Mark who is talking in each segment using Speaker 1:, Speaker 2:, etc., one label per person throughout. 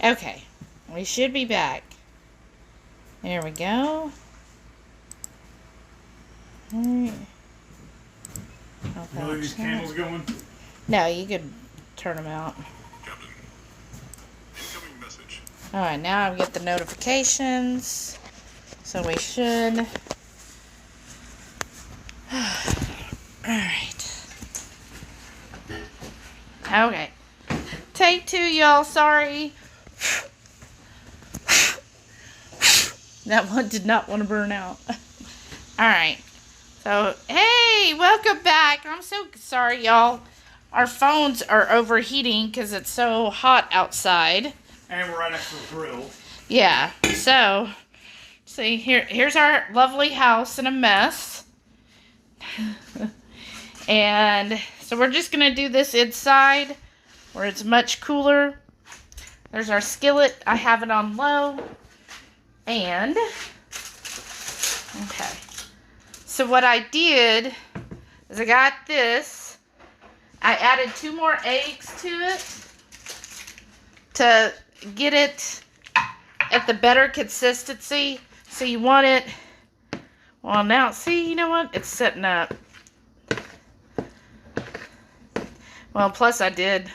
Speaker 1: Okay, we should be back. There we go. Alright.
Speaker 2: You leave these candles going?
Speaker 1: No, you could turn them out.
Speaker 3: Captain, incoming message.
Speaker 1: Alright, now I get the notifications. So we should. Alright. Okay. Take 2, y'all. Sorry. That one did not want to burn out. Alright. So, hey, welcome back. I'm so sorry, y'all. Our phones are overheating because it's so hot outside.
Speaker 2: And we're right next to the grill.
Speaker 1: Yeah. So, see, here's our lovely house in a mess. And so we're just going to do this inside where it's much cooler. There's our skillet. I have it on low. And, okay. So what I did is I got this. I added 2 more eggs to it to get it at the better consistency. So you want it, well now, see, you know what? It's setting up. Well, plus I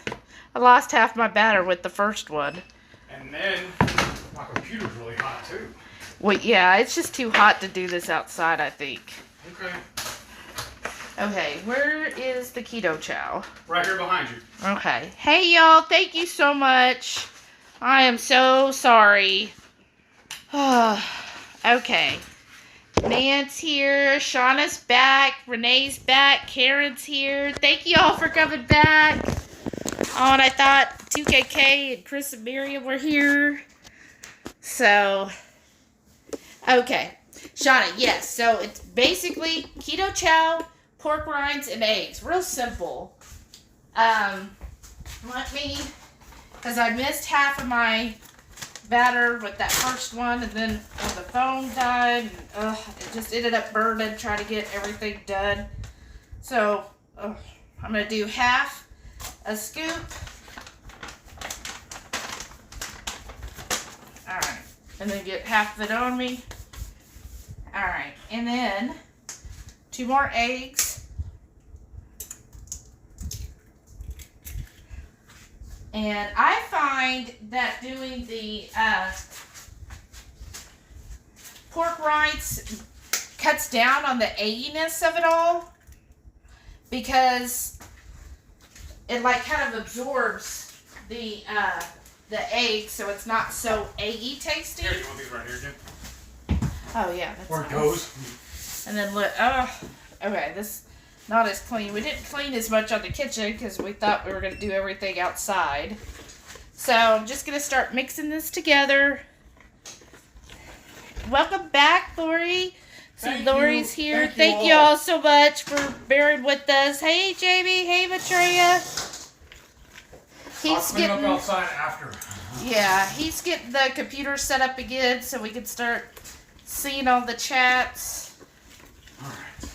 Speaker 1: lost half my batter with the first one.
Speaker 2: And then, my computer's really hot too.
Speaker 1: Well, yeah, it's just too hot to do this outside, I think.
Speaker 2: Okay.
Speaker 1: Okay, where is the keto chow?
Speaker 2: Right here behind you.
Speaker 1: Okay. Hey, y'all, thank you so much. I am so sorry. Okay. Nan's here. Shauna's back. Renee's back. Karen's here. Thank you all for coming back. Oh, and I thought 2KK and Chris and Miriam were here. So, okay. Shauna, yes. So, it's basically keto chow, pork rinds, and eggs. Real simple. Let me, because I missed half of my batter with that first one, and then when the phone died, and it just ended up burning trying to get everything done. So, I'm going to do half a scoop. Alright. And then get half of it on me. Alright. And then 2 more eggs. And I find that doing the pork rinds cuts down on the egginess of it all, because it like kind of absorbs the egg, so it's not so eggy tasty.
Speaker 2: Here, you want these right here, Jim?
Speaker 1: Oh yeah, that's
Speaker 2: Where it
Speaker 1: nice.
Speaker 2: goes.
Speaker 1: And then look, okay, this not as clean. We didn't clean as much on the kitchen because we thought we were going to do everything outside. So I'm just going to start mixing this together. Welcome back, Lori. See, Lori's here. Thank you all so much for bearing with us. Hey, Jamie. Hey, Matreya.
Speaker 2: I'll clean up outside after.
Speaker 1: Yeah, he's getting the computer set up again so we can start seeing all the chats.
Speaker 2: Alright.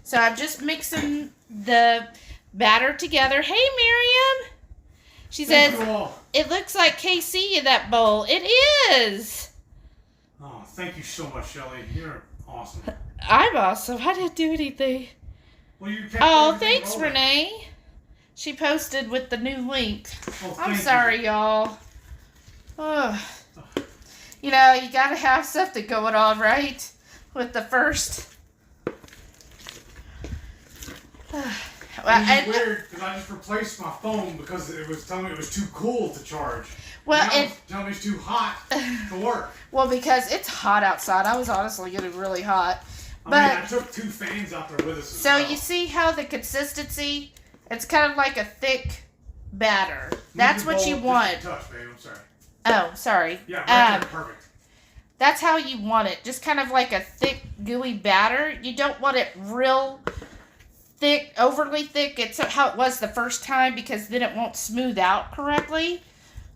Speaker 1: So I'm just mixing the batter together. Hey, Miriam. She says, it looks like KC in that bowl. It is.
Speaker 2: Oh, thank you so much, Shelly. You're awesome.
Speaker 1: I'm awesome. I didn't do anything.
Speaker 2: Well, you
Speaker 1: thanks, Renee. She posted with the new link.
Speaker 2: Oh,
Speaker 1: I'm sorry, y'all. Oh. You know, you gotta have something going on, right? With the first.
Speaker 2: It's weird because I just replaced my phone because it was telling me it was too cool to charge.
Speaker 1: Well,
Speaker 2: now it's telling me it's too hot to work.
Speaker 1: Well, because it's hot outside. I was honestly getting really hot.
Speaker 2: I took 2 fans out there with us.
Speaker 1: So you see how the consistency? It's kind of like a thick batter. That's what you want.
Speaker 2: Touch, babe. I'm sorry.
Speaker 1: Oh, sorry.
Speaker 2: Yeah, right there, perfect.
Speaker 1: That's how you want it. Just kind of like a thick, gooey batter. You don't want it real thick, overly thick. It's how it was the first time, because then it won't smooth out correctly.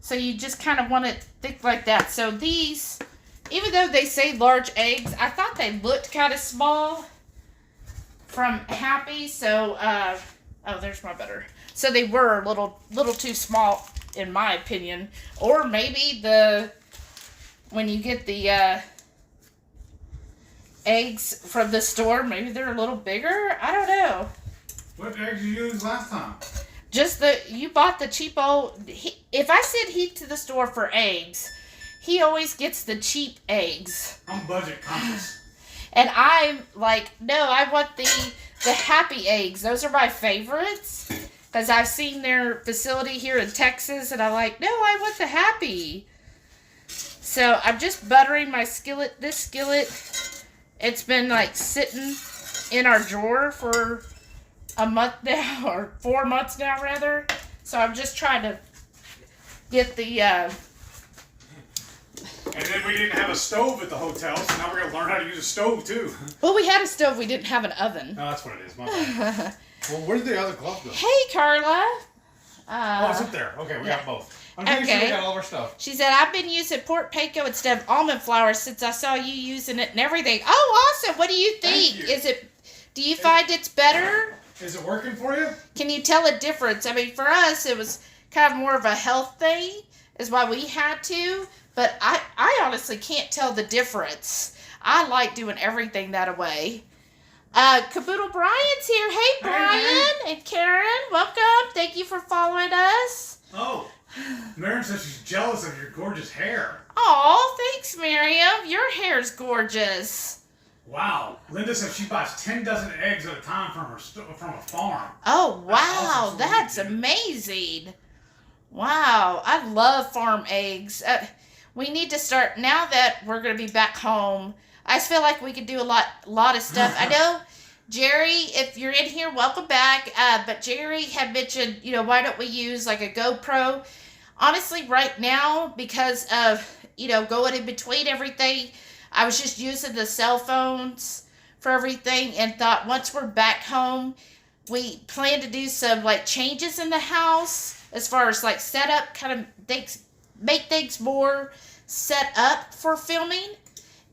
Speaker 1: So you just kind of want it thick like that. So these, even though they say large eggs, I thought they looked kind of small from Happy. So, oh, there's my butter. So they were a little too small in my opinion. Or maybe when you get the eggs from the store, maybe they're a little bigger. I don't know.
Speaker 2: What eggs did you use last time?
Speaker 1: Just you bought the cheapo. If I send Heath to the store for eggs, he always gets the cheap eggs.
Speaker 2: I'm budget conscious.
Speaker 1: And I'm like, no, I want the happy eggs. Those are my favorites. Because I've seen their facility here in Texas, and I'm like, no, I want the happy. So I'm just buttering my skillet. This skillet, it's been like sitting in our drawer for a month now, or 4 months now, rather. So I'm just trying to get the...
Speaker 2: And then we didn't have a stove at the hotel, so now we're going to learn how to use a stove, too.
Speaker 1: Well, we had a stove. We didn't have an oven.
Speaker 2: Oh, that's what it is. My bad. Well, where'd the other glove go?
Speaker 1: Hey, Carla.
Speaker 2: Oh, it's up there. Okay, we got both. I'm pretty sure we got all of our stuff.
Speaker 1: She said, I've been using pork panko instead of almond flour since I saw you using it and everything. Oh, awesome. What do you think?
Speaker 2: Thank you.
Speaker 1: Do you find it's better?
Speaker 2: Is it working for you?
Speaker 1: Can you tell a difference? I mean, for us, it was kind of more of a health thing, is why we had to. But I honestly can't tell the difference. I like doing everything that way. Caboodle Brian's here. Hey, Brian and Karen. Welcome. Thank you for following us.
Speaker 2: Oh, Maren says she's jealous of your gorgeous hair.
Speaker 1: Oh, thanks, Miriam. Your hair's gorgeous.
Speaker 2: Wow. Linda says she buys 10 dozen eggs at a time from a farm.
Speaker 1: Oh, wow.
Speaker 2: Awesome.
Speaker 1: That's amazing. Wow. I love farm eggs. We need to start, now that we're going to be back home, I just feel like we could do a lot of stuff. I know, Jerry, if you're in here, welcome back. But Jerry had mentioned, why don't we use like a GoPro? Honestly, right now, because of, going in between everything, I was just using the cell phones for everything and thought once we're back home, we plan to do some like changes in the house as far as like setup, kind of make things more set up for filming.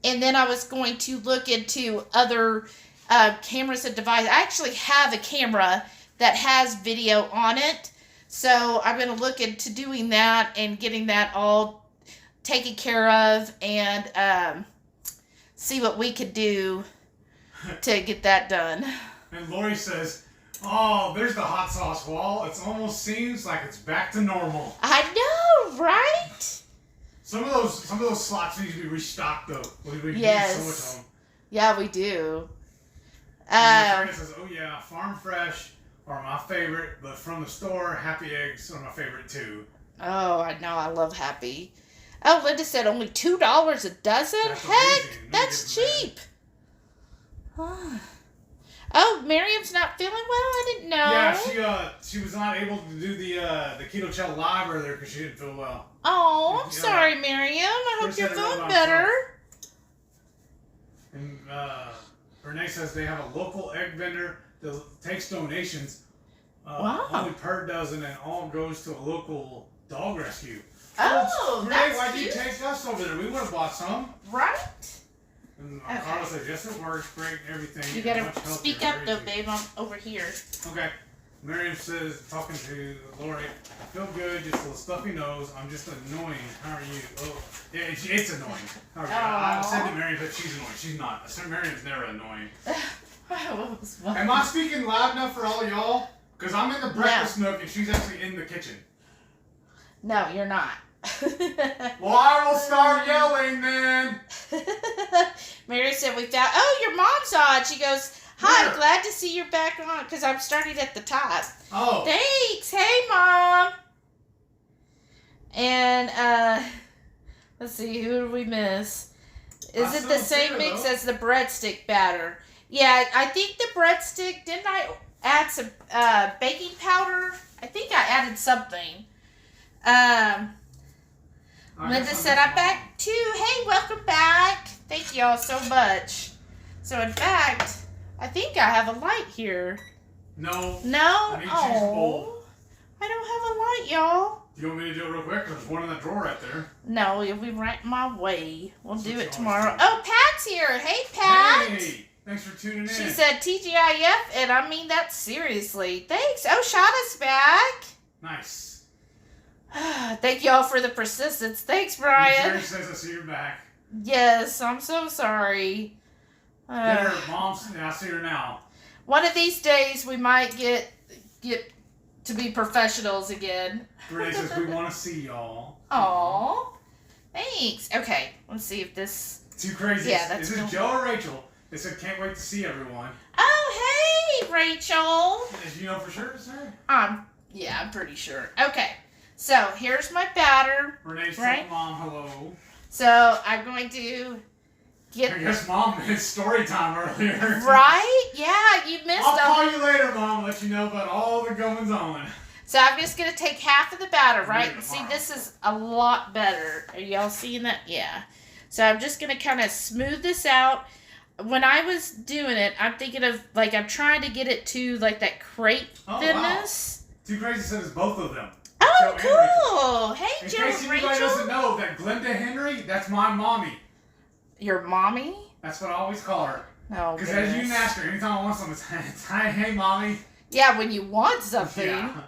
Speaker 1: And then I was going to look into other cameras and devices. I actually have a camera that has video on it. So I'm going to look into doing that and getting that all taken care of and see what we could do to get that done.
Speaker 2: And Lori says, oh, there's the hot sauce wall. It almost seems like it's back to normal.
Speaker 1: I know, right?
Speaker 2: Some of those slots need to be restocked though. We
Speaker 1: Yes.
Speaker 2: use so much of them.
Speaker 1: Yeah, we do.
Speaker 2: And the says, oh yeah, farm fresh are my favorite, but from the store, happy eggs are my favorite too.
Speaker 1: Oh, I know. I love Happy. Oh, Linda said only $2 a dozen?
Speaker 2: That's
Speaker 1: Heck,
Speaker 2: amazing.
Speaker 1: that's
Speaker 2: Let me get
Speaker 1: cheap. Oh, Miriam's not feeling well? I didn't know.
Speaker 2: Yeah, she was not able to do the Keto Chow live earlier because she didn't feel well.
Speaker 1: Oh, I'm sorry, Miriam. I hope
Speaker 2: Chris
Speaker 1: you're
Speaker 2: had to go
Speaker 1: feeling
Speaker 2: by
Speaker 1: better.
Speaker 2: And Renee says they have a local egg vendor that takes donations.
Speaker 1: Wow.
Speaker 2: Only per dozen, and all goes to a local dog rescue.
Speaker 1: Oh,
Speaker 2: Renee,
Speaker 1: that's
Speaker 2: why'd you
Speaker 1: cute.
Speaker 2: take us over there? We would have bought some.
Speaker 1: Right?
Speaker 2: And
Speaker 1: Okay.
Speaker 2: Carla says, yes, it works. Great, everything.
Speaker 1: You
Speaker 2: Much
Speaker 1: gotta
Speaker 2: healthier,
Speaker 1: speak up
Speaker 2: very
Speaker 1: though,
Speaker 2: cheap.
Speaker 1: babe. I'm over here.
Speaker 2: Okay. Miriam says, talking to Lori, I feel good, just a little stuffy nose. I'm just annoying. How are you? Oh, yeah, it's annoying. How are you? I said to Miriam that she's annoying. She's not. I said Miriam's never annoying.
Speaker 1: What was fun?
Speaker 2: Am I speaking loud enough for all y'all? Because I'm in the breakfast nook and she's actually in the kitchen.
Speaker 1: No, you're not.
Speaker 2: Well, I will start yelling then.
Speaker 1: Mary said we found. Oh, your mom's on. She goes, hi,
Speaker 2: Where?
Speaker 1: glad to see you're back on because I'm starting at the top.
Speaker 2: Oh.
Speaker 1: Thanks. Hey, Mom. And, let's see, who did we miss? Is
Speaker 2: I
Speaker 1: it the
Speaker 2: still
Speaker 1: same
Speaker 2: see her,
Speaker 1: mix
Speaker 2: though.
Speaker 1: as the breadstick batter? Yeah, I think the breadstick, didn't I add some baking powder? I think I added something. Linda said, I'm back too. Hey, welcome back. Thank y'all so much. So, in fact, I think I have a light here.
Speaker 2: No.
Speaker 1: No?
Speaker 2: I need to choose a bowl.
Speaker 1: Oh, I don't have a light, y'all.
Speaker 2: Do you want me to do it real quick? There's one in that drawer right there.
Speaker 1: No, it'll be right my way. We'll do
Speaker 2: That's
Speaker 1: it
Speaker 2: what
Speaker 1: tomorrow.
Speaker 2: you always
Speaker 1: Oh, Pat's here. Hey, Pat.
Speaker 2: Hey, thanks for tuning in.
Speaker 1: She said TGIF, and I mean that seriously. Thanks. Oh, Shauna's back.
Speaker 2: Nice.
Speaker 1: Thank y'all for the persistence. Thanks,
Speaker 2: Jerry
Speaker 1: Brian.
Speaker 2: says I see her back.
Speaker 1: Yes, I'm so sorry.
Speaker 2: There, Mom's. Yeah, I see her now.
Speaker 1: One of these days we might get to be professionals again.
Speaker 2: Renee says we want to see y'all.
Speaker 1: Aw, thanks. Okay, let's see if this.
Speaker 2: Two crazies.
Speaker 1: Yeah, that's
Speaker 2: Is it
Speaker 1: cool.
Speaker 2: Joe or Rachel? They said can't wait to see everyone.
Speaker 1: Oh, hey, Rachel.
Speaker 2: Did you know for sure it's her?
Speaker 1: Yeah, I'm pretty sure. Okay, so here's my batter.
Speaker 2: Renee's
Speaker 1: Right.
Speaker 2: telling Mom hello.
Speaker 1: So I'm going to
Speaker 2: I
Speaker 1: get.
Speaker 2: guess Mom missed story time earlier.
Speaker 1: Right? Yeah, you missed
Speaker 2: I'll
Speaker 1: them.
Speaker 2: call you later, Mom. Let you know about all the goings on.
Speaker 1: So I'm just going to take half of the batter, right?
Speaker 2: Maybe
Speaker 1: And see,
Speaker 2: tomorrow.
Speaker 1: this is a lot better. Are y'all seeing that? Yeah. So I'm just going to kind of smooth this out. When I was doing it, I'm thinking of, like, I'm trying to get it to, like, that crepe
Speaker 2: Oh,
Speaker 1: thinness.
Speaker 2: Two crazy said it's both of them.
Speaker 1: Oh,
Speaker 2: Joe and Rachel.
Speaker 1: cool. Hey,
Speaker 2: In
Speaker 1: Joe
Speaker 2: case
Speaker 1: and
Speaker 2: anybody doesn't
Speaker 1: Rachel.
Speaker 2: know, that Glenda Henry, that's my mommy.
Speaker 1: Your mommy?
Speaker 2: That's what I always call her.
Speaker 1: Oh,
Speaker 2: Because as you
Speaker 1: goodness.
Speaker 2: ask her, anytime I want something, it's hi, hey, mommy.
Speaker 1: Yeah, when you want something.
Speaker 2: Yeah.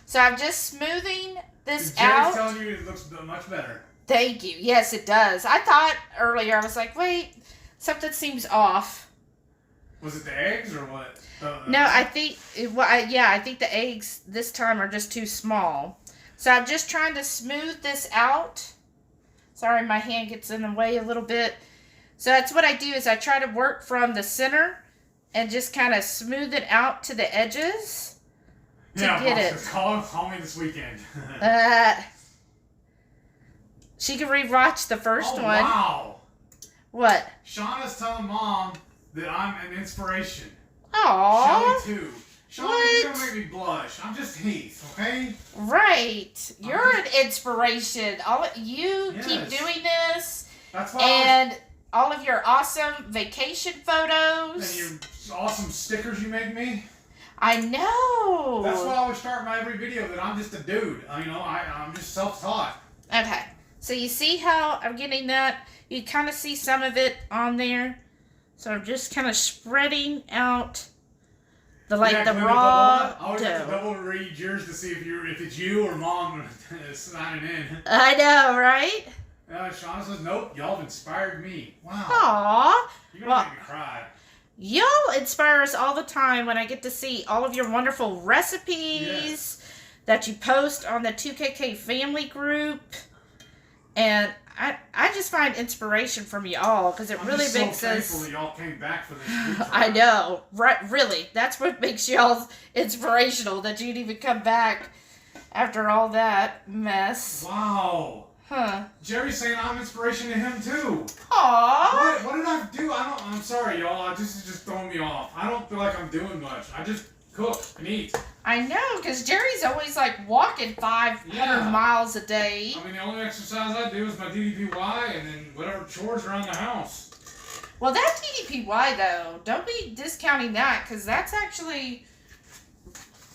Speaker 1: So I'm just smoothing this
Speaker 2: Jerry's
Speaker 1: out.
Speaker 2: telling you it looks much better.
Speaker 1: Thank you. Yes, it does. I thought earlier, I was like, wait, something seems off.
Speaker 2: Was it the eggs or what?
Speaker 1: No, I think, I think the eggs this time are just too small. So I'm just trying to smooth this out. Sorry, my hand gets in the way a little bit. So that's what I do is I try to work from the center and just kind of smooth it out to the edges to
Speaker 2: yeah,
Speaker 1: get
Speaker 2: Mom
Speaker 1: it.
Speaker 2: says, call me this weekend.
Speaker 1: She can rewatch the first
Speaker 2: Oh,
Speaker 1: one.
Speaker 2: wow.
Speaker 1: What?
Speaker 2: Shauna's telling Mom that I'm an inspiration.
Speaker 1: Aww.
Speaker 2: Shelly too. Shauna,
Speaker 1: What?
Speaker 2: you're gonna make me blush. I'm just Heath, okay?
Speaker 1: Right. You're an inspiration. You keep
Speaker 2: Yes.
Speaker 1: doing this.
Speaker 2: That's why
Speaker 1: And all of your awesome vacation photos.
Speaker 2: and your awesome stickers you make me.
Speaker 1: I know.
Speaker 2: That's why I always start my every video that I'm just a dude. I'm just self-taught.
Speaker 1: Okay. So you see how I'm getting that? You kind of see some of it on there. So I'm just kind of spreading out the
Speaker 2: Yeah,
Speaker 1: the
Speaker 2: Glenda,
Speaker 1: raw
Speaker 2: I always have to
Speaker 1: dough.
Speaker 2: double read yours to see if it's you or Mom signing in.
Speaker 1: I know, right?
Speaker 2: Shauna says, nope, y'all have inspired me. Wow.
Speaker 1: Aw.
Speaker 2: You're gonna
Speaker 1: Well,
Speaker 2: make me cry.
Speaker 1: y'all inspire us all the time when I get to see all of your wonderful recipes that you post on the 2KK family group. And I just find inspiration from y'all because it
Speaker 2: I'm
Speaker 1: really
Speaker 2: just
Speaker 1: makes
Speaker 2: so thankful
Speaker 1: us.
Speaker 2: that y'all came back for this. week.
Speaker 1: I know, right? Really, that's what makes y'all inspirational. That you'd even come back after all that mess,
Speaker 2: Wow.
Speaker 1: huh?
Speaker 2: Jerry's saying I'm inspiration to him too.
Speaker 1: Aww.
Speaker 2: What did I do? I'm sorry, y'all. This is just throwing me off. I don't feel like I'm doing much. I just cook and eat.
Speaker 1: I know, because Jerry's always like walking 500
Speaker 2: Yeah.
Speaker 1: miles a day.
Speaker 2: I mean, the only exercise I do is my DDPY and then whatever chores around the house.
Speaker 1: Well, that DDPY though, don't be discounting that because that's actually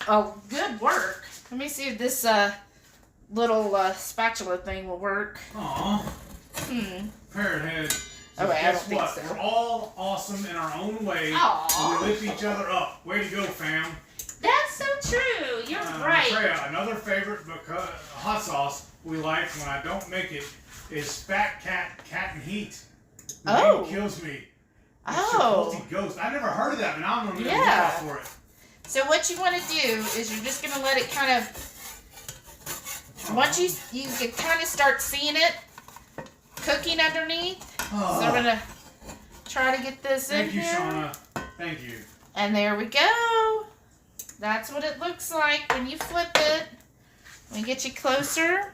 Speaker 1: a good work. Let me see if this little spatula thing will work.
Speaker 2: Aw, parrot head. So
Speaker 1: Okay, I
Speaker 2: guess
Speaker 1: don't think
Speaker 2: what?
Speaker 1: so.
Speaker 2: We're all awesome in our own way.
Speaker 1: Aw.
Speaker 2: And we lift each other up. Way to go, fam.
Speaker 1: That's so true. You're right.
Speaker 2: Maitreya, another favorite hot sauce we like when I don't make it is Fat Cat and Heat. The
Speaker 1: Oh.
Speaker 2: name kills me. It's
Speaker 1: Oh.
Speaker 2: Chipotle Ghost. I never heard of that, but I'm gonna look
Speaker 1: Yeah.
Speaker 2: out for it.
Speaker 1: So what you want to do is you're just gonna let it kind of. Once you can kind of start seeing it cooking underneath.
Speaker 2: Oh.
Speaker 1: So I'm gonna try to get this in
Speaker 2: Thank you,
Speaker 1: here.
Speaker 2: Shauna. Thank you.
Speaker 1: And there we go. That's what it looks like when you flip it. Let me get you closer.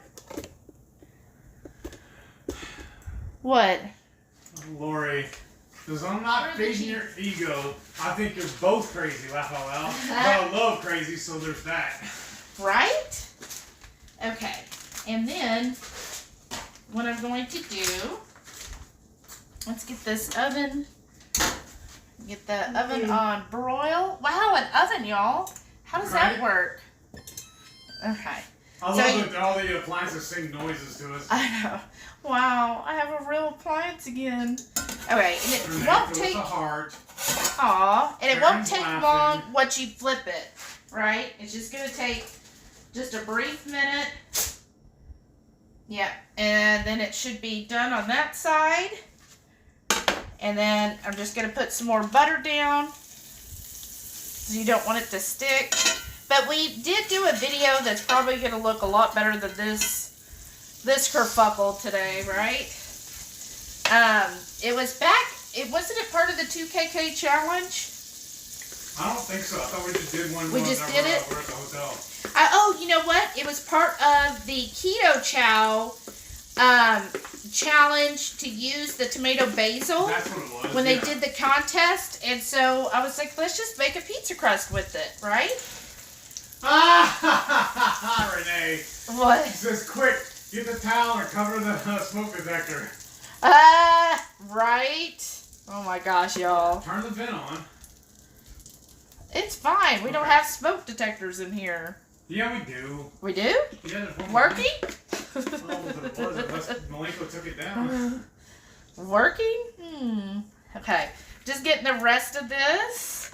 Speaker 1: What?
Speaker 2: Lori, because I'm not
Speaker 1: Where did
Speaker 2: feeding
Speaker 1: you-
Speaker 2: your ego. I think you're both crazy, laugh out loud. But I love crazy, so there's that.
Speaker 1: Right? Okay. And then what I'm going to do, let's get this oven. Get the oven on broil. Wow, an oven, y'all. How does that
Speaker 2: Right?
Speaker 1: work? Okay.
Speaker 2: I
Speaker 1: So
Speaker 2: love
Speaker 1: you-
Speaker 2: that all the appliances sing noises to us.
Speaker 1: I know. Wow, I have a real appliance again. Okay, and it
Speaker 2: Renee
Speaker 1: won't
Speaker 2: with
Speaker 1: take.
Speaker 2: a heart.
Speaker 1: Aw, and it won't
Speaker 2: Karen's
Speaker 1: take
Speaker 2: laughing.
Speaker 1: long once you flip it, right? It's just gonna take just a brief minute. Yeah, and then it should be done on that side. And then I'm just going to put some more butter down. So you don't want it to stick. But we did do a video that's probably going to look a lot better than this kerfuffle today, right? It was back, wasn't it part of the 2KK challenge?
Speaker 2: I don't think so. I thought we just did one.
Speaker 1: We just did it?
Speaker 2: We're at the hotel.
Speaker 1: Oh, you know what? It was part of the Keto Chow challenge to use the tomato basil.
Speaker 2: That's what it was.
Speaker 1: When they did the contest, and so I was like, let's just make a pizza crust with it, right?
Speaker 2: Ah, Renee.
Speaker 1: What?
Speaker 2: She says, quick, get the towel or cover the smoke detector.
Speaker 1: Right? Oh my gosh, y'all.
Speaker 2: Turn the vent on.
Speaker 1: It's fine. We don't have smoke detectors in here.
Speaker 2: Yeah, we do.
Speaker 1: We do?
Speaker 2: Yeah, there's one
Speaker 1: Working?
Speaker 2: Oh, it was unless Malenko took it down.
Speaker 1: Working? Okay. Just getting the rest of this.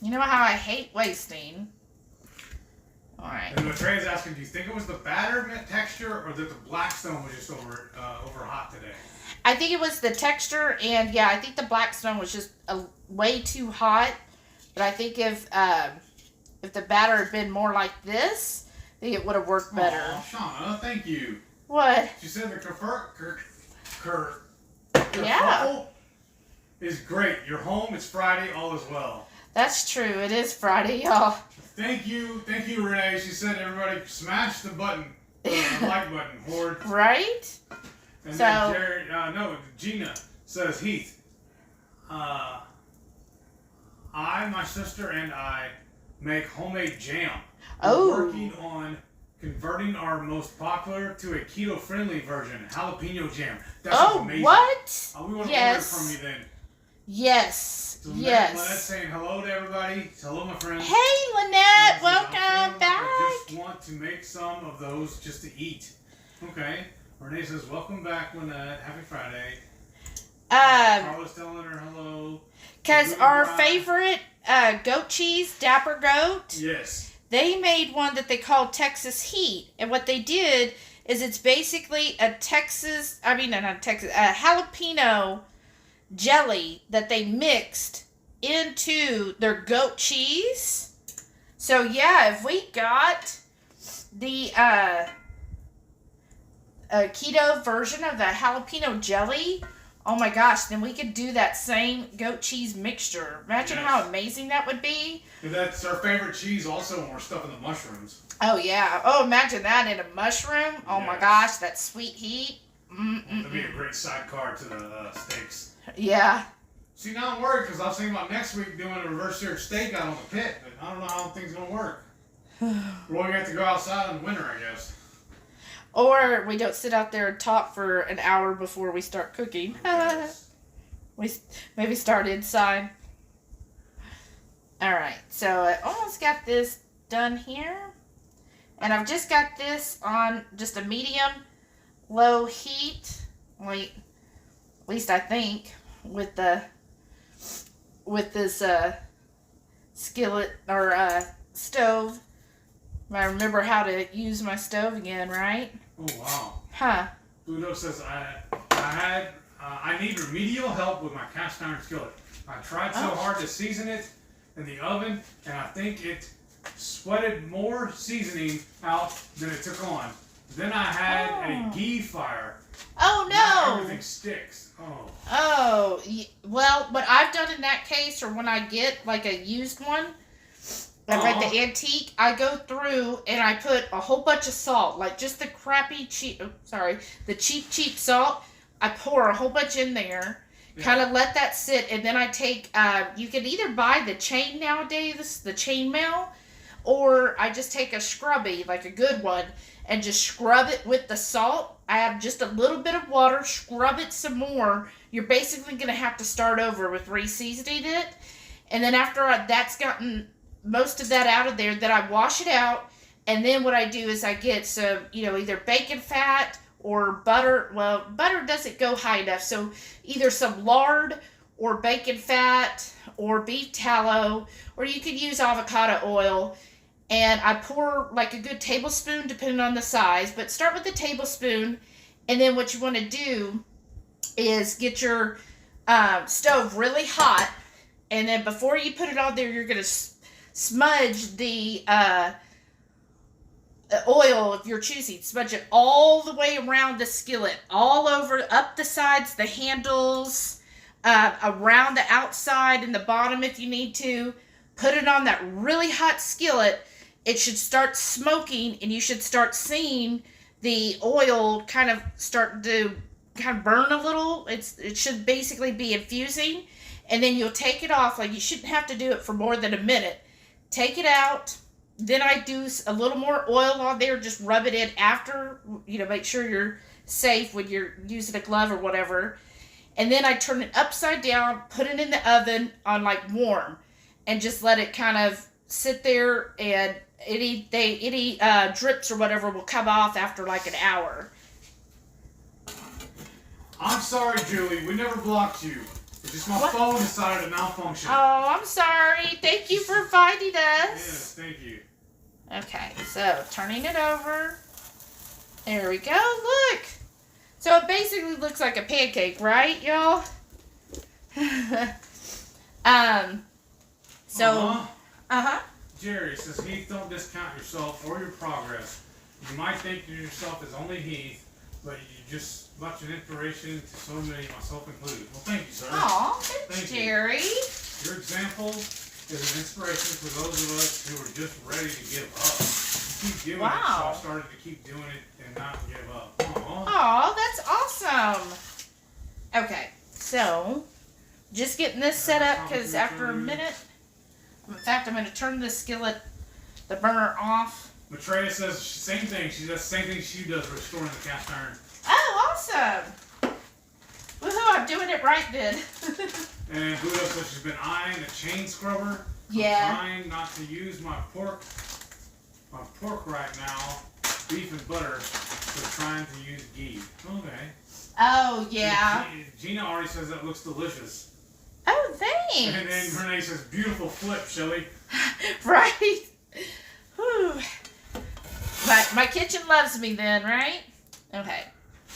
Speaker 1: You know how I hate wasting. Alright.
Speaker 2: And Trey's asking, do you think it was the batter texture or that the Blackstone was just over hot today?
Speaker 1: I think it was the texture, and yeah, I think the Blackstone was just way too hot. But I think if the batter had been more like this, I think it would have worked better.
Speaker 2: Aw, Shauna, thank you.
Speaker 1: What?
Speaker 2: She said the
Speaker 1: Yeah.
Speaker 2: is great. You're home. It's Friday. All is well.
Speaker 1: That's true. It is Friday, y'all.
Speaker 2: Thank you, Renee. She said everybody smash the button, like button, horde.
Speaker 1: Right?
Speaker 2: And
Speaker 1: So-
Speaker 2: then Jared, Gina says, Heath, my sister, and I make homemade jam.
Speaker 1: Oh.
Speaker 2: We're working on converting our most popular to a keto-friendly version, jalapeno jam. That's amazing.
Speaker 1: What?
Speaker 2: We want to
Speaker 1: Yes.
Speaker 2: order it from you then.
Speaker 1: Yes.
Speaker 2: So
Speaker 1: Yes.
Speaker 2: Lynette's saying hello to everybody. Hello, my friends.
Speaker 1: Hey, Lynette.
Speaker 2: I
Speaker 1: Welcome back.
Speaker 2: just want to make some of those just to eat. Okay. Renee says, welcome back, Lynette. Happy Friday. Carla's telling her hello.
Speaker 1: Because
Speaker 2: Good
Speaker 1: our
Speaker 2: ride.
Speaker 1: favorite goat cheese, Dapper Goat,
Speaker 2: Yes.
Speaker 1: they made one that they called Texas Heat. And what they did is it's basically a jalapeno jelly that they mixed into their goat cheese. So yeah, if we got the keto version of the jalapeno jelly, oh my gosh, then we could do that same goat cheese mixture. Imagine
Speaker 2: Yes.
Speaker 1: how amazing that would be.
Speaker 2: And that's our favorite cheese also when we're stuffing the mushrooms.
Speaker 1: Oh yeah. Oh, imagine that in a mushroom. Oh my
Speaker 2: Yes.
Speaker 1: gosh, that sweet heat.
Speaker 2: That'd be a great sidecar to the steaks.
Speaker 1: Yeah.
Speaker 2: See, now I'm worried because I was thinking about next week doing a reverse seared steak out on the pit, but I don't know how things going to work. We're going to have to go outside in the winter, I guess.
Speaker 1: Or we don't sit out there and talk for an hour before we start cooking.
Speaker 2: Yes.
Speaker 1: We maybe start inside. Alright, so I almost got this done here. And I've just got this on just a medium low heat. Wait, at least I think with this skillet or stove. I remember how to use my stove again, right?
Speaker 2: Oh, wow.
Speaker 1: Huh.
Speaker 2: Pluto says, I need remedial help with my cast iron skillet. I tried so hard to season it in the oven, and I think it sweated more seasoning out than it took on. Then I had a ghee fire.
Speaker 1: Oh,
Speaker 2: Now
Speaker 1: no.
Speaker 2: everything sticks. Oh.
Speaker 1: Oh, well, what I've done in that case, or when I get like a used one, like the antique, I go through and I put a whole bunch of salt, like just the the cheap salt. I pour a whole bunch in there, kind of let that sit, and then I take, you can either buy the chain nowadays, the chainmail, or I just take a scrubby, like a good one, and just scrub it with the salt. I add just a little bit of water, scrub it some more. You're basically going to have to start over with re-seasoning it. And then after that's gotten most of that out of there, then I wash it out. And then what I do is I get some, either bacon fat or butter. Well, butter doesn't go high enough. So either some lard or bacon fat or beef tallow, or you could use avocado oil. and I pour like a good tablespoon, depending on the size, but start with the tablespoon. And then what you want to do is get your stove really hot, and then before you put it on there, you're going to smudge the oil, if you're choosing. Smudge it all the way around the skillet, all over, up the sides, the handles, around the outside and the bottom if you need to. Put it on that really hot skillet. It should start smoking, and you should start seeing the oil kind of start to kind of burn a little. It should basically be infusing, and then you'll take it off. Like, you shouldn't have to do it for more than a minute. Take it out. Then I do a little more oil on there. Just rub it in after, make sure you're safe when you're using a glove or whatever. And then I turn it upside down, put it in the oven on like warm, and just let it kind of sit there, and any drips or whatever will come off after like an hour.
Speaker 2: I'm sorry, Julie. We never blocked you. It's just my phone decided to malfunction.
Speaker 1: Oh, I'm sorry. Thank you for finding us.
Speaker 2: Yes, thank you.
Speaker 1: Okay, so turning it over. There we go. Look. So it basically looks like a pancake, right, y'all?
Speaker 2: Jerry says, Heath, don't discount yourself or your progress. You might think of yourself as only Heath, but you just much an inspiration to so many, myself included. Well, thank you, sir.
Speaker 1: Aw, thanks, Jerry.
Speaker 2: Your example is an inspiration for those of us who are just ready to give up. You keep doing it, so I started to keep doing it and not give up.
Speaker 1: Aw, that's awesome. Okay, so just getting this set up, because after a minute, in fact, I'm going to turn the skillet, the burner off.
Speaker 2: Maitreya says same thing. She does the same thing she does restoring the cast iron.
Speaker 1: Oh, awesome. Woohoo, I'm doing it right then.
Speaker 2: And Buddha says she's been eyeing a chain scrubber.
Speaker 1: Yeah.
Speaker 2: I'm trying not to use my pork right now, beef and butter, so trying to use ghee. Okay.
Speaker 1: Oh, yeah.
Speaker 2: Gina already says that looks delicious.
Speaker 1: Oh, thanks.
Speaker 2: And then Renee says, beautiful flip, Shelly.
Speaker 1: Right. Whew. But my kitchen loves me then, right? Okay.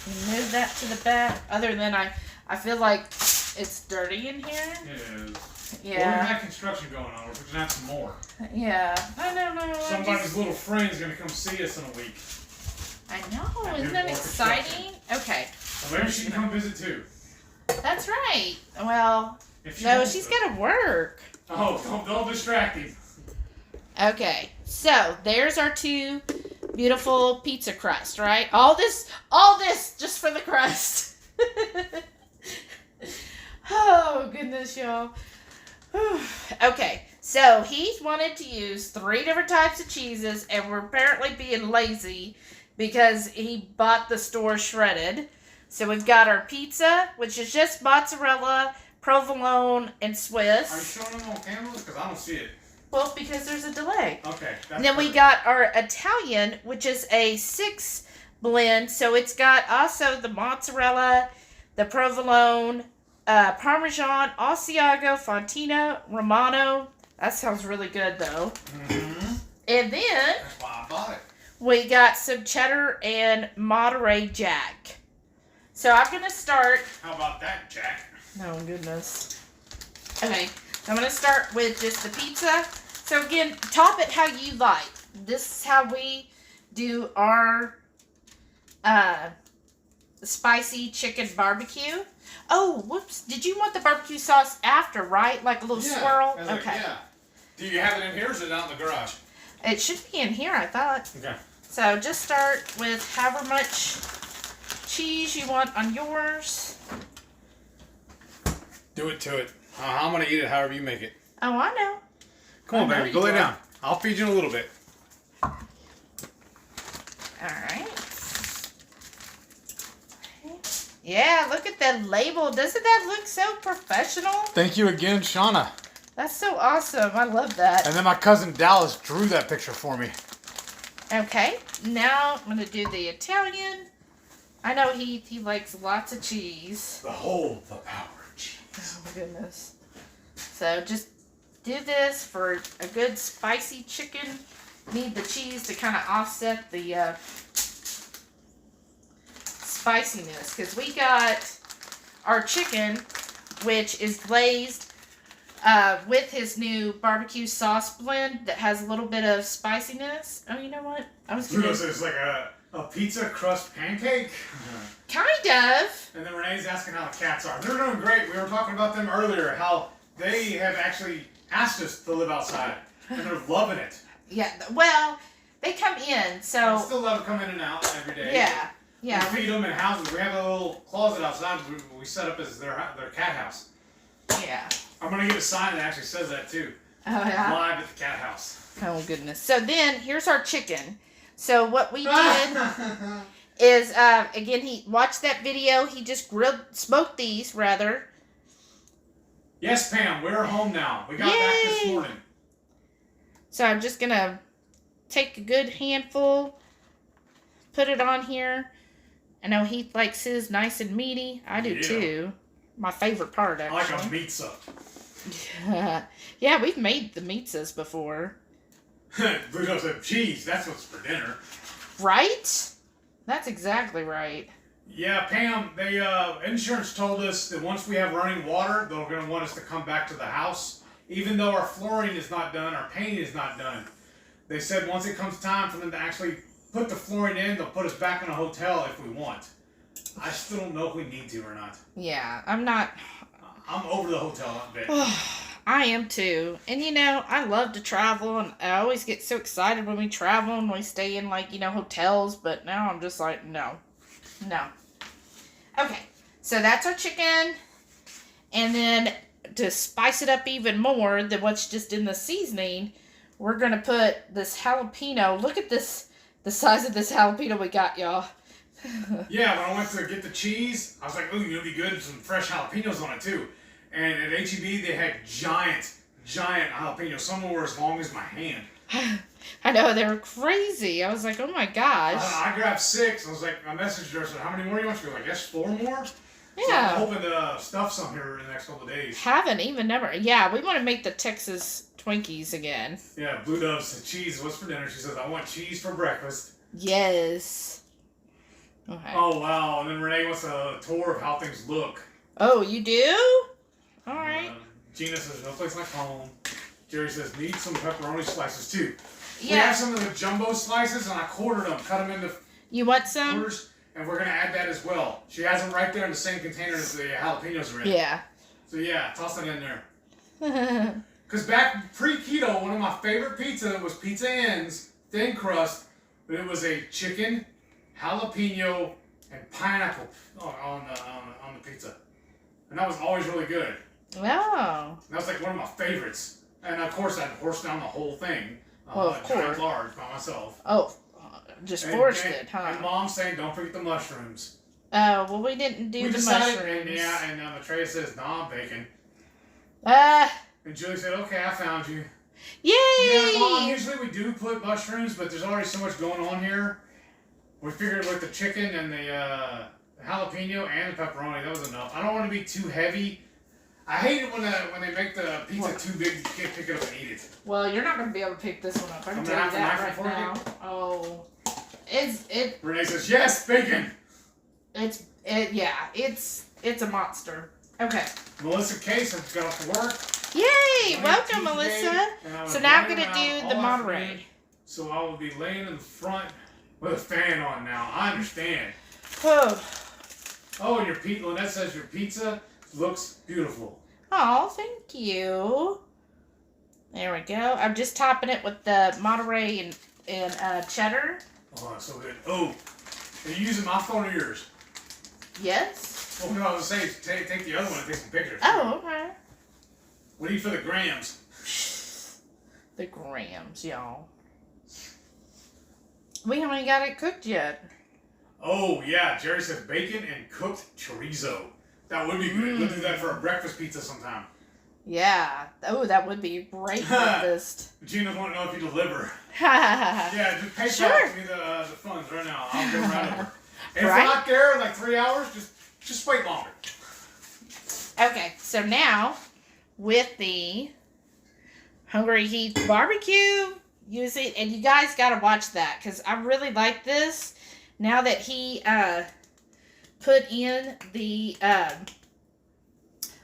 Speaker 1: Move that to the back. Other than I feel like it's dirty in here.
Speaker 2: It is.
Speaker 1: Yeah.
Speaker 2: Well, we have construction going on. We're fixing to have some more.
Speaker 1: Yeah. I don't know.
Speaker 2: Somebody's little friend's going to come see us in a week.
Speaker 1: I know. Isn't that exciting? Okay.
Speaker 2: Well, maybe she can come visit too.
Speaker 1: That's right. Well, she's got to work.
Speaker 2: Oh, don't distract him.
Speaker 1: Okay. So, there's our two beautiful pizza crust, right? All this just for the crust. Oh, goodness, y'all. Okay, so he's wanted to use 3 different types of cheeses, and we're apparently being lazy because he bought the store shredded. So we've got our pizza, which is just mozzarella, provolone, and Swiss.
Speaker 2: Are you showing them on camera? Because I don't see it.
Speaker 1: Well, because there's a delay.
Speaker 2: Okay.
Speaker 1: And then we got our Italian, which is a 6 blend. So it's got also the mozzarella, the provolone, Parmesan, Asiago, Fontino, Romano. That sounds really good, though.
Speaker 2: Mm-hmm.
Speaker 1: And then
Speaker 2: that's why I bought it.
Speaker 1: We got some cheddar and Monterey Jack. So I'm going to start.
Speaker 2: How about that, Jack?
Speaker 1: Oh, goodness. Okay, so I'm going to start with just the pizza. So again, top it how you like. This is how we do our spicy chicken barbecue. Oh, whoops. Did you want the barbecue sauce after, right? Like a little swirl? Okay.
Speaker 2: Yeah. Do you have it in here or is it out in the garage?
Speaker 1: It should be in here, I thought.
Speaker 2: Okay.
Speaker 1: So just start with however much cheese you want on yours.
Speaker 2: Do it to it. I'm going to eat it however you make it.
Speaker 1: Oh, I know.
Speaker 2: Come on, baby. Go lay down. I'll feed you in a little bit.
Speaker 1: All right. Yeah, look at that label. Doesn't that look so professional?
Speaker 2: Thank you again, Shauna.
Speaker 1: That's so awesome. I love that.
Speaker 2: And then my cousin Dallas drew that picture for me.
Speaker 1: Okay. Now I'm going to do the Italian. I know he likes lots of cheese.
Speaker 2: Behold the power of cheese.
Speaker 1: Oh, my goodness. So just do this for a good spicy chicken need the cheese to kind of offset the spiciness. Because we got our chicken, which is glazed with his new barbecue sauce blend that has a little bit of spiciness. Oh, you know what? I was gonna...
Speaker 2: So it's like a pizza crust pancake?
Speaker 1: Kind of.
Speaker 2: And then Renee's asking how the cats are. They're doing great. We were talking about them earlier, how they have actually asked us to live outside. And they're loving it.
Speaker 1: Yeah, well, they come in, so...
Speaker 2: I still let them come in and out every day.
Speaker 1: Yeah, yeah.
Speaker 2: We feed them in houses. We have a little closet outside we set up as their cat house.
Speaker 1: Yeah.
Speaker 2: I'm going to get a sign that actually says that, too.
Speaker 1: Oh, yeah?
Speaker 2: Live at the cat house.
Speaker 1: Oh, goodness. So then, here's our chicken. So what we did is, again, he watched that video. He just smoked these, rather.
Speaker 2: Yes, Pam, we're home now. We got back this morning.
Speaker 1: So I'm just going to take a good handful, put it on here. I know Heath likes his nice and meaty. I do, too. My favorite part, actually.
Speaker 2: I like a pizza.
Speaker 1: Yeah, we've made the pizzas before.
Speaker 2: Blue said cheese. That's what's for dinner.
Speaker 1: Right? That's exactly right.
Speaker 2: Yeah, Pam, they insurance told us that once we have running water, they're going to want us to come back to the house. Even though our flooring is not done, our paint is not done. They said once it comes time for them to actually put the flooring in, they'll put us back in a hotel if we want. I still don't know if we need to or not.
Speaker 1: Yeah, I'm not...
Speaker 2: I'm over the hotel bit.
Speaker 1: I am too. And you know, I love to travel, and I always get so excited when we travel and we stay in, like, you know, hotels, but now I'm just like, no. No. Okay, so that's our chicken. And then to spice it up even more than what's just in the seasoning, we're going to put this jalapeno. Look at this, the size of this jalapeno we got, y'all.
Speaker 2: Yeah, when I went to get the cheese, I was like, ooh, it'll be good with some fresh jalapenos on it too. And at H-E-B, they had giant jalapenos. Some were as long as my hand.
Speaker 1: I know, they were crazy. I was like, oh my gosh.
Speaker 2: I grabbed 6. I was like, I messaged her, I said, how many more do you want? She was like, yes, 4 more?
Speaker 1: Yeah.
Speaker 2: So I'm hoping to stuff some here in the next couple of days.
Speaker 1: Haven't even never. Yeah, we want to make the Texas Twinkies again.
Speaker 2: Yeah, Blue Dove said, cheese, what's for dinner? She says, I want cheese for breakfast.
Speaker 1: Yes. Okay.
Speaker 2: Oh, wow. And then Renee wants a tour of how things look.
Speaker 1: Oh, you do? All right.
Speaker 2: Gina says, no place like home. Jerry says, need some pepperoni slices too.
Speaker 1: Yeah.
Speaker 2: We have some of the jumbo slices, and I quartered them, cut them into
Speaker 1: You want some?
Speaker 2: quarters, and we're going to add that as well. She has them right there in the same container as the jalapenos are in.
Speaker 1: Yeah.
Speaker 2: So yeah, toss that in there. Because back pre-keto, one of my favorite pizza was Pizza Inn's thin crust, but it was a chicken, jalapeno, and pineapple on the pizza. And that was always really good.
Speaker 1: Oh.
Speaker 2: That was like one of my favorites. And of course, I'd horse down the whole thing.
Speaker 1: Well, of course.
Speaker 2: Large by myself.
Speaker 1: Oh, just forced it, huh?
Speaker 2: And Mom's saying, don't forget the mushrooms.
Speaker 1: Oh, well, we didn't do
Speaker 2: We
Speaker 1: the
Speaker 2: decided,
Speaker 1: mushrooms.
Speaker 2: and Matreya says, nah, I'm bacon.
Speaker 1: Ah.
Speaker 2: And Julie said, okay, I found you.
Speaker 1: Yay!
Speaker 2: Yeah, Mom, usually we do put mushrooms, but there's already so much going on here. We figured with the chicken and the jalapeno and the pepperoni, that was enough. I don't want to be too heavy. I hate it when they make the pizza too big, you can't pick it up and eat it.
Speaker 1: Well, you're not going to be able to pick this one up. I can
Speaker 2: I'm
Speaker 1: tell
Speaker 2: gonna
Speaker 1: you
Speaker 2: have
Speaker 1: that
Speaker 2: to
Speaker 1: right
Speaker 2: knife it
Speaker 1: now. Oh. It.
Speaker 2: Renee says, yes, bacon.
Speaker 1: It's a monster. Okay.
Speaker 2: Melissa Case has got off to work.
Speaker 1: Yay!
Speaker 2: I
Speaker 1: Welcome,
Speaker 2: went Tuesday,
Speaker 1: Melissa.
Speaker 2: and I was
Speaker 1: So now I'm
Speaker 2: running
Speaker 1: going to do
Speaker 2: around
Speaker 1: the
Speaker 2: all
Speaker 1: Monterey.
Speaker 2: afternoon, so I will be laying in the front with a fan on now. I understand.
Speaker 1: Oh.
Speaker 2: Oh, and Lynette says your pizza looks beautiful.
Speaker 1: Oh, thank you. There we go. I'm just topping it with the Monterey and cheddar.
Speaker 2: Oh, that's so good. Oh, are you using my phone or yours?
Speaker 1: Yes.
Speaker 2: Well, no, I was saying, take the other one and take some pictures.
Speaker 1: Oh, okay.
Speaker 2: What do you for the grams?
Speaker 1: The grams, y'all. We haven't got it cooked yet.
Speaker 2: Oh, yeah. Jerry says bacon and cooked chorizo. That would be good. We'll do that for a breakfast pizza sometime.
Speaker 1: Yeah. Oh, that would be a great breakfast.
Speaker 2: Gina's want to know if you deliver.
Speaker 1: Yeah.
Speaker 2: Yeah, just pay
Speaker 1: Sure.
Speaker 2: me the funds right now. I'll go right over. If
Speaker 1: Right?
Speaker 2: we're not there in like 3 hours, just wait longer.
Speaker 1: Okay, so now with the Hungry Heath barbecue using, and you guys got to watch that because I really like this. Now that he put in the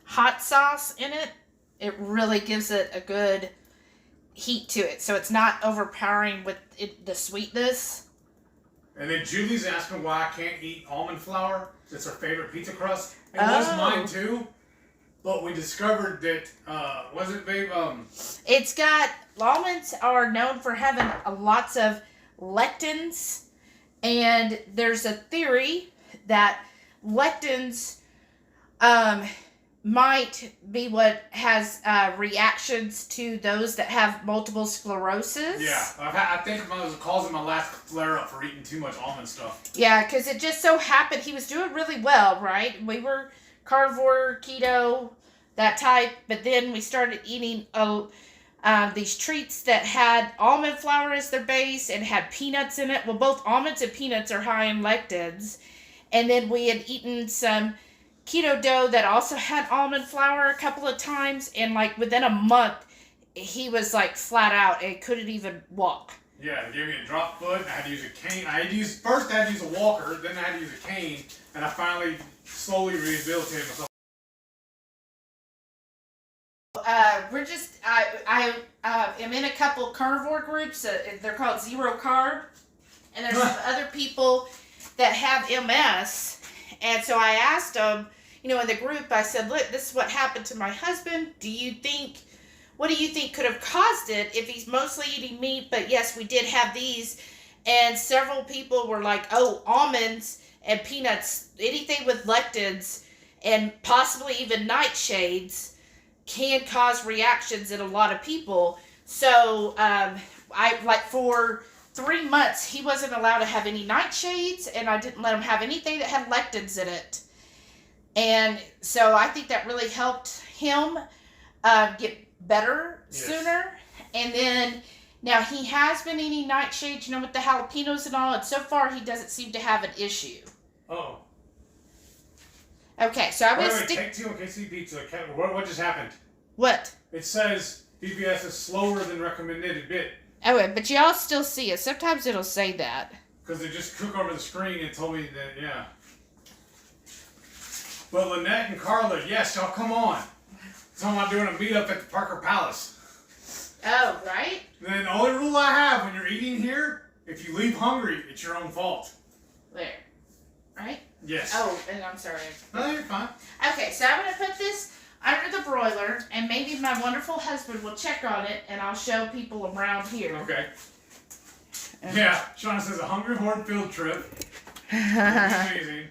Speaker 1: hot sauce in it, it really gives it a good heat to it. So it's not overpowering with the sweetness.
Speaker 2: And then Julie's asking why I can't eat almond flour. It's her favorite pizza crust. It was mine too. But we discovered that, was it, babe?
Speaker 1: It's got, almonds are known for having lots of lectins. And there's a theory that lectins might be what has reactions to those that have multiple sclerosis.
Speaker 2: Yeah, I think it was causing my last flare-up for eating too much almond stuff.
Speaker 1: Yeah, because it just so happened he was doing really well, right? We were carnivore, keto, that type, but then we started eating these treats that had almond flour as their base and had peanuts in it. Well, both almonds and peanuts are high in lectins. And then we had eaten some keto dough that also had almond flour a couple of times, and like within a month he was like flat out and couldn't even walk.
Speaker 2: Yeah, it gave me a drop foot. I had to use a cane. First I had to use a walker, then I had to use a cane, and I finally slowly rehabilitated myself.
Speaker 1: I am in a couple carnivore groups. They're called Zero Carb, and there's some other people that have MS, and so I asked them, in the group, I said, look, this is what happened to my husband. What do you think could have caused it if he's mostly eating meat? But yes, we did have these. And several people were like, oh, almonds and peanuts, anything with lectins and possibly even nightshades can cause reactions in a lot of people. So for 3 months, he wasn't allowed to have any nightshades, and I didn't let him have anything that had lectins in it. And so I think that really helped him get better sooner. And then now he has been eating nightshades, with the jalapenos and all, and so far he doesn't seem to have an issue.
Speaker 2: Oh.
Speaker 1: Okay, so I'm going to stick...
Speaker 2: Take two on KC Pizza. What just happened?
Speaker 1: What?
Speaker 2: It says PBS is slower than recommended a bit.
Speaker 1: Oh, but y'all still see it. Sometimes it'll say that.
Speaker 2: Because they just cook over the screen and told me that, yeah. But Lynette and Carla, yes, y'all come on. So I'm doing a meetup at the Parker Palace.
Speaker 1: Oh, right?
Speaker 2: Then the only rule I have when you're eating here, if you leave hungry, it's your own fault.
Speaker 1: There. Right?
Speaker 2: Yes.
Speaker 1: Oh, and I'm sorry.
Speaker 2: No, you're fine.
Speaker 1: Okay, so I'm going to put this under the broiler, and maybe my wonderful husband will check on it, and I'll show people around here.
Speaker 2: Okay. Yeah, Shauna says a Hungry Horde field trip. Amazing.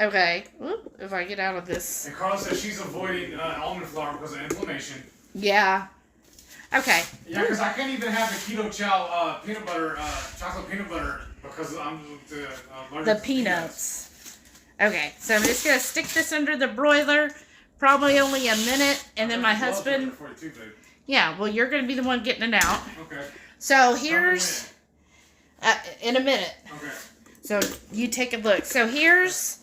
Speaker 1: Okay. Oop, if I get out of this.
Speaker 2: And Carla says she's avoiding almond flour because of inflammation.
Speaker 1: Yeah. Okay.
Speaker 2: Yeah, because I can't even have the keto chow peanut butter, chocolate peanut butter because I'm allergic
Speaker 1: the
Speaker 2: to
Speaker 1: peanuts. Okay, so I'm just going to stick this under the broiler, probably only a minute, and then my husband...
Speaker 2: For you too, babe.
Speaker 1: Yeah, well, you're going to be the one getting it out.
Speaker 2: Okay.
Speaker 1: So here's... in a minute.
Speaker 2: Okay.
Speaker 1: So you take a look. So here's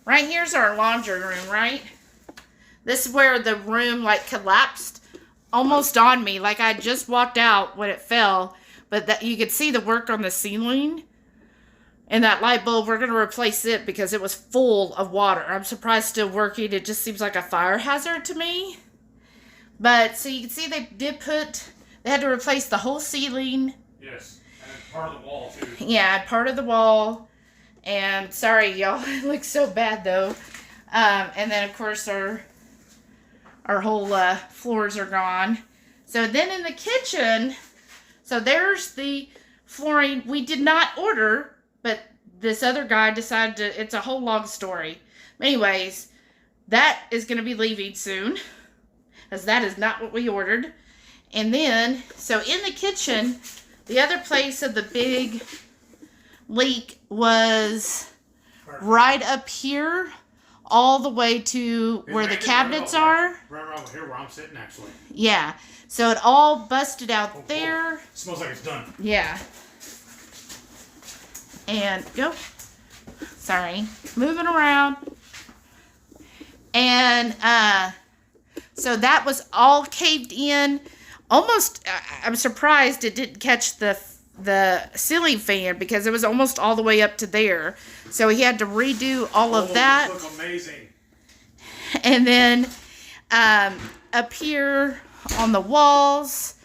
Speaker 1: our laundry room, right? This is where the room collapsed almost on me. Like I just walked out when it fell, but that you could see the work on the ceiling. And that light bulb, we're going to replace it because it was full of water. I'm surprised it's still working. It just seems like a fire hazard to me. But so you can see they had to replace the whole ceiling.
Speaker 2: Yes, and it's part of the wall too.
Speaker 1: Yeah, part of the wall. And sorry, y'all, it looks so bad though. And then of course our whole floors are gone. So then in the kitchen, so there's the flooring we did not order, but this other guy decided to, it's a whole long story. Anyways, that is going to be leaving soon, as that is not what we ordered. And then, so in the kitchen, the other place of the big leak was right up here, all the way to where the cabinets are.
Speaker 2: Right over here where I'm sitting, actually.
Speaker 1: Yeah. So it all busted out there.
Speaker 2: It smells like it's done.
Speaker 1: Yeah. And go. Sorry. Moving around. And so that was all caved in. almost, I'm surprised it didn't catch the ceiling fan because it was almost all the way up to there. So he had to redo all of that.
Speaker 2: Look amazing.
Speaker 1: And then up here on the walls,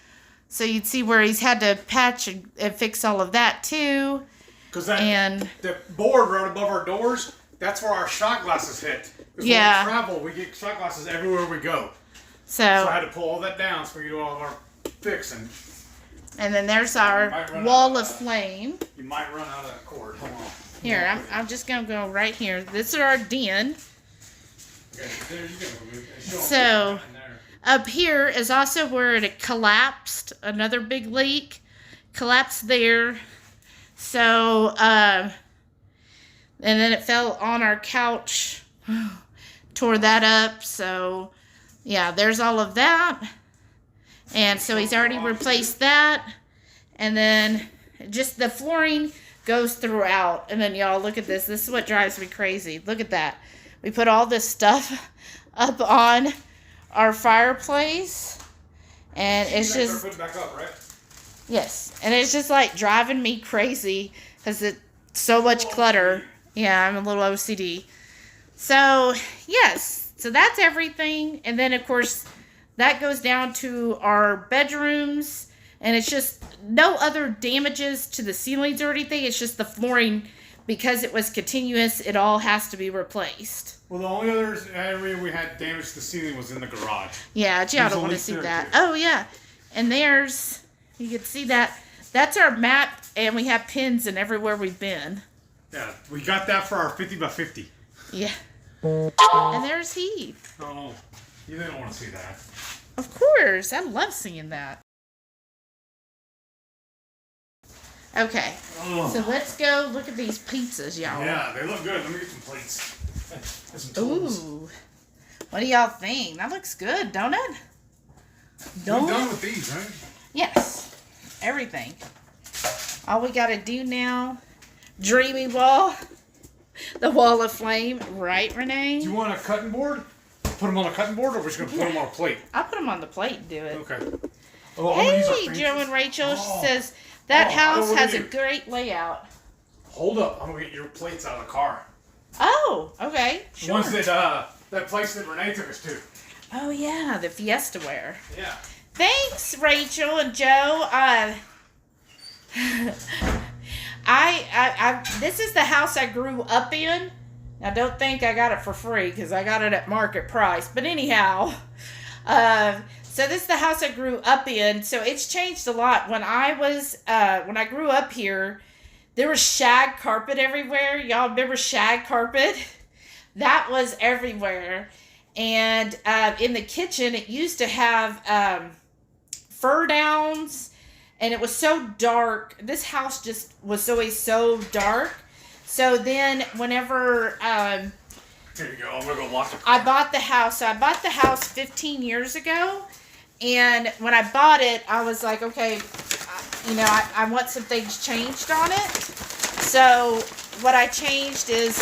Speaker 1: so you'd see where he's had to patch and fix all of that too.
Speaker 2: Because
Speaker 1: And
Speaker 2: the board right above our doors, that's where our shot glasses hit.
Speaker 1: Yeah.
Speaker 2: When we travel, we get shot glasses everywhere we go.
Speaker 1: so
Speaker 2: So I had to pull all that down so we could do all of our fixing.
Speaker 1: and then there's our
Speaker 2: Might run
Speaker 1: wall
Speaker 2: out
Speaker 1: of
Speaker 2: of-
Speaker 1: flame.
Speaker 2: You might run out of that cord. Hold on.
Speaker 1: Here, I'm just gonna go right here. This is our den.
Speaker 2: Okay, there you go. Show 'em
Speaker 1: So-
Speaker 2: what's in there.
Speaker 1: Up here is also where it collapsed. Another big leak collapsed there. So, and then it fell on our couch, tore that up. So, yeah, there's all of that. And so he's already replaced that. And then just the flooring goes throughout. And then y'all look at this. This is what drives me crazy. Look at that. We put all this stuff up on our fireplace. And it's
Speaker 2: You better
Speaker 1: just...
Speaker 2: put it back up, right?
Speaker 1: Yes, and it's just like driving me crazy because it's so much clutter. Yeah, I'm a little OCD. So, yes, so that's everything. And then, of course, that goes down to our bedrooms. And it's just no other damages to the ceilings or anything. It's just the flooring, because it was continuous, it all has to be replaced.
Speaker 2: Well, the only other area we had damage to the ceiling was in the garage.
Speaker 1: Yeah, gee, I
Speaker 2: There's
Speaker 1: don't
Speaker 2: a
Speaker 1: want to
Speaker 2: leak
Speaker 1: see
Speaker 2: there,
Speaker 1: that.
Speaker 2: too.
Speaker 1: Oh, yeah. And there's, you can see that. That's our map, and we have pins in everywhere we've been.
Speaker 2: Yeah, we got that for our 50 by 50.
Speaker 1: Yeah. And there's Heath.
Speaker 2: Oh, you didn't want to see that.
Speaker 1: Of course. I love seeing that. Okay.
Speaker 2: Oh.
Speaker 1: So let's go look at these pizzas, y'all.
Speaker 2: Yeah, they look good. Let me get some plates. And some tools.
Speaker 1: Ooh. What do y'all think? That looks good, don't it?
Speaker 2: We're done with these, right?
Speaker 1: Yes. Everything. All we got to do now, dreamy wall, the wall of flame, right, Renee?
Speaker 2: Do you want a cutting board? Put them on a cutting board, or we're just going to put them on a plate?
Speaker 1: I'll put them on the plate and do it.
Speaker 2: Okay. Oh, I'm gonna use our
Speaker 1: Hey,
Speaker 2: fancy-
Speaker 1: Joe and Rachel
Speaker 2: Oh.
Speaker 1: says that
Speaker 2: Oh,
Speaker 1: house
Speaker 2: look
Speaker 1: has
Speaker 2: at
Speaker 1: a
Speaker 2: you.
Speaker 1: great layout.
Speaker 2: Hold up. I'm going to get your plates out of the car.
Speaker 1: Oh, okay.
Speaker 2: The
Speaker 1: Sure.
Speaker 2: ones that place that Renee took us to.
Speaker 1: Oh, yeah, the Fiesta ware.
Speaker 2: Yeah.
Speaker 1: Thanks, Rachel and Joe. This is the house I grew up in. I don't think I got it for free because I got it at market price. But anyhow, so this is the house I grew up in. So it's changed a lot. When I grew up here, there was shag carpet everywhere. Y'all remember shag carpet? That was everywhere. And in the kitchen, it used to have fur downs, and it was so dark. This house just was always so dark. So then whenever
Speaker 2: Here you go. I'm going to go lock the car.
Speaker 1: I bought the house, so I bought the house 15 years ago, and when I bought it, I was like, okay, I want some things changed on it. So what I changed is,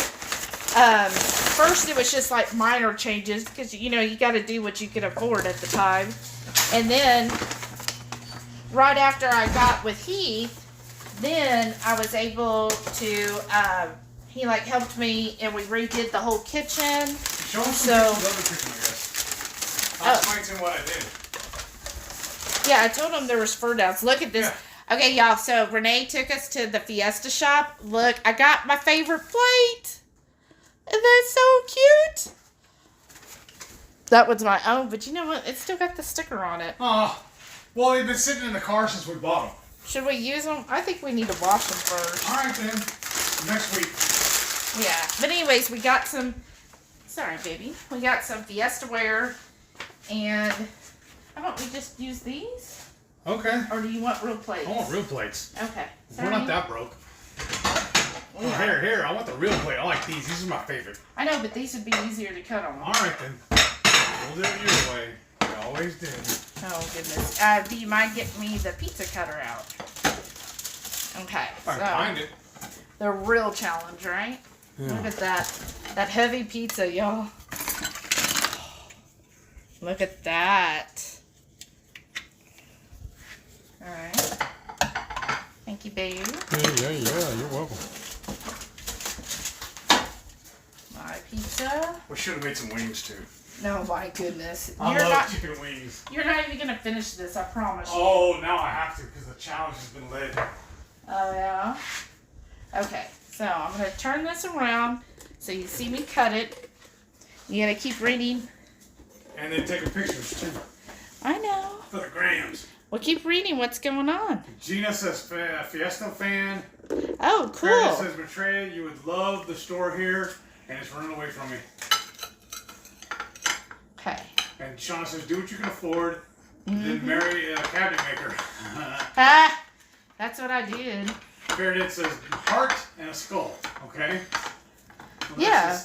Speaker 1: first it was just like minor changes, because, you got to do what you can afford at the time. And then right after I got with Heath, then I was able to, he helped me, and we redid the whole kitchen.
Speaker 2: Show them some
Speaker 1: So-
Speaker 2: pictures of the kitchen, I guess.
Speaker 1: Oh.
Speaker 2: I'll explain to them what I did.
Speaker 1: Yeah, I told him there was fur downs. Look at this.
Speaker 2: Yeah.
Speaker 1: Okay, y'all, so Renee took us to the Fiesta shop. Look, I got my favorite plate. And that's so cute. That one's my own, but you know what? It's still got the sticker on it.
Speaker 2: Well, they've been sitting in the car since we bought them.
Speaker 1: Should we use them? I think we need to wash them first.
Speaker 2: All right, then. Next week.
Speaker 1: Yeah. But anyways, we got some... Sorry, baby. We got some Fiesta ware. And how about we just use these?
Speaker 2: Okay.
Speaker 1: Or do you want real plates?
Speaker 2: I want real plates.
Speaker 1: Okay.
Speaker 2: We're not that broke. Oh, here. I want the real plate. I like these. These are my favorite.
Speaker 1: I know, but these would be easier to cut on.
Speaker 2: All right, then. We'll do it your way. We always did.
Speaker 1: Oh, goodness. Do you mind getting me the pizza cutter out? Okay.
Speaker 2: If I can find it.
Speaker 1: The real challenge, right?
Speaker 2: Yeah.
Speaker 1: Look at that. That heavy pizza, y'all. Look at that. Alright. Thank you, babe.
Speaker 4: Yeah, you're welcome.
Speaker 1: My pizza.
Speaker 2: We should have made some wings too.
Speaker 1: No, my goodness.
Speaker 2: I love chicken wings.
Speaker 1: You're not even gonna finish this, I promise you.
Speaker 2: Oh, now I have to because the challenge has been led.
Speaker 1: Oh, yeah? Okay, so I'm gonna turn this around so you see me cut it. You gotta keep reading.
Speaker 2: And then take a picture too.
Speaker 1: I know.
Speaker 2: For the grams.
Speaker 1: Well, keep reading what's going on.
Speaker 2: Gina says Fiesta fan.
Speaker 1: Oh, cool.
Speaker 2: Meredith says Maitreya, you would love the store here, and it's running away from me.
Speaker 1: Okay.
Speaker 2: And Shauna says, do what you can afford, then marry a cabinet maker.
Speaker 1: Ah, that's what I did.
Speaker 2: Meredith says heart and a skull. Okay. Well,
Speaker 1: Yeah.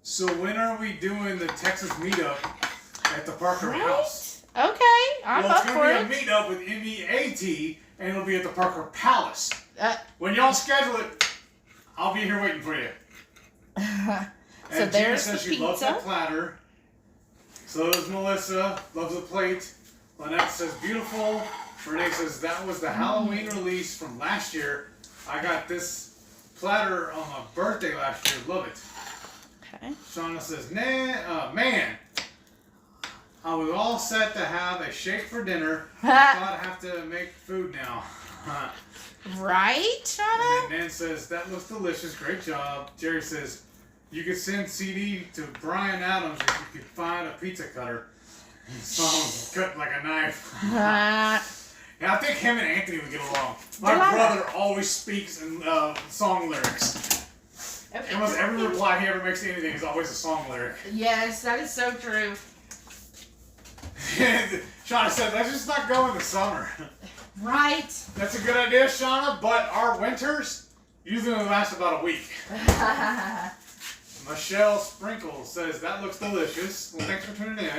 Speaker 2: So when are we doing the Texas meetup at the Parker House?
Speaker 1: Okay, I'm
Speaker 2: Well,
Speaker 1: up
Speaker 2: it's
Speaker 1: for
Speaker 2: going to be
Speaker 1: it.
Speaker 2: a meetup with MEAT, and it'll be at the Parker Palace.
Speaker 1: Uh,
Speaker 2: When y'all schedule it, I'll be here waiting for you.
Speaker 1: so
Speaker 2: And Gina
Speaker 1: there's
Speaker 2: says
Speaker 1: the
Speaker 2: she loves that
Speaker 1: pizza.
Speaker 2: platter. So does Melissa. Loves the plate. Lynette says beautiful. Renee says that was the Halloween release from last year. I got this platter on my birthday last year. Love it.
Speaker 1: Okay.
Speaker 2: Shauna says, nah, man. I was all set to have a shake for dinner. I thought I'd have to make food now.
Speaker 1: Right, Shauna?
Speaker 2: And then Nan says, that looks delicious. Great job. Jerry says, you could send CD to Brian Adams if you could find a pizza cutter. So cut like a knife. Yeah, I think him and Anthony would get along. My brother always speaks in song lyrics.
Speaker 1: Okay.
Speaker 2: Almost every reply he ever makes to anything is always a song lyric.
Speaker 1: Yes, that is so true.
Speaker 2: Shauna said, let's just not go in the summer.
Speaker 1: Right.
Speaker 2: That's a good idea, Shauna, but our winters usually only last about a week. Michelle Sprinkle says, that looks delicious. Well, thanks for tuning in.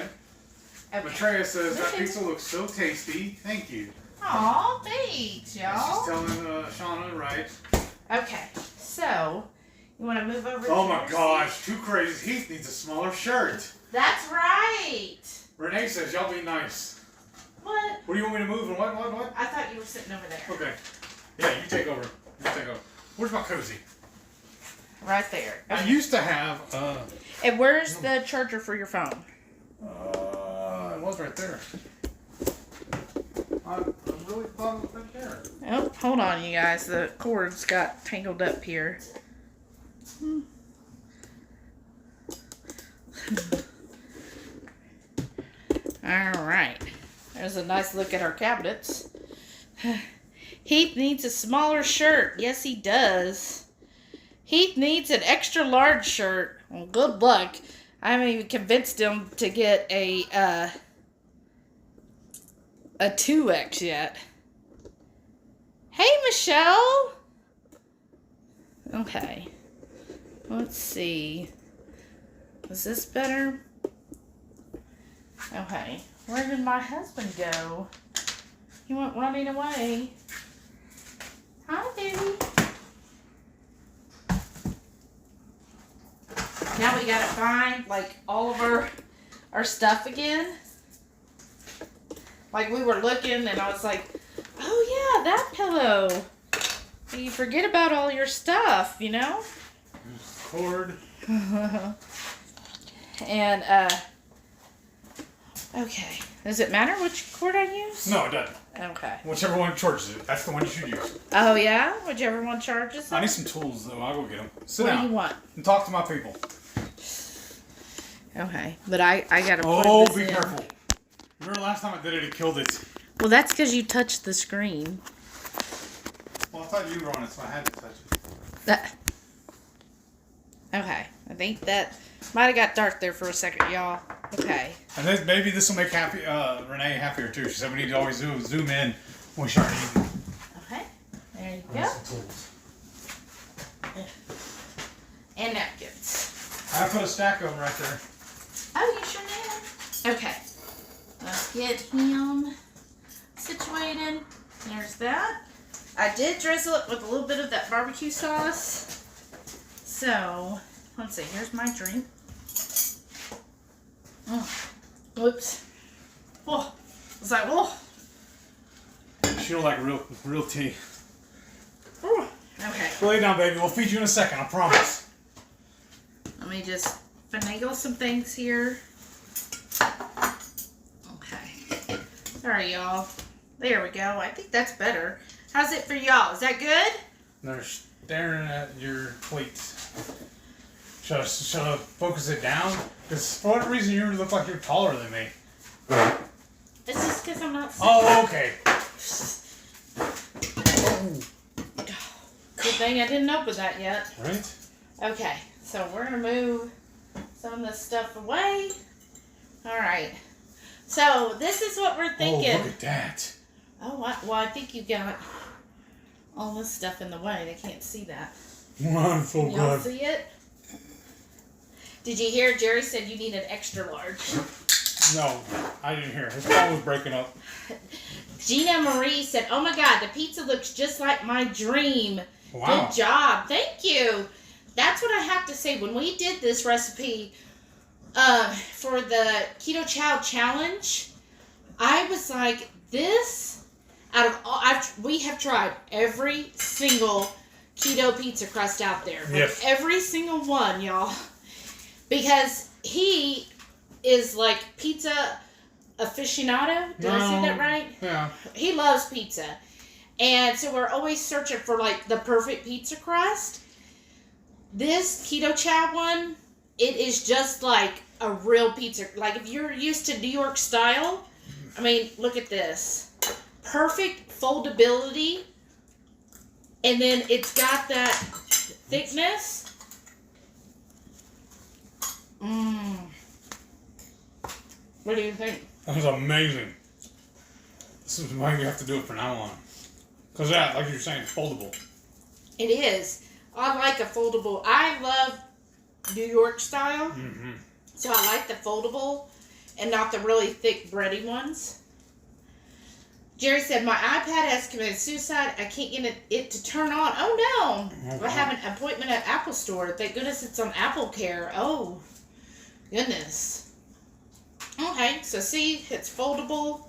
Speaker 1: Okay.
Speaker 2: Maitreya says, that pizza looks so tasty. Thank you.
Speaker 1: Aw, thanks,
Speaker 2: And
Speaker 1: y'all.
Speaker 2: she's telling Shauna, right.
Speaker 1: Okay, so you want to move over?
Speaker 2: Oh
Speaker 1: to
Speaker 2: my
Speaker 1: your
Speaker 2: gosh,
Speaker 1: seat?
Speaker 2: too crazy. Heath needs a smaller shirt.
Speaker 1: That's right.
Speaker 2: Renee says, y'all be nice.
Speaker 1: What?
Speaker 2: What do you want me to move and what?
Speaker 1: I thought you were sitting over there.
Speaker 2: Okay. Yeah, you take over. Where's my cozy?
Speaker 1: Right there.
Speaker 2: I used to have,
Speaker 1: And where's the charger for your phone?
Speaker 2: it was right there. I really thought it was right there.
Speaker 1: Oh, hold on, you guys. The cords got tangled up here. All right. There's a nice look at our cabinets. Heath needs a smaller shirt. Yes, he does. Heath needs an extra large shirt. Well, good luck. I haven't even convinced him to get a 2X yet. Hey, Michelle. Okay. Let's see. Is this better? Okay. Where did my husband go? He went running away. Hi, baby. Now we gotta find, like, all of our stuff again. Like, we were looking, and I was like, oh, yeah, that pillow. You forget about all your stuff, you know?
Speaker 2: Cord.
Speaker 1: And, okay. Does it matter which cord I use?
Speaker 2: No, it doesn't.
Speaker 1: Okay.
Speaker 2: Whichever one charges it, that's the one you should use.
Speaker 1: Oh, yeah? Whichever one charges
Speaker 2: I
Speaker 1: it?
Speaker 2: need some tools, though. I'll go get them. Sit
Speaker 1: What do
Speaker 2: down
Speaker 1: you want?
Speaker 2: and talk to my people.
Speaker 1: Okay. But I gotta put
Speaker 2: Oh,
Speaker 1: this
Speaker 2: be
Speaker 1: in.
Speaker 2: careful. Remember last time I did it, it killed it.
Speaker 1: Well, that's because you touched the screen.
Speaker 2: Well, I thought you were on it, so I had to touch it.
Speaker 1: That. Okay. I think that might have got dark there for a second, y'all. Okay.
Speaker 2: And then maybe this will make Renee happier, too. She said we need to always zoom in when we start eating.
Speaker 1: Okay. There you
Speaker 2: I need
Speaker 1: go.
Speaker 2: some tools.
Speaker 1: And napkins.
Speaker 2: I put a stack of them right there.
Speaker 1: Oh, you sure did? Okay. Let's get him situated. There's that. I did drizzle it with a little bit of that barbecue sauce. So, let's see. Here's my drink. Oh, whoops. Oh, it's like, oh.
Speaker 2: you like real tea.
Speaker 1: Ooh, okay.
Speaker 2: Lay down, baby. We'll feed you in a second. I promise.
Speaker 1: Let me just finagle some things here. Okay. Sorry, y'all. There we go. I think that's better. How's it for y'all? Is that good?
Speaker 2: They're staring at your plates. Should I focus it down? Because for what reason you look like you're taller than me?
Speaker 1: It's just because I'm not.
Speaker 2: Oh, okay.
Speaker 1: Good thing I didn't open that yet.
Speaker 2: Right?
Speaker 1: Okay, so we're gonna move some of this stuff away. All right. So this is what we're thinking.
Speaker 2: Oh, look at that.
Speaker 1: Oh, well, I think you got all this stuff in the way. They can't see that.
Speaker 2: Wow, so
Speaker 1: Y'all
Speaker 2: good.
Speaker 1: see it? Did you hear Jerry said you need an extra large?
Speaker 2: No, I didn't hear. His phone was breaking up.
Speaker 1: Gina Marie said, "Oh my God, the pizza looks just like my dream.
Speaker 2: Wow.
Speaker 1: Good job. Thank you." That's what I have to say. When we did this recipe for the Keto Chow Challenge, I was like, this, out of all, we have tried every single keto pizza crust out there. Like
Speaker 2: Yes.
Speaker 1: every single one, y'all. Because he is like pizza aficionado. Did I say that right?
Speaker 2: Yeah.
Speaker 1: He loves pizza. And so we're always searching for like the perfect pizza crust. This Keto Chow one, it is just like a real pizza. Like if you're used to New York style, I mean, look at this. Perfect foldability. And then it's got that thickness. What do you think?
Speaker 2: That was amazing. This is why you have to do it from now on. Because that, like you're saying, it's foldable.
Speaker 1: It is. I like a foldable. I love New York style.
Speaker 2: Mm-hmm.
Speaker 1: So I like the foldable and not the really thick bready ones. Jerry said, my iPad has committed suicide. I can't get it to turn on. Oh no.
Speaker 2: Oh,
Speaker 1: I have an appointment at Apple Store. Thank goodness it's on Apple Care. Oh, goodness. Okay, so see, it's foldable.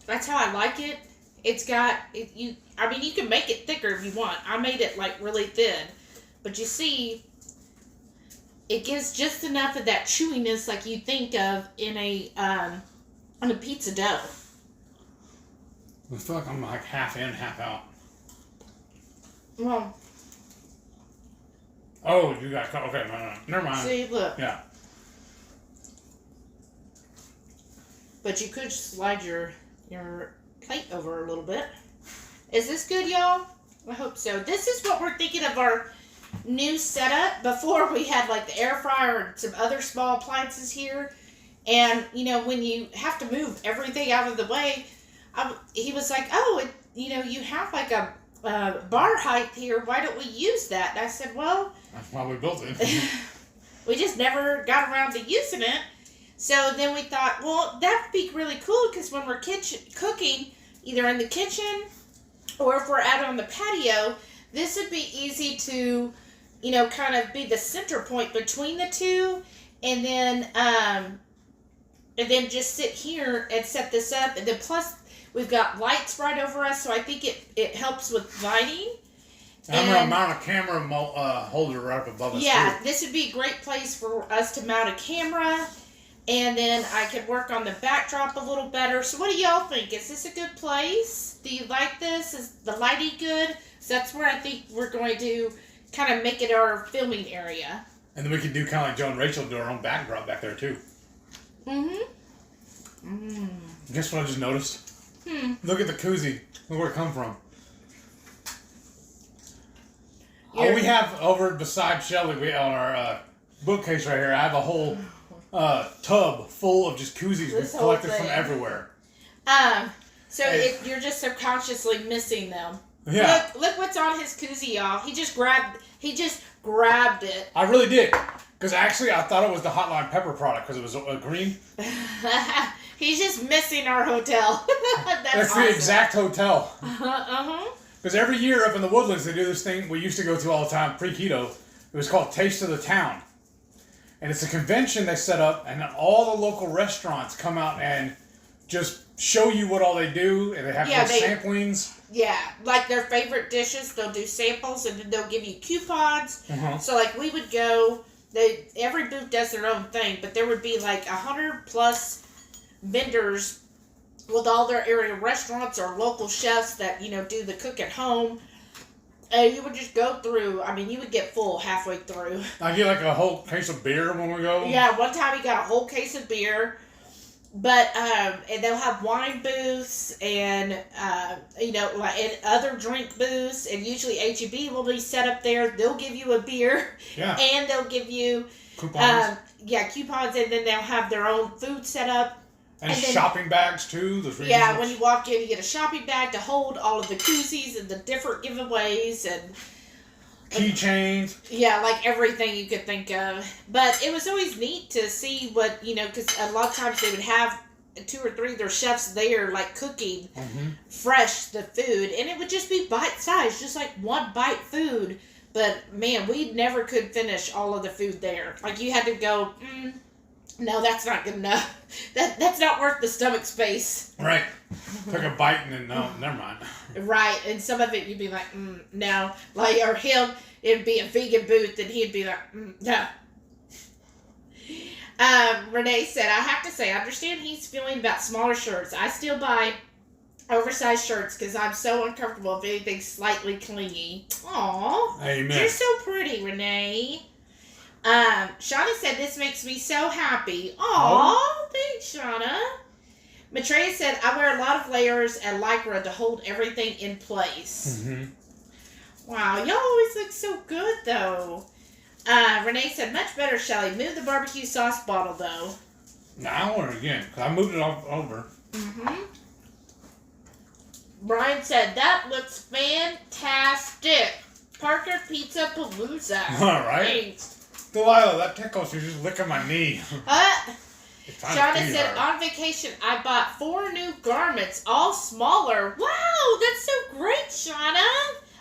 Speaker 1: That's how I like it. It's got, you can make it thicker if you want. I made it like really thin. But you see, it gives just enough of that chewiness like you think of in a pizza dough.
Speaker 2: I feel like I'm like half in, half out.
Speaker 1: Well,
Speaker 2: Oh, you got cut. Okay, no. Never mind.
Speaker 1: see, look.
Speaker 2: Yeah.
Speaker 1: But you could slide your plate over a little bit. Is this good, y'all? I hope so. This is what we're thinking of our new setup. Before we had like the air fryer and some other small appliances here. And, when you have to move everything out of the way, he was like, oh, you have like a bar height here. Why don't we use that? And I said, well,
Speaker 2: That's why we built it.
Speaker 1: we just never got around to using it. So then we thought, well, that would be really cool because when we're cooking, either in the kitchen or if we're out on the patio, this would be easy to, kind of be the center point between the two, and then just sit here and set this up, and then plus we've got lights right over us, so I think it helps with lighting.
Speaker 2: I'm going to mount a camera holder right up above us.
Speaker 1: Yeah,
Speaker 2: too.
Speaker 1: this would be a great place for us to mount a camera. And then I could work on the backdrop a little better. So what do y'all think? Is this a good place? Do you like this? Is the lighting good? So that's where I think we're going to kind of make it our filming area.
Speaker 2: And then we can do kind of like Joe and Rachel do our own backdrop back there too. Guess what I just noticed? Look at the koozie. Look where it come from. Oh, we have over beside Shelly, on our bookcase right here, I have a whole tub full of just koozies
Speaker 1: This
Speaker 2: we've
Speaker 1: whole
Speaker 2: collected from
Speaker 1: thing.
Speaker 2: everywhere.
Speaker 1: So
Speaker 2: Hey.
Speaker 1: you're just subconsciously missing them.
Speaker 2: Yeah.
Speaker 1: Look what's on his koozie, y'all. He just grabbed it.
Speaker 2: I really did. Because actually I thought it was the Hotline Pepper product because it was green.
Speaker 1: He's just missing our hotel. That's
Speaker 2: That's
Speaker 1: awesome.
Speaker 2: the exact hotel.
Speaker 1: Uh-huh.
Speaker 2: Because every year up in the Woodlands, they do this thing we used to go to all the time, pre-keto. It was called Taste of the Town. And it's a convention they set up, and all the local restaurants come out and just show you what all they do, and they have
Speaker 1: Yeah,
Speaker 2: those samplings.
Speaker 1: Yeah, like their favorite dishes, they'll do samples, and then they'll give you coupons. So, like, we would go, every booth does their own thing, but there would be like 100+ vendors with all their area restaurants or local chefs that, do the cook at home. And you would just go through, you would get full halfway through.
Speaker 2: I get like a whole case of beer when we go.
Speaker 1: Yeah, one time we got a whole case of beer. But, and they'll have wine booths and, and other drink booths. And usually H-E-B will be set up there. They'll give you a beer.
Speaker 2: Yeah.
Speaker 1: And they'll give you...
Speaker 2: Coupons.
Speaker 1: Coupons. And then they'll have their own food set up.
Speaker 2: And then, shopping bags, too.
Speaker 1: Yeah, when you walk in, you get a shopping bag to hold all of the koozies and the different giveaways and...
Speaker 2: keychains.
Speaker 1: Yeah, like everything you could think of. But it was always neat to see what, because a lot of times they would have 2 or 3 of their chefs there, like cooking fresh the food. And it would just be bite-sized, just like one bite food. But, man, we never could finish all of the food there. Like, you had to go, no, that's not good enough. That's not worth the stomach space.
Speaker 2: Right. Took a bite and then, no, never mind.
Speaker 1: Right, and some of it you'd be like, no. Like, or him, it'd be a vegan booth, and he'd be like, no. Renee said, I have to say, I understand he's feeling about smaller shirts. I still buy oversized shirts because I'm so uncomfortable if anything's slightly clingy. Aw.
Speaker 2: Amen.
Speaker 1: You're so pretty, Renee. Shauna said, this makes me so happy. Aw, thanks, Shauna. Maitreya said, I wear a lot of layers and Lycra to hold everything in place. Wow, y'all always look so good, though. Renee said, much better, Shelly. Move the barbecue sauce bottle, though.
Speaker 2: No, I want it again, because I moved it over.
Speaker 1: Brian said, that looks fantastic. Parker Pizza Palooza.
Speaker 2: All right.
Speaker 1: Thanks.
Speaker 2: Delilah, that tickles. You're just licking my knee.
Speaker 1: Shauna said, on vacation, I bought 4 new garments, all smaller. Wow, that's so great, Shauna.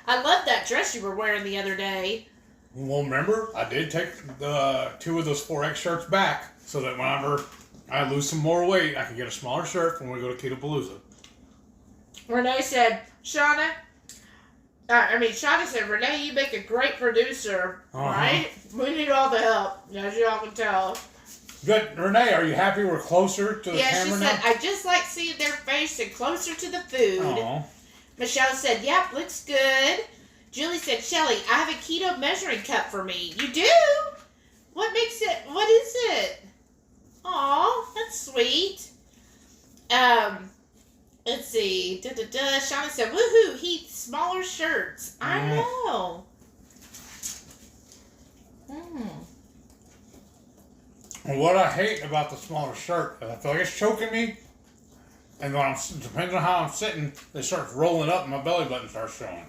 Speaker 1: I love that dress you were wearing the other day.
Speaker 2: Well, remember, I did take the 2 of those 4X shirts back so that whenever I lose some more weight, I can get a smaller shirt when we go to Keto Palooza.
Speaker 1: Renee said, Shauna said, Renee, you make a great producer, right? We need all the help, as y'all can tell.
Speaker 2: Good. Renee, are you happy we're closer to the camera now?
Speaker 1: Yeah, she said, I just like seeing their face and closer to the food.
Speaker 2: Aww.
Speaker 1: Michelle said, yep, looks good. Julie said, Shelly, I have a keto measuring cup for me. You do? What is it? Aw, that's sweet. Let's see. Shauna said, woohoo, he eats smaller shirts. I know.
Speaker 2: Well, what I hate about the smaller shirt is I feel like it's choking me. And when depending on how I'm sitting, it starts rolling up and my belly button starts showing.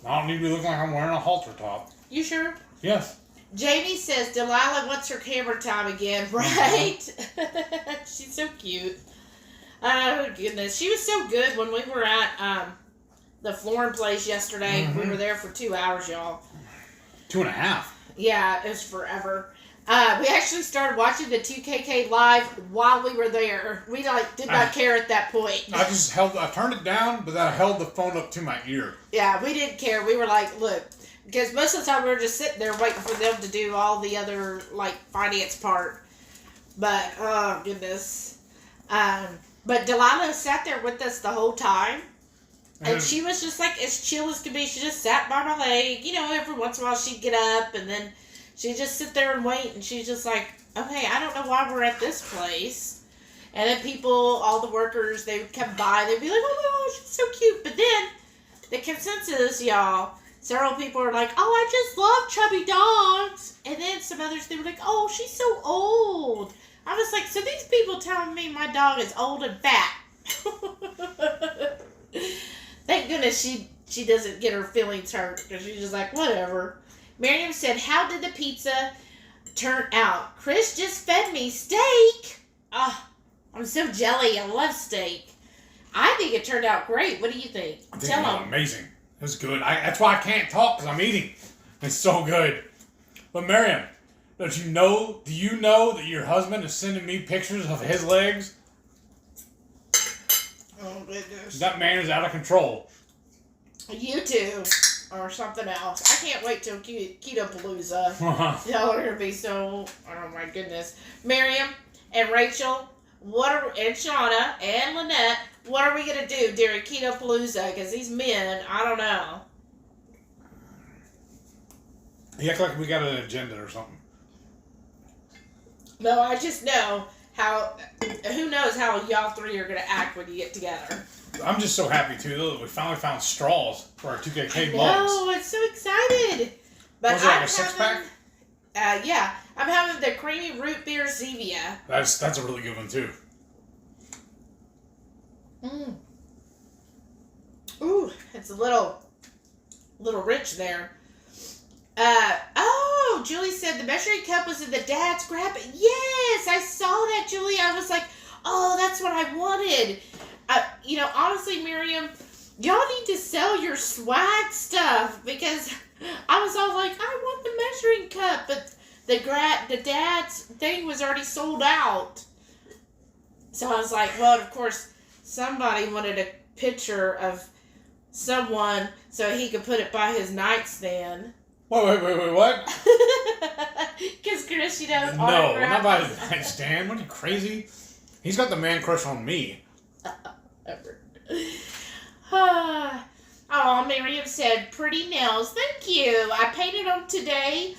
Speaker 2: I don't need to be looking like I'm wearing a halter top.
Speaker 1: You sure?
Speaker 2: Yes.
Speaker 1: Jamie says, Delilah wants her camera time again, right? She's so cute. Oh, goodness. She was so good when we were at the flooring place yesterday. We were there for 2 hours, y'all.
Speaker 2: 2.5.
Speaker 1: Yeah, it was forever. We actually started watching the 2KK live while we were there. We did not care at that point.
Speaker 2: I turned it down, but I held the phone up to my ear.
Speaker 1: Yeah, we didn't care. We were like, look, because most of the time we were just sitting there waiting for them to do all the other, finance part. But, oh, goodness. But Delilah sat there with us the whole time. And she was just, as chill as could be. She just sat by my leg. Every once in a while she'd get up and then she'd just sit there and wait. And she's just like, okay, I don't know why we're at this place. And then people, all the workers, they would come by. They'd be like, oh my gosh, she's so cute. But then the consensus, y'all, several people are like, oh, I just love chubby dogs. And then some others, they were like, oh, she's so old. I was like, so these people telling me my dog is old and fat. Thank goodness she doesn't get her feelings hurt because she's just like, whatever. Miriam said, how did the pizza turn out? Chris just fed me steak. Oh, I'm so jelly. I love steak. I think it turned out great. What do you think? Tell them.
Speaker 2: Amazing. It was good. That's why I can't talk because I'm eating. It's so good. But Miriam, do you know that your husband is sending me pictures of his legs?
Speaker 1: Oh, goodness.
Speaker 2: That man is out of control.
Speaker 1: You two or something else. I can't wait till Keto Palooza. Y'all are gonna be so. Oh my goodness, Miriam and Rachel, and Shauna and Lynette, what are we gonna do during Keto Palooza? Because these men, I don't know.
Speaker 2: You act like we got an agenda or something.
Speaker 1: No, I just know how. Who knows how y'all three are gonna act when you get together.
Speaker 2: I'm just so happy too that we finally found straws for our 2KK mugs.
Speaker 1: No, I'm so excited. But
Speaker 2: Was it like a 6-pack?
Speaker 1: Yeah, I'm having the creamy root beer Zevia.
Speaker 2: That's a really good one too.
Speaker 1: Ooh, it's a little rich there. Julie said the measuring cup was in the dad's grab. Yes, I saw that, Julie. I was like, oh, that's what I wanted. Honestly, Miriam, y'all need to sell your swag stuff because I was all like, I want the measuring cup, but the dad's thing was already sold out. So I was like, well, of course, somebody wanted a picture of someone so he could put it by his nightstand.
Speaker 2: Wait, what?
Speaker 1: Because Chris,
Speaker 2: No, not by his nightstand. What are you, crazy? He's got the man crush on me.
Speaker 1: Oh, Miriam said, pretty nails. Thank you. I painted them today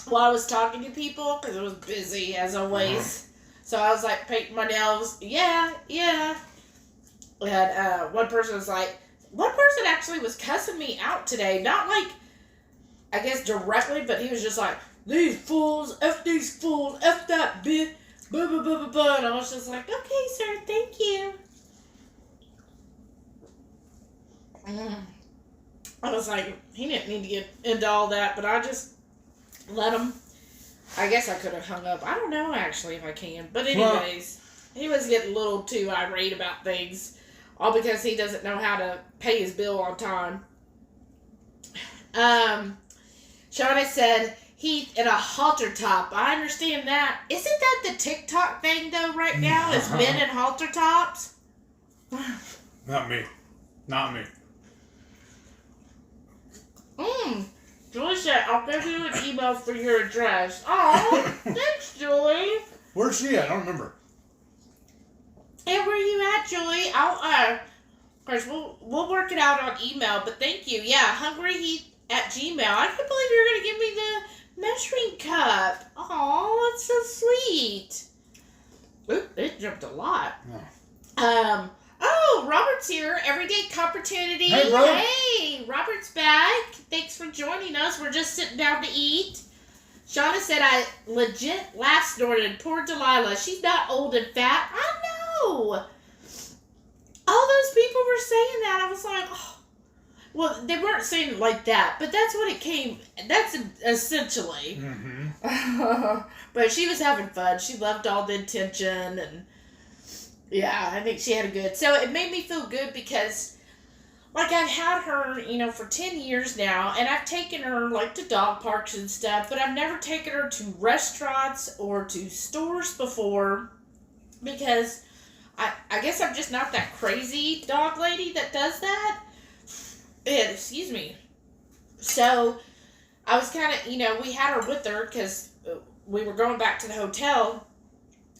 Speaker 1: while I was talking to people because it was busy, as always. So I was like, painting my nails. Yeah. And one person actually was cussing me out today. Not like, I guess directly, but he was just like, these fools, F that bitch, blah, blah, blah, blah, blah. And I was just like, okay, sir, thank you. I was like, he didn't need to get into all that, but I just let him. I guess I could have hung up. I don't know, actually, if I can. But anyways, he was getting a little too irate about things, all because he doesn't know how to pay his bill on time. Shauna said, he in a halter top. I understand that. Isn't that the TikTok thing, though, right now? Is men in halter tops?
Speaker 2: Not me.
Speaker 1: Julie said, I'll give you an email for your address. Oh, thanks, Julie.
Speaker 2: Where's she at? I don't remember.
Speaker 1: Hey, where you at, Julie? Of course, we'll work it out on email, but thank you. Yeah, hungryheat@gmail. I can't believe you're going to give me the measuring cup. Oh, that's so sweet. Oop, it jumped a lot.
Speaker 2: Yeah.
Speaker 1: Robert's here. Everyday Opportunity.
Speaker 2: Hey, brother.
Speaker 1: Hey, Robert's back. Thanks for joining us. We're just sitting down to eat. Shauna said I legit laugh snorted. Poor Delilah. She's not old and fat. I know. All those people were saying that. I was like, oh. Well, they weren't saying it like that, but that's what it came. That's essentially.
Speaker 2: Mm-hmm.
Speaker 1: But she was having fun. She loved all the attention and. Yeah, I think she had a good... So it made me feel good because, like, I've had her, for 10 years now, and I've taken her, like, to dog parks and stuff, but I've never taken her to restaurants or to stores before because I guess I'm just not that crazy dog lady that does that. And, excuse me. So, I was kind of, we had her with her because we were going back to the hotel.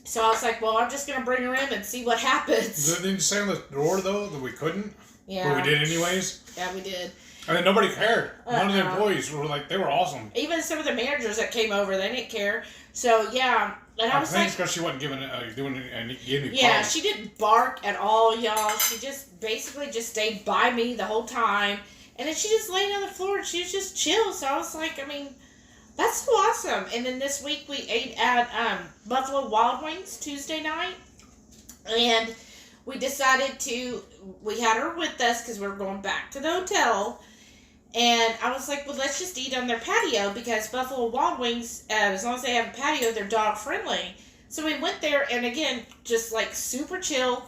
Speaker 1: So I was like, well, I'm just going to bring her in and see what happens.
Speaker 2: Didn't you say on the door, though, that we couldn't?
Speaker 1: Yeah.
Speaker 2: But we did anyways?
Speaker 1: Yeah, we did.
Speaker 2: And then nobody cared. None of the employees were like, they were awesome.
Speaker 1: Even some of the managers that came over, they didn't care. So, yeah. And I was
Speaker 2: think
Speaker 1: like...
Speaker 2: it's because she wasn't giving any
Speaker 1: Yeah,
Speaker 2: problems.
Speaker 1: she didn't bark at all, y'all. She just basically just stayed by me the whole time. And then she just laid on the floor and she was just chill. So I was like, that's so awesome. And then this week we ate at Buffalo Wild Wings Tuesday night. And we decided we had her with us because we were going back to the hotel. And I was like, well, let's just eat on their patio because Buffalo Wild Wings, as long as they have a patio, they're dog friendly. So we went there and again, just like super chill.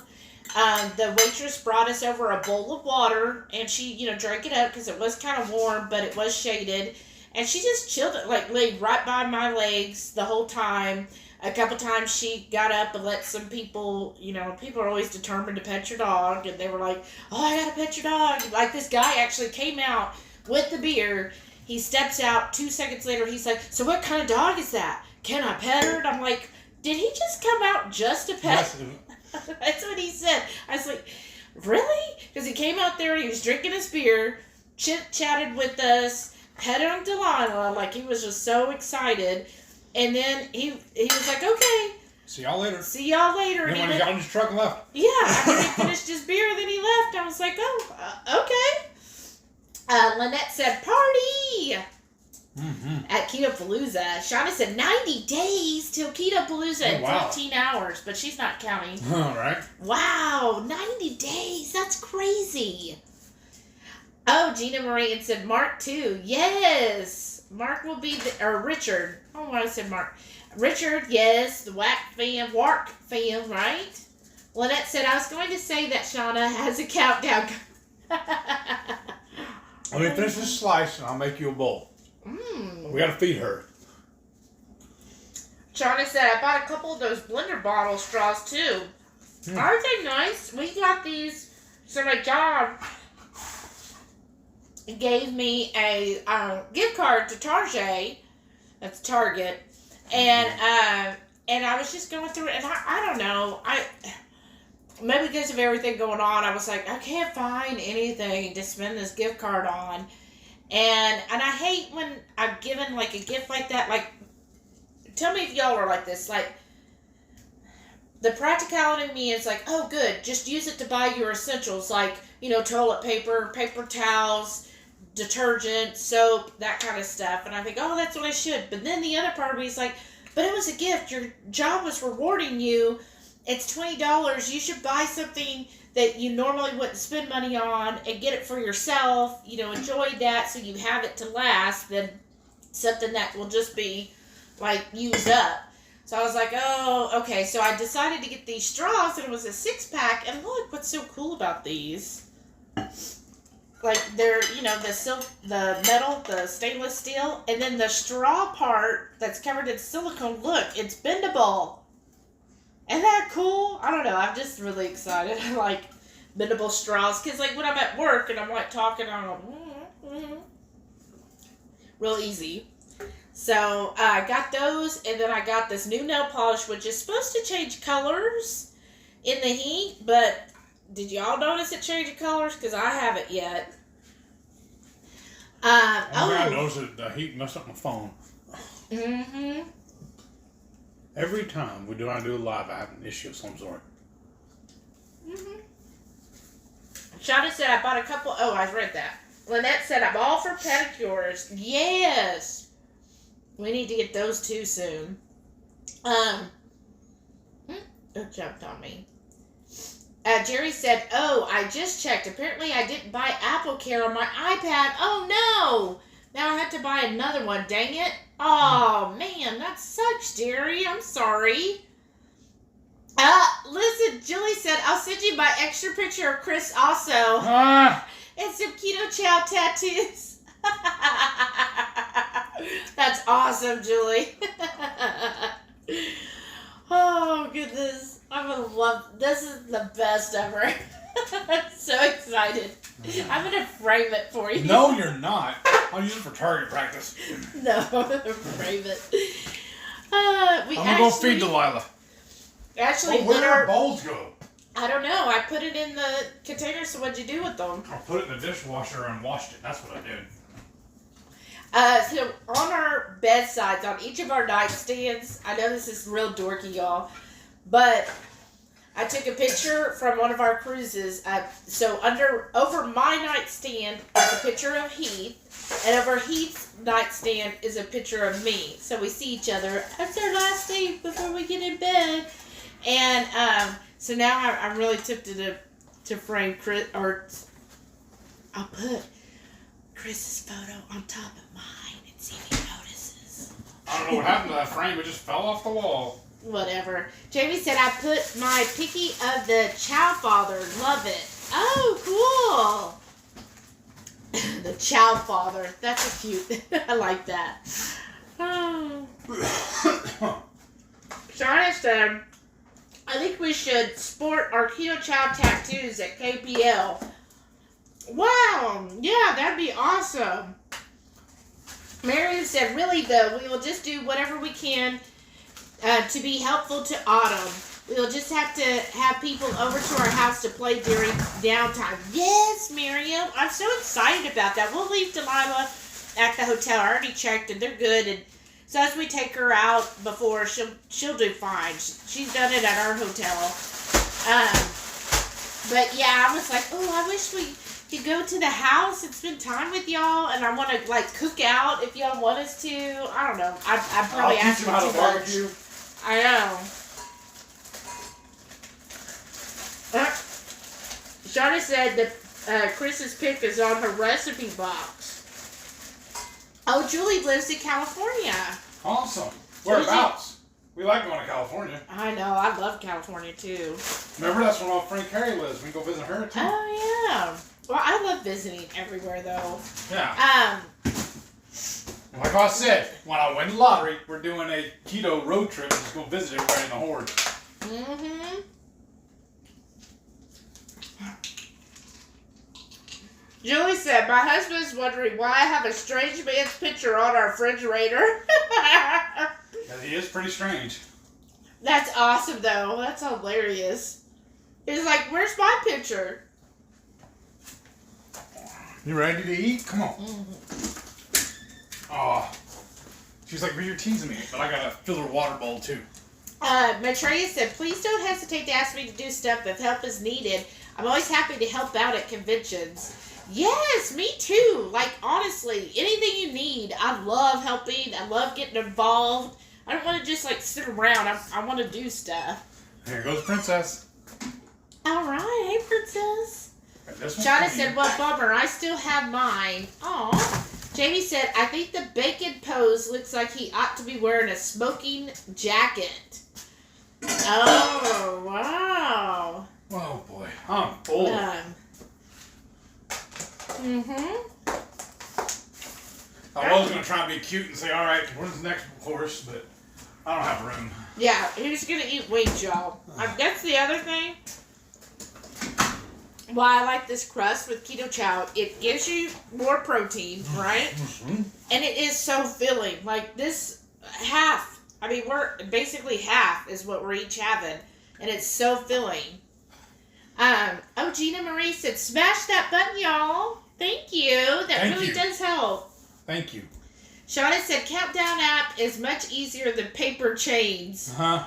Speaker 1: The waitress brought us over a bowl of water and she, drank it up because it was kind of warm, but it was shaded. And she just chilled, like laid right by my legs the whole time. a couple times she got up and let some people, people are always determined to pet your dog, and they were like, oh, I gotta pet your dog. Like, this guy actually came out with the beer. He steps out 2 seconds later. He's like, so what kind of dog is that? Can I pet her? And I'm like, did he just come out just to pet?
Speaker 2: Yes.
Speaker 1: That's what he said. I was like, really? Because he came out there and he was drinking his beer, chit-chatted with us, petted Delilah, like he was just so excited. And then he was like, okay.
Speaker 2: See y'all later.
Speaker 1: See y'all later.
Speaker 2: Then when he got on his truck and left.
Speaker 1: Yeah, after he finished his beer, then he left. I was like, oh, okay. Lynette said, party at Keto Palooza. Shauna said, 90 days till Keto Palooza in 15 hours, but she's not counting.
Speaker 2: All right.
Speaker 1: Wow, 90 days. That's crazy. Oh, Gina Moran said, Mark too. Yes. Mark will be or Richard. Oh, I said Mark. Richard, yes. The Wark fam, right? Lynette said, I was going to say that Shauna has a countdown.
Speaker 2: Let me finish this slice and I'll make you a bowl. We gotta feed her.
Speaker 1: Shauna said, I bought a couple of those blender bottle straws too. Aren't they nice? We got these. So my job gave me a gift card to Target. That's Target. And I was just going through it, and I don't know. Maybe because of everything going on, I was like, I can't find anything to spend this gift card on. And I hate when I'm given like a gift like that. Like, tell me if y'all are like this. Like, the practicality of me is like, oh, good. Just use it to buy your essentials, like, toilet paper, paper towels, detergent, soap, that kind of stuff. And I think, oh, that's what I should. But then the other part of me is like, but it was a gift. Your job was rewarding you. It's $20. You should buy something that you normally wouldn't spend money on and get it for yourself. Enjoy that so you have it to last than something that will just be, like, used up. So I was like, oh, okay. So I decided to get these straws, and it was a 6-pack. And look what's so cool about these. Like, they're, the metal, the stainless steel, and then the straw part that's covered in silicone, look, it's bendable. Isn't that cool? I don't know. I'm just really excited. I like bendable straws. Because, like, when I'm at work and I'm, like, talking, I'm like, real easy. So, I got those, and then I got this new nail polish, which is supposed to change colors in the heat, but did y'all notice it changing colors? Because I haven't yet.
Speaker 2: I noticed that the heat messed up my phone.
Speaker 1: Mm-hmm.
Speaker 2: Every time we do a live, I have an issue of some sort.
Speaker 1: Mm-hmm. Shauna said, I bought a couple. Oh, I read that. Lynette said, I'm all for pedicures. Yes. We need to get those too soon. It jumped on me. Jerry said, oh, I just checked. Apparently I didn't buy AppleCare on my iPad. Oh, no. Now I have to buy another one. Dang it. Oh, man, that sucks, Jerry. I'm sorry. Listen, Julie said, I'll send you my extra picture of Chris also. And some Keto Chow tattoos. That's awesome, Julie. Oh, goodness. I'm going to love this. Is the best ever. I'm so excited. I'm going to frame it for you.
Speaker 2: No, you're not. I'll use it for target practice.
Speaker 1: No, I'm going to frame it.
Speaker 2: I'm going to go feed Delilah.
Speaker 1: Actually,
Speaker 2: where did our bowls go?
Speaker 1: I don't know. I put it in the container, so what'd you do with them?
Speaker 2: I put it in the dishwasher and washed it. That's what I did.
Speaker 1: So on our bedsides, on each of our nightstands, I know this is real dorky, y'all, but I took a picture from one of our cruises. So over my nightstand is a picture of Heath, and over Heath's nightstand is a picture of me. So we see each other. That's our last day before we get in bed. And so now I'm really tempted to frame Chris, or I'll put Chris's photo on top of mine and see if he notices.
Speaker 2: I don't know what happened to that frame. It just fell off the wall.
Speaker 1: Whatever. Jamie said, I put my picky of the Chow Father. Love it. Oh, cool. The Chow Father. That's a cute. I like that. Oh. said, I think we should sport our Keto Chow tattoos at KPL. Wow, yeah, that'd be awesome. Marion said, really though, we will just do whatever we can to be helpful to Autumn. We'll just have to have people over to our house to play during downtime. Yes, Miriam. I'm so excited about that. We'll leave Delilah at the hotel. I already checked and they're good. And so as we take her out before, she'll do fine. She's done it at our hotel. But yeah, I was like, oh, I wish we could go to the house and spend time with y'all. And I want to like cook out if y'all want us to. I don't know. I'm probably asking too much. I know. Shauna said that Chris's pick is on her recipe box. Oh, Julie lives in California.
Speaker 2: Awesome. Whereabouts? We like going to California.
Speaker 1: I know. I love California, too.
Speaker 2: Remember, that's where old Frank Carey lives. We can go visit her, too.
Speaker 1: Oh, yeah. Well, I love visiting everywhere, though.
Speaker 2: Yeah. Like I said, when I win the lottery, we're doing a keto road trip and just go visit everybody in the horde.
Speaker 1: Mm-hmm. Julie said, my husband's wondering why I have a strange man's picture on our refrigerator.
Speaker 2: Because he is pretty strange.
Speaker 1: That's awesome, though. That's hilarious. He's like, where's my picture?
Speaker 2: You ready to eat? Come on.
Speaker 1: Mm-hmm.
Speaker 2: Oh. She's like, well, you're teasing me, but I gotta fill her water bowl, too.
Speaker 1: Maitreya said, please don't hesitate to ask me to do stuff if help is needed. I'm always happy to help out at conventions. Yes, me too. Like, honestly, anything you need. I love helping. I love getting involved. I don't want to just, like, sit around. I want to do stuff.
Speaker 2: Here goes Princess.
Speaker 1: All right. Hey, Princess.
Speaker 2: This
Speaker 1: Shauna said, well, bummer. I still have mine. Aw. Jamie said, I think the bacon pose looks like he ought to be wearing a smoking jacket. Oh, wow.
Speaker 2: Oh, boy. I'm full. I was going to try and be cute and say, all right, where's the next course? But I don't have room.
Speaker 1: Yeah, he's going to eat wings, y'all. That's the other thing. Why I like this crust with Keto Chow. It gives you more protein, right?
Speaker 2: Mm-hmm.
Speaker 1: And it is so filling. Like this half, I mean, we're basically half is what we're each having. And it's so filling. Oh, Gina Marie said, smash that button, y'all. Thank you. That really does help.
Speaker 2: Thank you.
Speaker 1: Shauna said, Countdown app is much easier than paper chains.
Speaker 2: Uh-huh.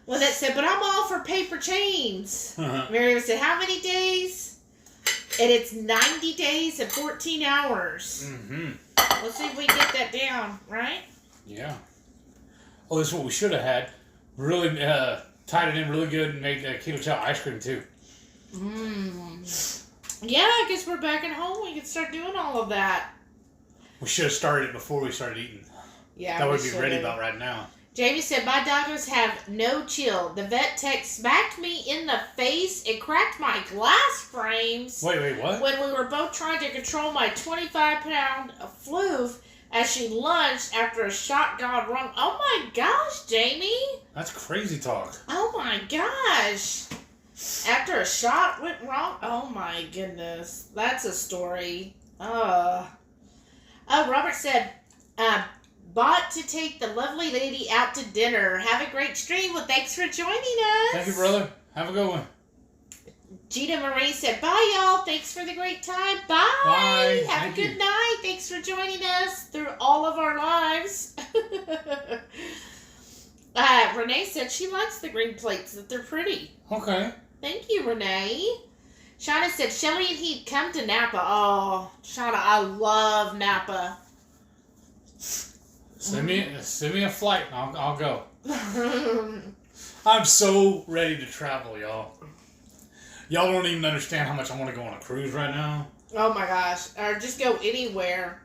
Speaker 1: Well, that said, but I'm all for paper chains.
Speaker 2: Uh-huh.
Speaker 1: Miriam said, how many days? And it's 90 days and 14 hours.
Speaker 2: Mm-hmm.
Speaker 1: Let's see if we get that down, right?
Speaker 4: Yeah. Oh, this is what we should have had. Really tied it in really good and made Keto Chow ice cream, too.
Speaker 1: Yeah, I guess we're back at home. We can start doing all of that.
Speaker 4: We should have started it before we started eating.
Speaker 1: Yeah,
Speaker 4: That
Speaker 1: we
Speaker 4: would be ready
Speaker 1: should've.
Speaker 4: about right now.
Speaker 1: Jamie said, my doggos have no chill. The vet tech smacked me in the face and cracked my glass frames.
Speaker 4: Wait, what?
Speaker 1: When we were both trying to control my 25-pound floof as she lunged after a shot gone wrong. Oh my gosh, Jamie.
Speaker 4: That's crazy talk.
Speaker 1: Oh my gosh. After a shot went wrong? Oh my goodness. That's a story. Oh, Robert said, bought to take the lovely lady out to dinner. Have a great stream. Well, thanks for joining us.
Speaker 4: Thank you, brother. Have a good one.
Speaker 1: Gina Marie said, bye, y'all. Thanks for the great time. Bye.
Speaker 4: Bye.
Speaker 1: Have
Speaker 4: Thank
Speaker 1: a good
Speaker 4: you.
Speaker 1: night. Thanks for joining us through all of our lives. Renee said she likes the green plates, that they're pretty.
Speaker 4: Okay.
Speaker 1: Thank you, Renee. Shauna said, Shelly and he'd come to Napa. Oh, Shauna, I love Napa.
Speaker 4: Send me a flight and I'll go. I'm so ready to travel, y'all. Y'all don't even understand how much I want to go on a cruise right now.
Speaker 1: Oh my gosh. Or just go anywhere.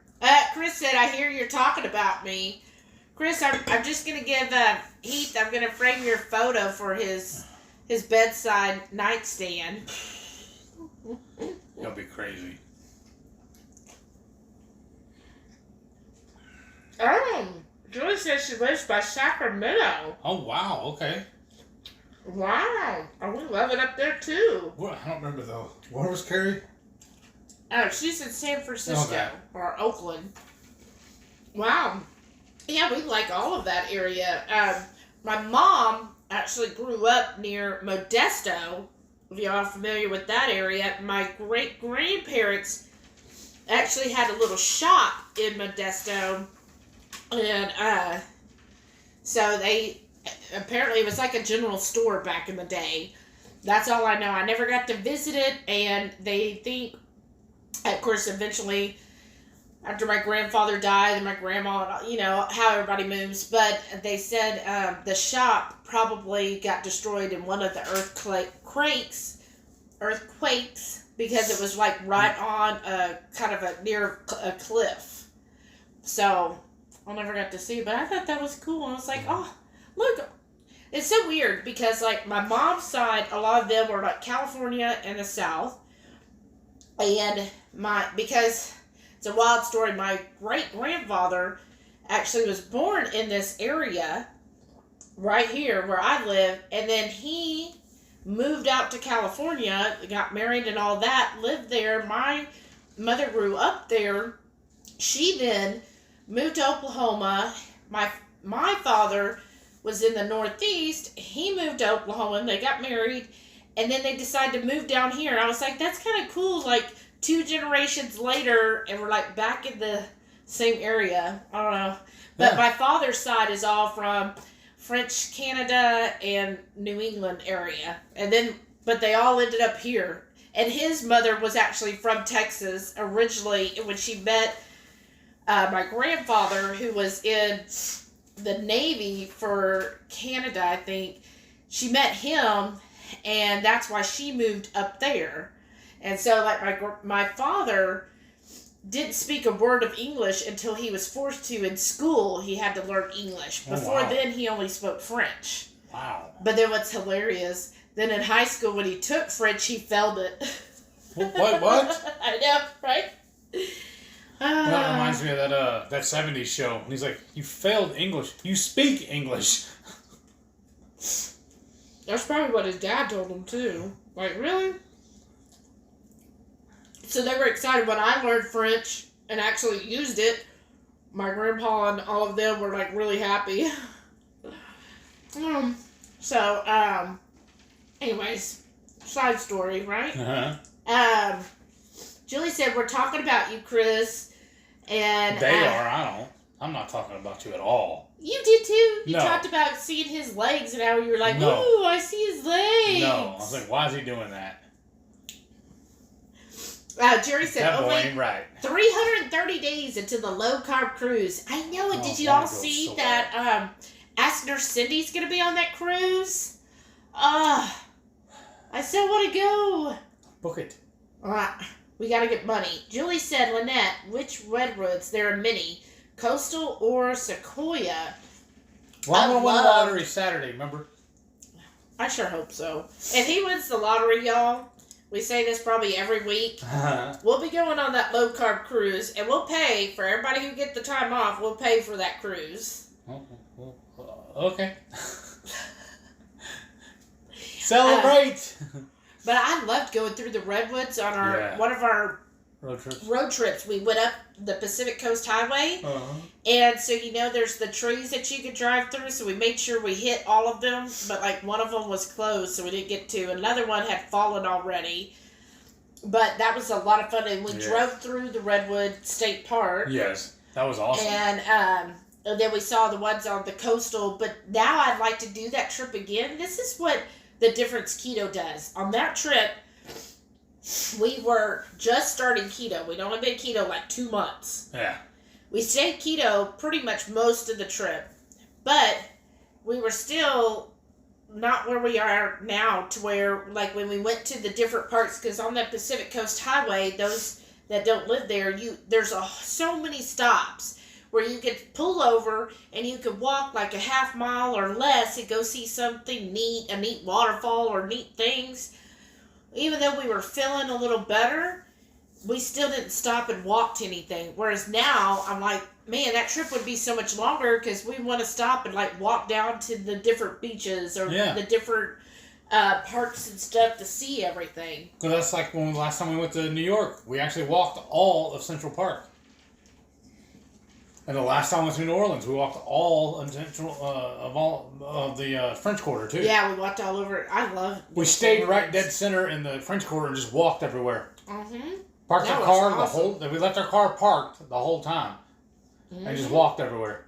Speaker 1: Chris said, I hear you're talking about me. Chris, I'm just going to give Heath, I'm going to frame your photo for his bedside nightstand.
Speaker 4: You'll be crazy.
Speaker 1: Julie says she lives by Sacramento.
Speaker 4: Oh, wow. Okay.
Speaker 1: Wow. We love it up there too.
Speaker 4: Well, I don't remember, though. Where was Carrie?
Speaker 1: Oh, she's in San Francisco
Speaker 4: Okay.
Speaker 1: or Oakland. Wow. Yeah, we like all of that area. My mom actually grew up near Modesto. If y'all are familiar with that area, my great-grandparents actually had a little shop in Modesto. And so they, apparently it was like a general store back in the day. That's all I know. I never got to visit it, and they think, of course, eventually, after my grandfather died and my grandma, you know, how everybody moves, but they said the shop probably got destroyed in one of the earthquakes, because it was like right on a kind of a near a cliff. So I never got to see it, but I thought that was cool. I was like, oh, look. It's so weird because, like, my mom's side, a lot of them were like California and the South. And because it's a wild story, my great-grandfather actually was born in this area right here where I live, and then he moved out to California, got married and all that, lived there. My mother grew up there. She then moved to Oklahoma. My father was in the Northeast. He moved to Oklahoma, and they got married, and then they decided to move down here. And I was like, that's kind of cool, like 2 generations later, and we're like back in the same area. I don't know. But
Speaker 4: Yeah.
Speaker 1: my father's side is all from French Canada and New England area. And then, but they all ended up here. And his mother was actually from Texas originally when she met my grandfather, who was in the Navy for Canada, I think. She met him, and that's why she moved up there. And so, like, my father didn't speak a word of English until he was forced to in school. He had to learn English.
Speaker 4: Oh,
Speaker 1: Before
Speaker 4: wow.
Speaker 1: then, he only spoke French.
Speaker 4: Wow.
Speaker 1: But then what's hilarious, then in high school when he took French, he failed it.
Speaker 4: What?
Speaker 1: I know, right?
Speaker 4: That reminds me of that 70s show. And he's like, you failed English. You speak English.
Speaker 1: That's probably what his dad told him, too. Like, really? So they were excited when I learned French and actually used it. My grandpa and all of them were, like, really happy. Anyways, side story, right?
Speaker 4: Uh-huh.
Speaker 1: Julie said, we're talking about you, Chris. And
Speaker 4: They are. I don't. I'm not talking about you at all.
Speaker 1: You did, too. You
Speaker 4: No.
Speaker 1: talked about seeing his legs and how you were like,
Speaker 4: No.
Speaker 1: ooh, I see his legs.
Speaker 4: No. I was like, why is he doing that?
Speaker 1: Jerry said,
Speaker 4: That boy
Speaker 1: only
Speaker 4: ain't right.
Speaker 1: 330 days into the low-carb cruise. I know it.
Speaker 4: Oh,
Speaker 1: Did you
Speaker 4: I
Speaker 1: all
Speaker 4: wanna go
Speaker 1: see
Speaker 4: so
Speaker 1: that Ask Nurse Cindy's going to be on that cruise? I still want to go.
Speaker 4: Book it.
Speaker 1: We got to get money. Julie said, Lynette, which redwoods? There are many. Coastal or Sequoia?
Speaker 4: Well, I'm
Speaker 1: I
Speaker 4: going to win the
Speaker 1: love-
Speaker 4: lottery Saturday, remember?
Speaker 1: I sure hope so. If he wins the lottery, y'all, we say this probably every week, we'll be going on that low-carb cruise, and we'll pay for everybody who get the time off. We'll pay for that cruise.
Speaker 4: Okay. Celebrate!
Speaker 1: But I loved going through the redwoods on
Speaker 4: Yeah.
Speaker 1: one of our
Speaker 4: Road trips.
Speaker 1: road trips. We went up the Pacific Coast Highway,
Speaker 4: Uh-huh.
Speaker 1: and so there's the trees that you could drive through. So we made sure we hit all of them, but like one of them was closed, so we didn't get to. Another one had fallen already, but that was a lot of fun. And we
Speaker 4: Yeah.
Speaker 1: drove through the Redwood State Park,
Speaker 4: Yes, that was awesome.
Speaker 1: and then we saw the ones on the coastal. But now I'd like to do that trip again. This is what the difference keto does. On that trip, we were just starting keto. We'd only been keto like 2 months.
Speaker 4: Yeah.
Speaker 1: We stayed keto pretty much most of the trip, but we were still not where we are now, to where, like, when we went to the different parts, because on that Pacific Coast Highway, those that don't live there, there's so many stops where you could pull over and you could walk like a half mile or less and go see something neat, a neat waterfall or neat things. Even though we were feeling a little better, we still didn't stop and walk to anything. Whereas now, I'm like, man, that trip would be so much longer because we want to stop and like walk down to the different beaches or
Speaker 4: Yeah.
Speaker 1: the different parks and stuff to see everything.
Speaker 4: Because that's like when last time we went to New York. We actually walked all of Central Park. And the last time we went to New Orleans, we walked all of the French Quarter too.
Speaker 1: Yeah, we walked all over. I love.
Speaker 4: We stayed right dead center in the French Quarter and just walked everywhere.
Speaker 1: Mm-hmm.
Speaker 4: Parked
Speaker 1: That
Speaker 4: our
Speaker 1: was
Speaker 4: car
Speaker 1: awesome.
Speaker 4: we left our car parked the whole time and just walked everywhere.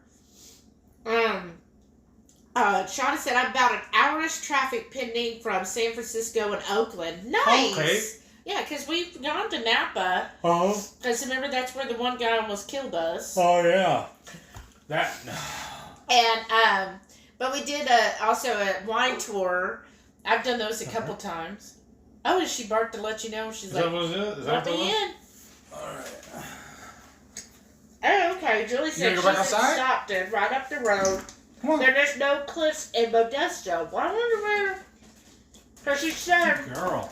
Speaker 1: Shauna said I'm about an hour-ish traffic pending from San Francisco and Oakland. Nice.
Speaker 4: Okay.
Speaker 1: Yeah, because we've gone to Napa.
Speaker 4: Oh.
Speaker 1: Because remember, that's where the one guy almost killed us.
Speaker 4: Oh yeah. That.
Speaker 1: And but we did also a wine tour. I've done those a couple times. Oh, and she barked to let you know. She's
Speaker 4: Is
Speaker 1: like,
Speaker 4: that what it is? Is that
Speaker 1: "Let
Speaker 4: what it
Speaker 1: me
Speaker 4: was?
Speaker 1: in."
Speaker 4: Alright.
Speaker 1: Oh, okay. Julie said
Speaker 4: go
Speaker 1: she's
Speaker 4: back
Speaker 1: in
Speaker 4: outside?
Speaker 1: Stockton, right up the road.
Speaker 4: Come on.
Speaker 1: There's no cliffs in Modesto. Well, I wonder where. Because she said,
Speaker 4: Girl.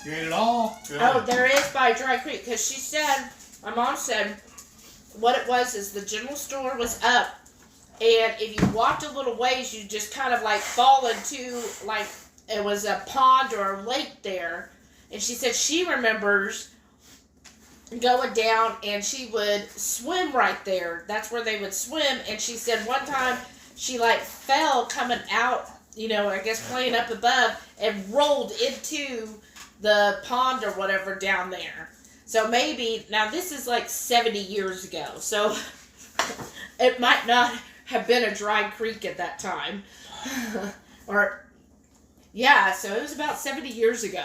Speaker 4: You ate it all? Good.
Speaker 1: oh, there is by Dry Creek. Because she said, my mom said, what it was is the general store was up. And if you walked a little ways, you just kind of like fall into, like, it was a pond or a lake there. And she said she remembers going down and she would swim right there. That's where they would swim. And she said one time she like fell coming out, you know, I guess playing up above and rolled into the pond or whatever down there. So maybe, now this is like 70 years ago. So it might not have been a dry creek at that time. Or, yeah, so it was about 70 years ago.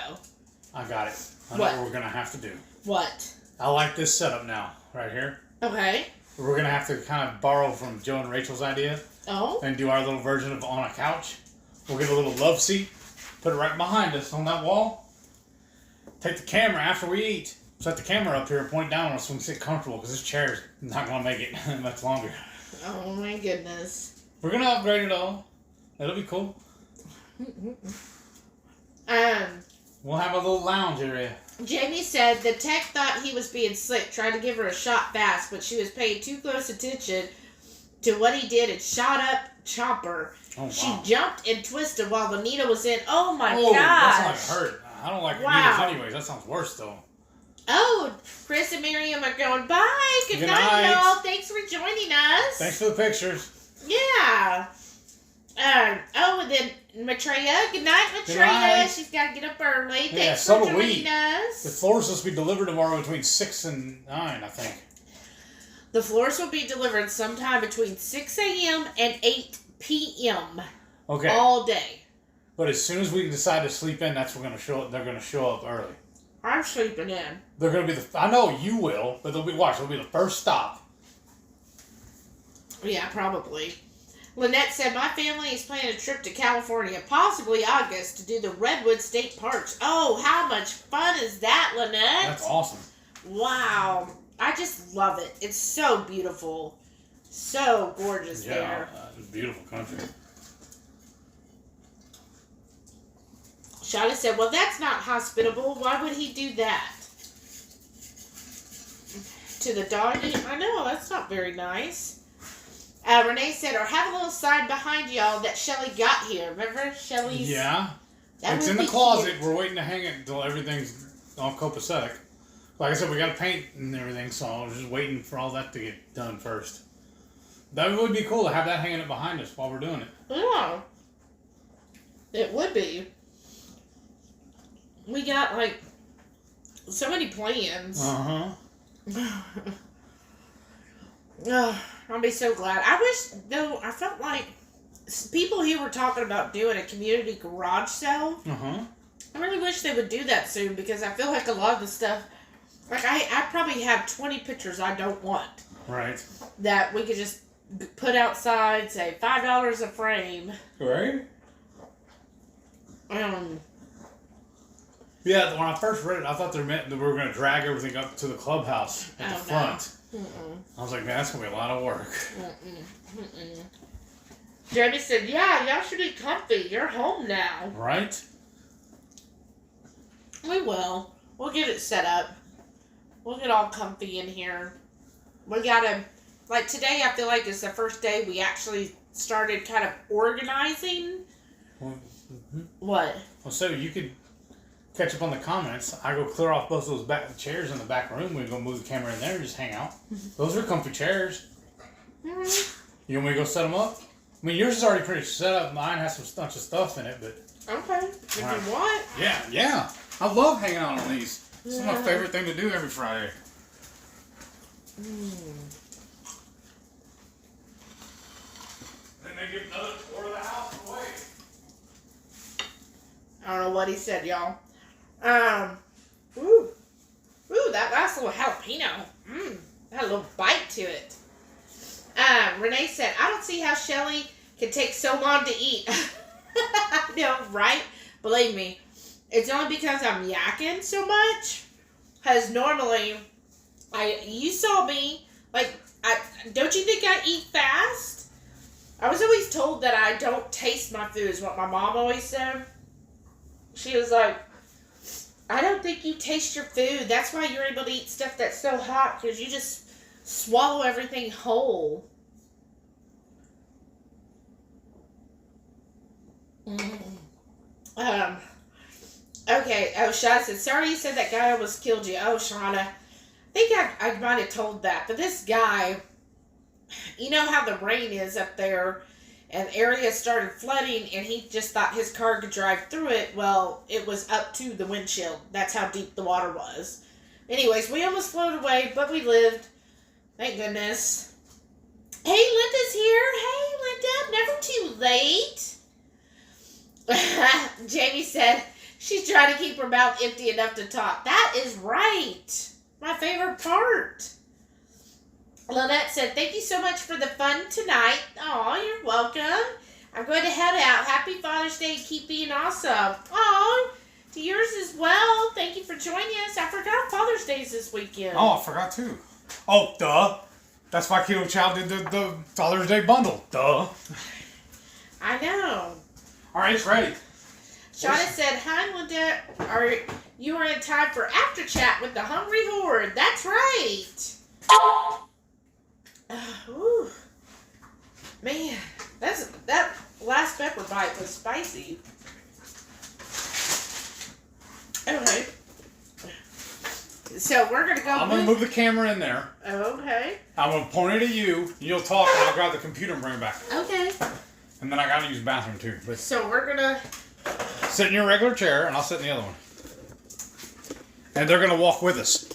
Speaker 4: I got it. I know
Speaker 1: What?
Speaker 4: what we're going to have to do.
Speaker 1: What?
Speaker 4: I like this setup now, right here.
Speaker 1: Okay.
Speaker 4: We're going to have to kind of borrow from Joe and Rachel's idea
Speaker 1: Oh.
Speaker 4: and do our little version of on a couch. We'll get a little love seat, put it right behind us on that wall. Take the camera after we eat. Set the camera up here and point down on us so we can sit comfortable because this chair's not going to make it much longer.
Speaker 1: Oh my goodness.
Speaker 4: We're going to upgrade it all. It'll be cool. We'll have a little lounge area.
Speaker 1: Jamie said the tech thought he was being slick, tried to give her a shot fast, but she was paying too close attention to what he did and shot up Chomper.
Speaker 4: Oh, wow.
Speaker 1: She jumped and twisted while the needle was in. Oh my
Speaker 4: Oh,
Speaker 1: gosh.
Speaker 4: that sounds like hurt. I don't like
Speaker 1: Wow.
Speaker 4: needles anyways. That sounds worse, though.
Speaker 1: Oh, Chris and Miriam are going, bye. Good
Speaker 4: Good
Speaker 1: night,
Speaker 4: night.
Speaker 1: y'all. Thanks for joining us.
Speaker 4: Thanks for the pictures.
Speaker 1: Yeah. Oh, and then Maitreya. Good night, Maitreya.
Speaker 4: Good night.
Speaker 1: She's got to get up early.
Speaker 4: Yeah,
Speaker 1: Thanks
Speaker 4: so
Speaker 1: for
Speaker 4: do we.
Speaker 1: joining us.
Speaker 4: The floor's supposed to be delivered tomorrow between 6 and 9, I think.
Speaker 1: The floors will be delivered sometime between 6 a.m. and 8 p.m.
Speaker 4: Okay.
Speaker 1: all day.
Speaker 4: But as soon as we decide to sleep in, that's when we're gonna show up. They're gonna show up early.
Speaker 1: I'm sleeping in.
Speaker 4: They're gonna be the. I know you will, but they'll be watch. They'll be the first stop.
Speaker 1: Yeah, probably. Lynette said, my family is planning a trip to California, possibly August, to do the Redwood State Parks. Oh, how much fun is that, Lynette?
Speaker 4: That's awesome.
Speaker 1: Wow. I just love it. It's so beautiful. So gorgeous there.
Speaker 4: It's a beautiful country.
Speaker 1: Shada said, well, that's not hospitable. Why would he do that? To the doggy? I know, that's not very nice. Renee said, or have a little sign behind y'all that Shelly got here. Remember Shelly's?
Speaker 4: Yeah.
Speaker 1: That
Speaker 4: It's
Speaker 1: would
Speaker 4: in the
Speaker 1: be
Speaker 4: closet.
Speaker 1: cute.
Speaker 4: We're waiting to hang it until everything's all copacetic. Like I said, we got to paint and everything, so I was just waiting for all that to get done first. That would be cool to have that hanging up behind us while we're doing it.
Speaker 1: Yeah. It would be. We got, like, so many plans.
Speaker 4: Uh-huh.
Speaker 1: Oh, I'll be so glad. I wish, though, I felt like people here were talking about doing a community garage sale.
Speaker 4: Uh-huh.
Speaker 1: I really wish they would do that soon because I feel like a lot of the stuff, like I probably have 20 pictures I don't want
Speaker 4: Right.
Speaker 1: that we could just put outside, say $5 a frame.
Speaker 4: Right? Yeah, when I first read it, I thought they meant that we were going to drag everything up to the clubhouse at the
Speaker 1: Oh, no.
Speaker 4: front. I was like, man, that's going to be a lot of work.
Speaker 1: Jamie said, yeah, y'all should be comfy. You're home now.
Speaker 4: Right?
Speaker 1: We will. We'll get it set up. We'll get all comfy in here. We gotta like today, I feel like is the first day we actually started kind of organizing. What?
Speaker 4: Well, so you could catch up on the comments. I go clear off both those back chairs in the back room. We go move the camera in there and just hang out. Those are comfy chairs. You want me to go set them up? I mean, yours is already pretty set up. Mine has some bunch of stuff in it, but
Speaker 1: Okay. If you want.
Speaker 4: yeah. I love hanging out on these. It's my favorite thing to do every Friday. Then they give another tour of the house away.
Speaker 1: I don't know what he said, y'all. Ooh, that last little jalapeno. Had a little bite to it. Renee said, I don't see how Shelly can take so long to eat. No, right? Believe me, it's only because I'm yakking so much. Because normally, you saw me, like, don't you think I eat fast? I was always told that I don't taste my food, is what my mom always said. She was like, I don't think you taste your food. That's why you're able to eat stuff that's so hot, because you just swallow everything whole. Okay. Oh, Shauna said, sorry you said that guy almost killed you. Oh, Shauna. I think I might have told that. But this guy, you know how the rain is up there, and areas started flooding, and he just thought his car could drive through it. Well, it was up to the windshield. That's how deep the water was. Anyways, we almost floated away, but we lived. Thank goodness. Hey, Linda's here. Hey, Linda. Never too late. Jamie said she's trying to keep her mouth empty enough to talk. That is right. My favorite part. Lynette said, thank you so much for the fun tonight. Oh, you're welcome. I'm going to head out. Happy Father's Day and keep being awesome. Oh, to yours as well. Thank you for joining us. I forgot Father's Day is this weekend.
Speaker 4: Oh, I forgot too. Oh, duh. That's why Keto Chow did the Father's Day bundle. Duh.
Speaker 1: I know.
Speaker 4: All right, it's ready.
Speaker 1: Shauna said, hi, Linda. You are in time for after chat with the Hungry Horde. That's right. Ooh. Man, that last pepper bite was spicy. Okay. So we're going to go.
Speaker 4: I'm going to move the camera in there.
Speaker 1: Okay.
Speaker 4: I'm going to point it at you. You'll talk, and I'll grab the computer and bring it back.
Speaker 1: Okay.
Speaker 4: And then I got to use the bathroom too. But
Speaker 1: So we're going to.
Speaker 4: sit in your regular chair, and I'll sit in the other one. And they're going to walk with us.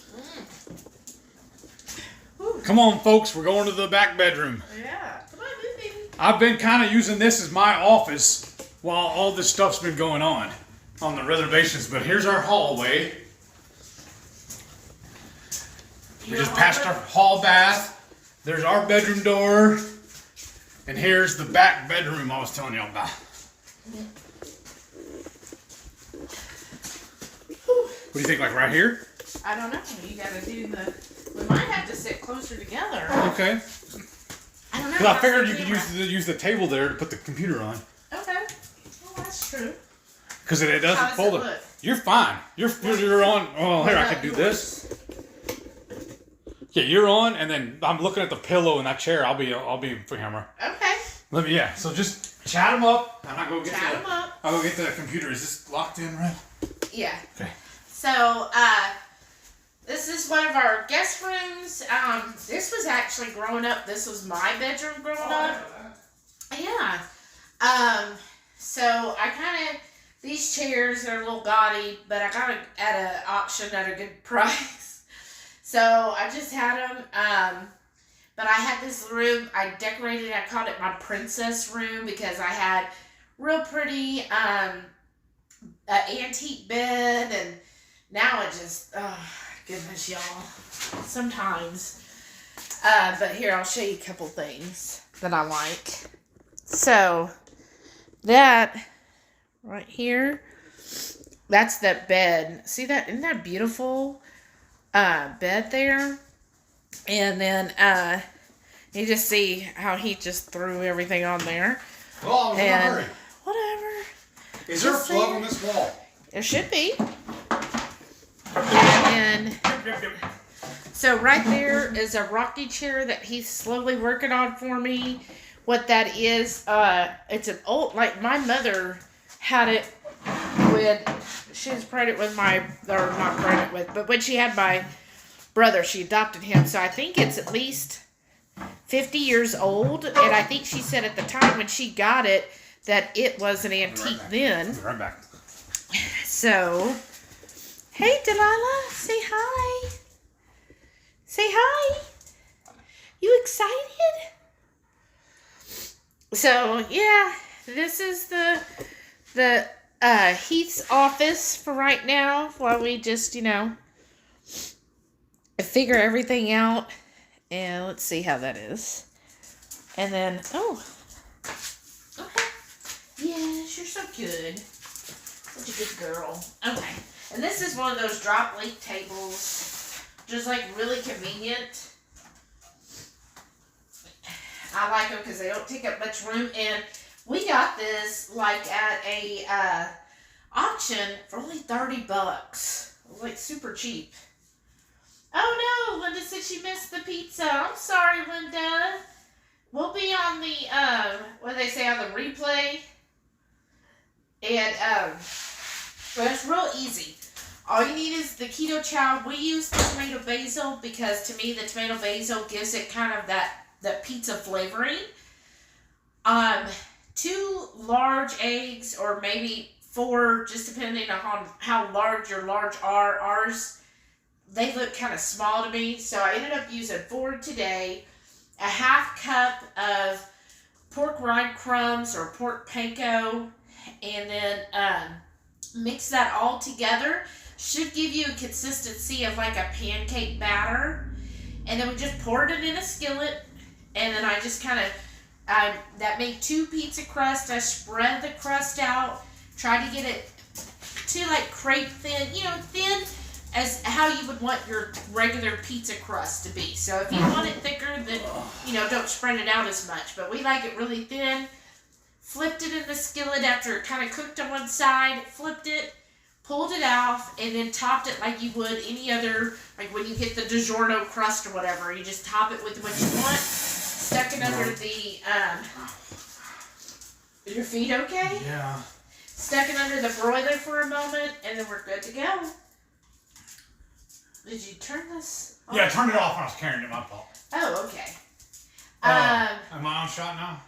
Speaker 4: Come on, folks. We're going to the back bedroom.
Speaker 1: Yeah. Come on, move, baby.
Speaker 4: I've been kind of using this as my office while all this stuff's been going on the reservations. But here's our hallway. We just passed our hall bath. There's our bedroom door. And here's the back bedroom I was telling y'all about. What do you think, like right here?
Speaker 1: I don't know. You got to do the. We might have to sit closer together.
Speaker 4: Okay.
Speaker 1: I don't know.
Speaker 4: Because I figured you could use the table there to put the computer on.
Speaker 1: Okay. Well, that's true.
Speaker 4: Because it doesn't
Speaker 1: How does
Speaker 4: fold
Speaker 1: it
Speaker 4: it.
Speaker 1: look?
Speaker 4: You're fine. You're on. Oh, here, I can do this. Yeah, you're on, and then I'm looking at the pillow in that chair. I'll be for camera.
Speaker 1: Okay.
Speaker 4: So just chat them up, and I'll go get
Speaker 1: Chat 'em up.
Speaker 4: I'll go get the computer. Is this locked in, right?
Speaker 1: Yeah.
Speaker 4: Okay.
Speaker 1: So, this is one of our guest rooms. This was actually growing up. This was my bedroom growing up. Yeah. So I kind of, these chairs are a little gaudy, but I got it at an auction at a good price. So I just had them. But I had this room, I decorated, I called it my princess room because I had real pretty antique bed, and now it just, oh goodness, y'all. Sometimes. But here, I'll show you a couple things that I like. So, that right here, that's that bed. See that? Isn't that beautiful bed there? And then you just see how he just threw everything on there.
Speaker 4: Well, I was in a hurry.
Speaker 1: Whatever.
Speaker 4: Is there a
Speaker 1: Just
Speaker 4: plug
Speaker 1: saying.
Speaker 4: on this wall?
Speaker 1: There should be. And then So right there is a rocking chair that he's slowly working on for me. What that is, it's an old, like my mother had it when she was pregnant with or not pregnant with, but when she had my brother, she adopted him. So I think it's at least 50 years old. And I think she said at the time when she got it that it was an antique then.
Speaker 4: I'll be right back.
Speaker 1: So, hey Delilah, say hi. Say hi. You excited? So yeah, this is the Heath's office for right now while we just, figure everything out. And let's see how that is. And then, okay. Yes, you're so good. Such a good girl. Okay. And this is one of those drop link tables. Just like really convenient. I like them because they don't take up much room. And we got this like at a auction for only $30. It was like super cheap. Oh no, Linda said she missed the pizza. I'm sorry, Linda. We'll be on the what do they say, on the replay. And but it's real easy. All you need is the keto chow. We use the tomato basil because to me the tomato basil gives it kind of that pizza flavoring. 2 large eggs, or maybe 4, just depending on how large your large are. Ours, they look kind of small to me, so I ended up using 4 today. A half cup of pork rind crumbs or pork panko, and then mix that all together. Should give you a consistency of like a pancake batter. And then we just poured it in a skillet. And then I just kind of, that made 2 pizza crusts. I spread the crust out. Try to get it to like crepe thin, thin as how you would want your regular pizza crust to be. So if you want it thicker, then, don't spread it out as much. But we like it really thin. Flipped it in the skillet after it kind of cooked on one side. Flipped it. Pulled it off, and then topped it like you would any other, like when you get the DiGiorno crust or whatever. You just top it with what you want. Stuck it under the, your feet okay?
Speaker 2: Yeah.
Speaker 1: Stuck it under the broiler for a moment, and then we're good to go. Did you turn this off?
Speaker 4: Yeah, I turned it off when I was carrying it, my fault.
Speaker 1: Oh, okay.
Speaker 4: Am I on shot now?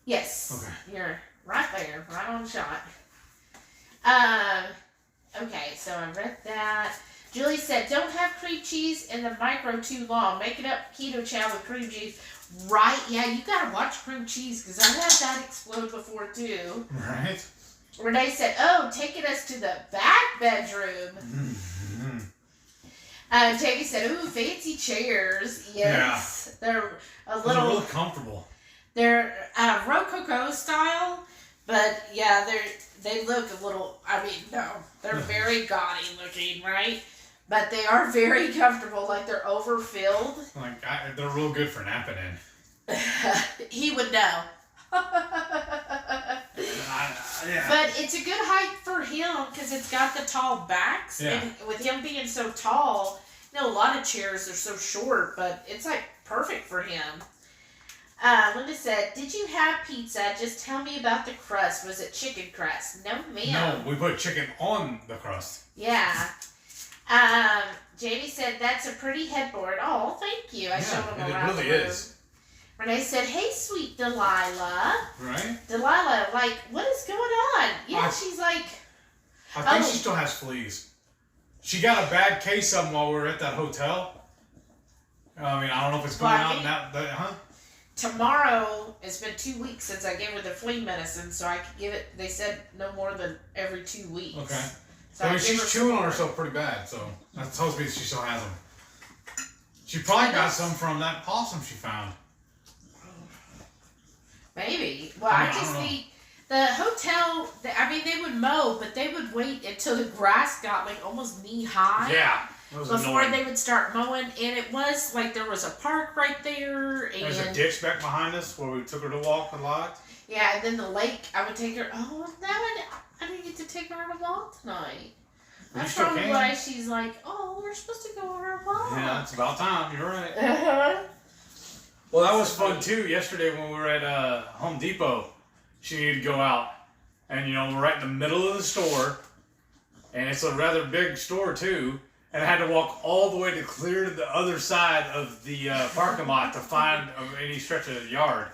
Speaker 1: Yes.
Speaker 4: Okay.
Speaker 1: You're right there, right on shot. Okay, so I read that. Julie said, don't have cream cheese in the micro too long. Make it up keto chow with cream cheese. Right, yeah, you gotta watch cream cheese because I had that explode before too.
Speaker 4: Right.
Speaker 1: Renee said, oh, taking us to the back bedroom.
Speaker 4: Mm-hmm.
Speaker 1: Jamie said, ooh, fancy chairs. Yes. Yeah. They're
Speaker 4: They're really comfortable.
Speaker 1: They're Rococo style, but yeah, they look a little, they're very gaudy looking, right? But they are very comfortable, like they're overfilled.
Speaker 4: Like, they're real good for napping in.
Speaker 1: He would know.
Speaker 4: Yeah.
Speaker 1: But it's a good height for him because it's got the tall backs.
Speaker 4: Yeah.
Speaker 1: And with him being so tall, a lot of chairs are so short, but it's like perfect for him. Linda said, did you have pizza? Just tell me about the crust. Was it chicken crust? No, ma'am.
Speaker 4: No, we put chicken on the crust.
Speaker 1: Yeah. Jamie said, that's a pretty headboard. Oh, thank you. I showed him around
Speaker 4: it really
Speaker 1: the room.
Speaker 4: is.
Speaker 1: Renee said, hey, sweet Delilah.
Speaker 4: Right?
Speaker 1: Delilah, like, what is going on? Yeah, she's like...
Speaker 4: I think she still has fleas. She got a bad case of them while we were at that hotel. I don't know if it's going out now.
Speaker 1: Tomorrow, it's been 2 weeks since I gave her the flea medicine, so I could give it, they said no more than every 2 weeks.
Speaker 4: Okay.
Speaker 1: So
Speaker 4: she's chewing on herself pretty bad, so that tells me she still has them. She probably got some from that possum she found.
Speaker 1: Maybe. Well, I just think the hotel, they would mow, but they would wait until the grass got like almost knee high.
Speaker 4: Yeah.
Speaker 1: Before they would start mowing, and it was like there was a park right there. And
Speaker 4: there's a ditch back behind us where we took her to walk a lot.
Speaker 1: Yeah, and then the lake, I would take her. Oh, now I didn't get to take her on a walk tonight. That's
Speaker 4: still
Speaker 1: probably
Speaker 4: can.
Speaker 1: why she's like, oh, we're supposed to go over a walk.
Speaker 4: Yeah, it's about time. You're right.
Speaker 1: Uh-huh.
Speaker 4: Well, that was fun too. Yesterday when we were at Home Depot, she needed to go out, and we're right in the middle of the store, and it's a rather big store too. And I had to walk all the way to clear to the other side of the parking lot to find any stretch of the yard.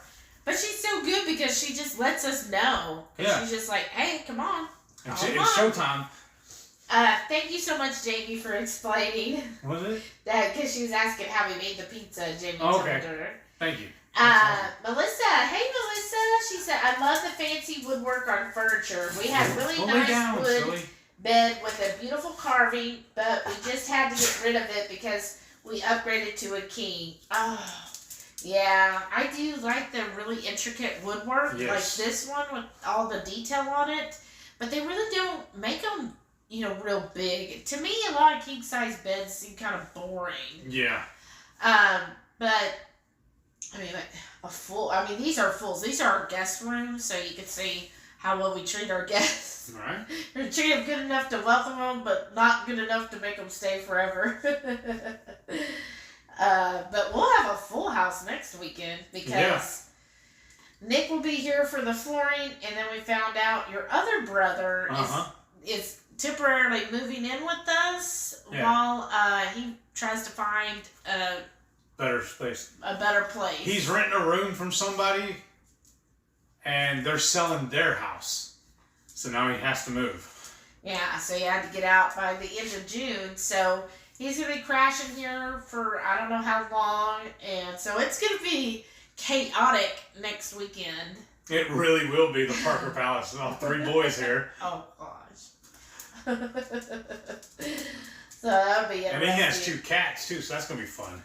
Speaker 1: But she's so good because she just lets us know.
Speaker 4: Yeah.
Speaker 1: She's just like, hey, come on.
Speaker 4: And
Speaker 1: Come
Speaker 4: it's
Speaker 1: on.
Speaker 4: showtime.
Speaker 1: Thank you so much, Jamie, for explaining
Speaker 4: Was it?
Speaker 1: that because she was asking how we made the pizza. Jamie
Speaker 4: Oh,
Speaker 1: told
Speaker 4: okay.
Speaker 1: her.
Speaker 4: Thank you.
Speaker 1: Melissa, hey Melissa, she said, I love the fancy woodwork on furniture. We had really
Speaker 4: Go lay
Speaker 1: nice
Speaker 4: down,
Speaker 1: wood
Speaker 4: silly.
Speaker 1: bed with a beautiful carving, but we just had to get rid of it because we upgraded to a king. Oh, yeah, I do like the really intricate woodwork,
Speaker 4: Yes.
Speaker 1: like this one with all the detail on it, but they really don't make them, real big. To me, a lot of king size beds seem kind of boring.
Speaker 4: Yeah.
Speaker 1: But I mean, like these are fulls. These are our guest rooms, so you can see how well we treat our guests.
Speaker 4: All right.
Speaker 1: We treat them good enough to welcome them, but not good enough to make them stay forever. But we'll have a full house next weekend because Nick will be here for the flooring, and then we found out your other brother is temporarily moving in with us while he tries to find
Speaker 4: Better space.
Speaker 1: a better place.
Speaker 4: He's renting a room from somebody, and they're selling their house. So now he has to move.
Speaker 1: Yeah, so he had to get out by the end of June. So he's going to be crashing here for I don't know how long. And so it's going to be chaotic next weekend.
Speaker 4: It really will be the Parker Palace. All 3 boys here.
Speaker 1: Oh, gosh. So that'll be interesting.
Speaker 4: And he has 2 cats, too, so that's going to be fun.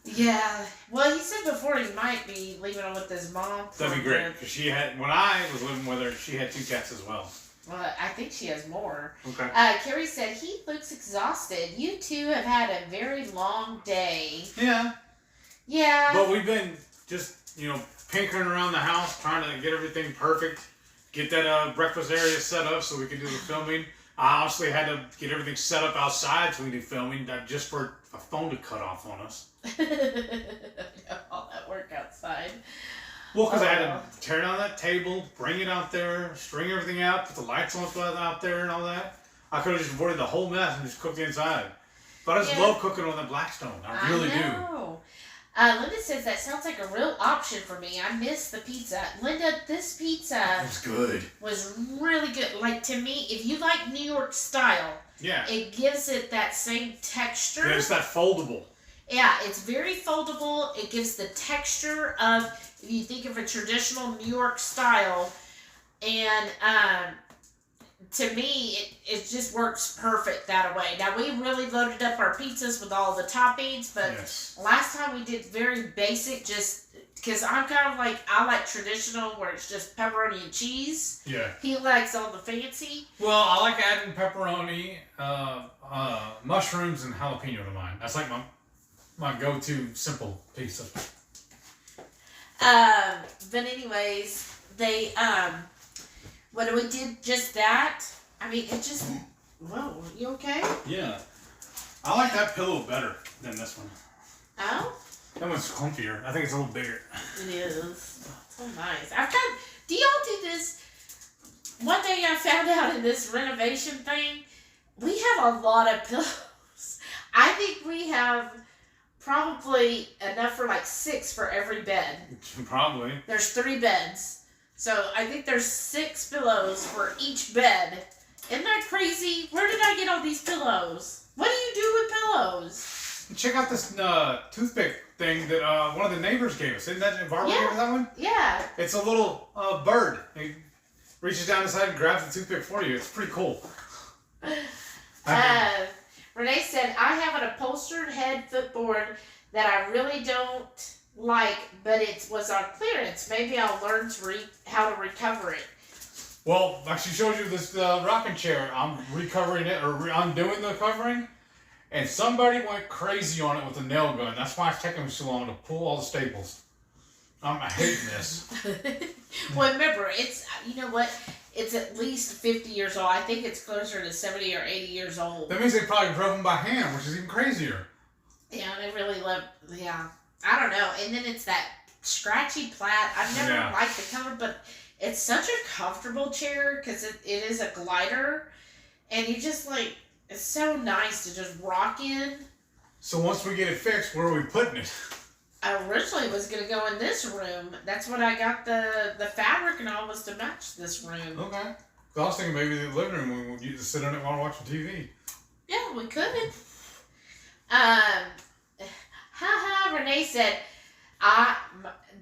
Speaker 1: Yeah. Well, he said before he might be leaving them with his mom.
Speaker 4: That'd be great. Because when I was living with her, she had 2 cats as well.
Speaker 1: Well, I think she has more.
Speaker 4: Okay.
Speaker 1: Carrie said, he looks exhausted. You two have had a very long day.
Speaker 4: Yeah.
Speaker 1: Yeah.
Speaker 4: But we've been just, pinkering around the house, trying to get everything perfect. Get that breakfast area set up so we can do the filming. I honestly had to get everything set up outside so we can do filming, just for a phone to cut off on us.
Speaker 1: All that work outside.
Speaker 4: Well, because I had to tear down that table, bring it out there, string everything out, put the lights on out there and all that. I could have just avoided the whole mess and just cooked inside. But I just love cooking on the Blackstone. I really do.
Speaker 1: Linda says that sounds like a real option for me. I miss the pizza. Linda, this pizza
Speaker 4: It was good.
Speaker 1: was really good. Like, to me, if you like New York style,
Speaker 4: Yeah.
Speaker 1: it gives it that same texture.
Speaker 4: Yeah, it's that foldable.
Speaker 1: Yeah, it's very foldable. It gives the texture of, if you think of a traditional New York style, and to me, it just works perfect that way. Now, we really loaded up our pizzas with all the toppings, but last time we did very basic, just because I'm kind of like, I like traditional where it's just pepperoni and cheese.
Speaker 4: Yeah.
Speaker 1: He likes all the fancy.
Speaker 4: Well, I like adding pepperoni, mushrooms, and jalapeno to mine. That's like my go-to simple pizza.
Speaker 1: But anyways, they, when we did just that, I mean, it just, whoa, you okay?
Speaker 4: Yeah. I like that pillow better than this one.
Speaker 1: Oh?
Speaker 4: That one's comfier. I think it's a little bigger.
Speaker 1: It is. So nice. Do y'all do this? One thing I found out in this renovation thing, we have a lot of pillows. I think we have probably enough for like 6 for every bed.
Speaker 4: Probably.
Speaker 1: There's 3 beds. So I think there's 6 pillows for each bed. Isn't that crazy? Where did I get all these pillows? What do you do with pillows?
Speaker 4: Check out this toothpick thing that one of the neighbors gave us. Isn't that Barbara gave us that one?
Speaker 1: Yeah.
Speaker 4: It's a little bird. It reaches down inside and grabs the toothpick for you. It's pretty cool.
Speaker 1: Renee said, I have an upholstered head footboard that I really don't like, but it was on clearance. Maybe I'll learn how to recover it.
Speaker 4: Well, like she showed you this rocking chair. I'm recovering it, or undoing the covering, and somebody went crazy on it with a nail gun. That's why it's taking me so long to pull all the staples. I'm hating this.
Speaker 1: Well, remember, it's, you know what? it's at least 50 years old. I think it's closer to 70 or 80 years old.
Speaker 2: That means they probably drove them by hand, which is even crazier.
Speaker 1: Yeah, they really love. Yeah, I don't know. And then it's that scratchy plaid. I've never liked the color, but it's such a comfortable chair because it is a glider, and you just like it's so nice to just rock in.
Speaker 2: So once we get it fixed, where are we putting it?
Speaker 1: I originally was gonna go in this room. That's what I got the fabric and all was to match this room.
Speaker 2: Okay. I was thinking maybe the living room we just sit on it while watching TV.
Speaker 1: Yeah, we could. Renee said,